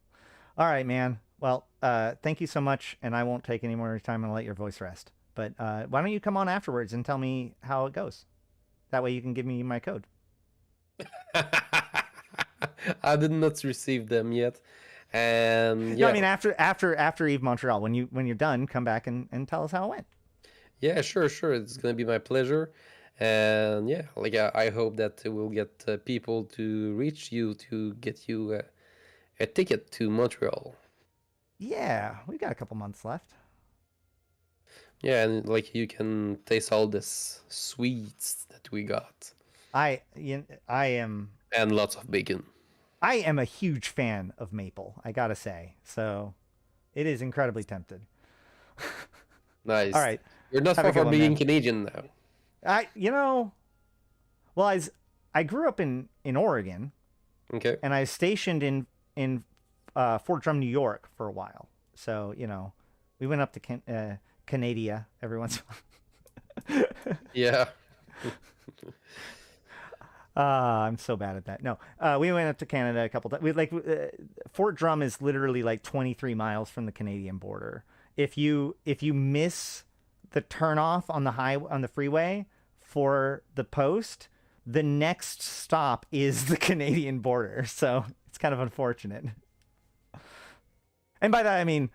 All right, man. Well, thank you so much, and I won't take any more time and let your voice rest. But why don't you come on afterwards and tell me how it goes? That way you can give me my code. I did not receive them yet. And No, I mean after Eve Montreal, when you're done, come back and tell us how it went. Yeah, sure. It's gonna be my pleasure. And yeah, like I hope that we'll get people to reach you to get you a ticket to Montreal. Yeah, we got a couple months left. Yeah, and like you can taste all this sweets that we got. I am And lots of bacon. I am a huge fan of maple, I gotta say. So it is incredibly tempted. Nice. All right. You're not Have a far good from one, being man. Canadian now. Well, I grew up in Oregon, Okay. and I was stationed in Fort Drum, New York for a while. So, we went up to Canada every once in a while. Yeah. I'm so bad at that. No, we went up to Canada a couple times. Fort Drum is literally like 23 miles from the Canadian border. If you miss the turnoff on the freeway for the post, the next stop is the Canadian border. So it's kind of unfortunate. And by that I mean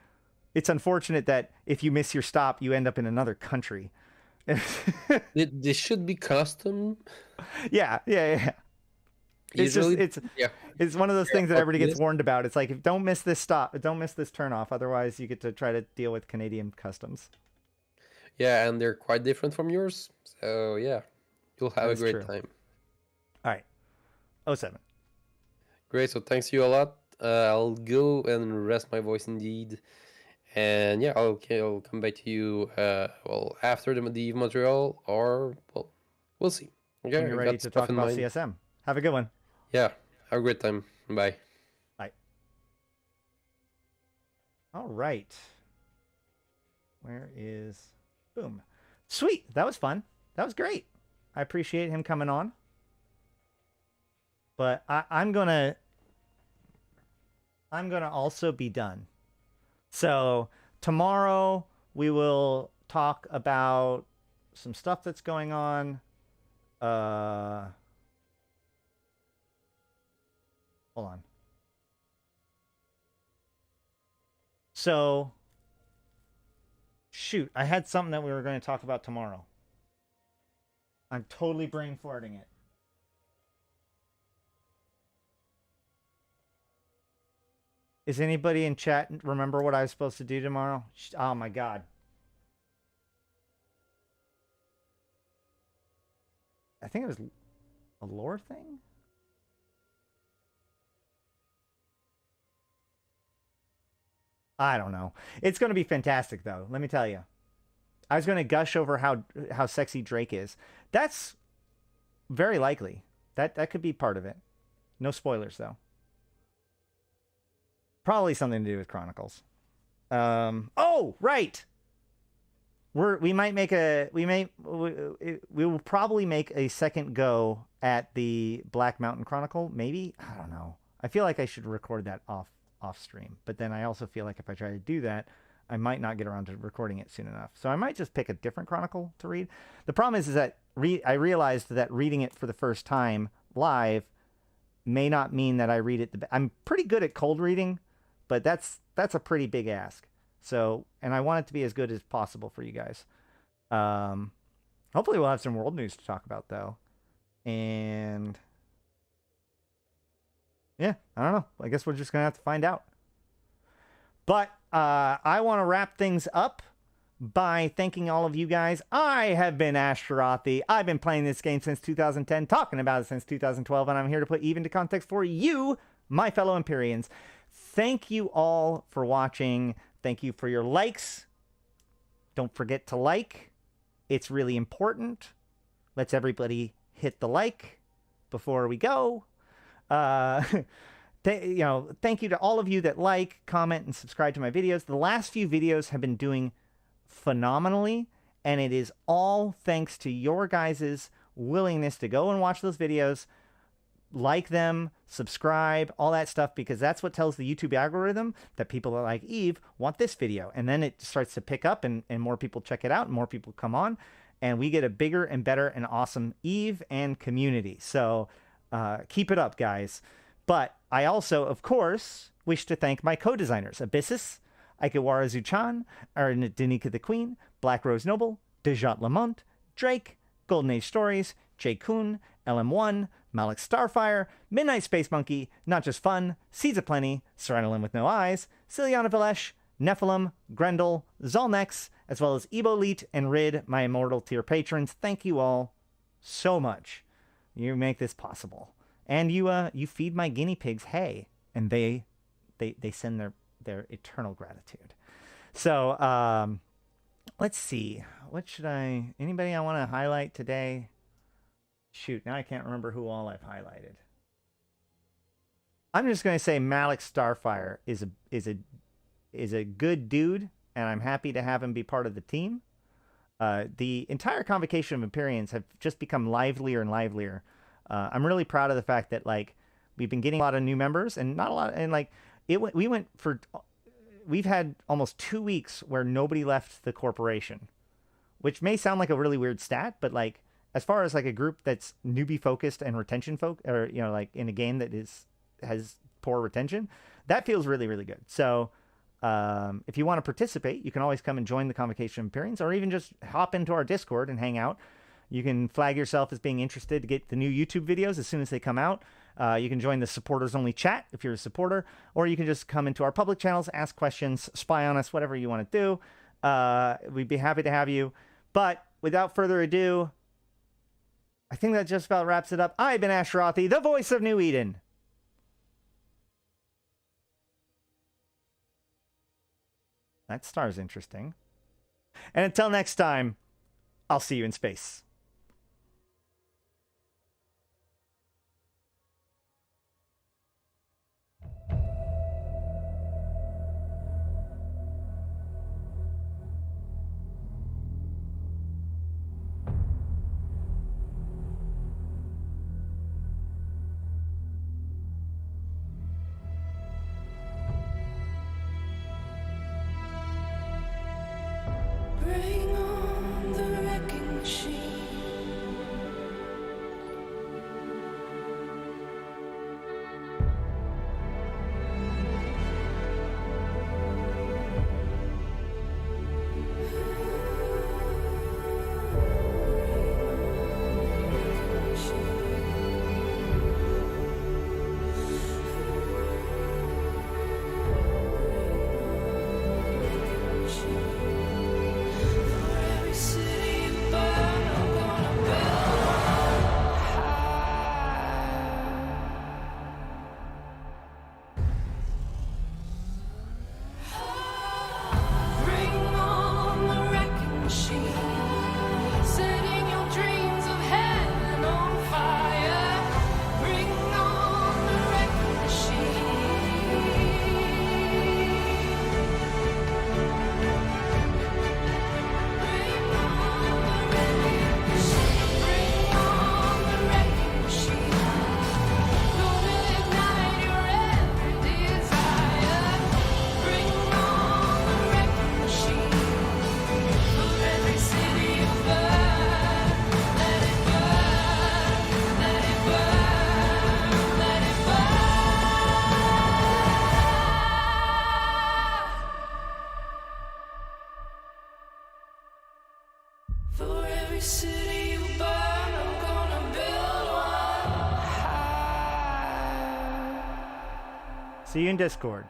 it's unfortunate that if you miss your stop, you end up in another country. This should be custom. Yeah. It's Usually, it's one of those things that everybody gets warned about. It's like, don't miss this stop, don't miss this turnoff. Otherwise, you get to try to deal with Canadian customs. Yeah, and they're quite different from yours. So yeah, you'll have a That's great true. time. All right. 07. Great. So thanks you a lot. I'll go and rest my voice indeed. And yeah, I'll come back to you. After the Eve Montreal, or we'll see. Okay, When you're I ready got to stuff talk in about mind. CSM. Have a good one. Yeah, have a great time. Bye. Bye. All right. Where is... Boom. Sweet. That was fun. That was great. I appreciate him coming on. But I'm gonna also be done. So tomorrow we will talk about some stuff that's going on. Hold on. So, shoot, I had something that we were going to talk about tomorrow. I'm totally brain farting it. Is anybody in chat remember what I was supposed to do tomorrow? Oh my god. I think it was a lore thing? I don't know. It's going to be fantastic, though. Let me tell you. I was going to gush over how sexy Drake is. That's very likely. That could be part of it. No spoilers, though. Probably something to do with Chronicles. Oh, right. We will probably make a second go at the Black Mountain Chronicle. Maybe, I don't know. I feel like I should record that off stream, but then I also feel like if I try to do that, I might not get around to recording it soon enough. So I might just pick a different chronicle to read. The problem is that I realized that reading it for the first time live may not mean that I read it. I'm pretty good at cold reading, but that's a pretty big ask. So, and I want it to be as good as possible for you guys. Hopefully we'll have some world news to talk about, though. And yeah, I don't know. I guess we're just going to have to find out. But I want to wrap things up by thanking all of you guys. I have been Ashtarothi. I've been playing this game since 2010, talking about it since 2012, and I'm here to put Eve into context for you, my fellow Empyreans. Thank you all for watching. Thank you for your likes. Don't forget to like. It's really important. Let's everybody hit the like before we go. Thank you to all of you that like, comment, and subscribe to my videos. The last few videos have been doing phenomenally, and it is all thanks to your guys' willingness to go and watch those videos, like them, subscribe, all that stuff, because that's what tells the YouTube algorithm that people that like Eve want this video. And then it starts to pick up, and more people check it out, and more people come on, and we get a bigger and better and awesome Eve and community. So keep it up, guys. But I also, of course, wish to thank my co-designers, Abyssus, Aikawarazu Chan, Arydanika the Queen, BlackRoseNoble, Dajat Lemmont, Drake, GuldanAgeStories, Jay Kuhn, LM1, Malak Starfire, Midnight Space Monkey, Not Just Fun, Seeds of Plenty, Serenolin with No Eyes, Syliana Vel'ash, Nephilim, Grendel, Zaul Nex, as well as Ebo1337 and Rid, my immortal tier patrons. Thank you all so much. You make this possible. And you feed my guinea pigs hay, and they send their eternal gratitude. So let's see. What should anybody I want to highlight today? Shoot, now I can't remember who all I've highlighted. I'm just going to say Malak Starfire is a good dude, and I'm happy to have him be part of the team. The entire convocation of Empyreans have just become livelier and livelier. I'm really proud of the fact that we've been getting a lot of new members, and not a lot, and we've had almost 2 weeks where nobody left the corporation, which may sound like a really weird stat, but as far as a group that's newbie focused and retention or in a game that has poor retention, that feels really, really good. So if you want to participate, you can always come and join the Convocation of Empyreans, or even just hop into our Discord and hang out. You can flag yourself as being interested to get the new YouTube videos as soon as they come out. You can join the supporters only chat if you're a supporter, or you can just come into our public channels, ask questions, spy on us, whatever you want to do. We'd be happy to have you. But without further ado, I think that just about wraps it up. I've been Ashtarothi, the voice of New Eden. That star's interesting. And until next time, I'll see you in space. Bring on the wrecking machine. Every city you burn, I'm gonna build one high. See you in Discord.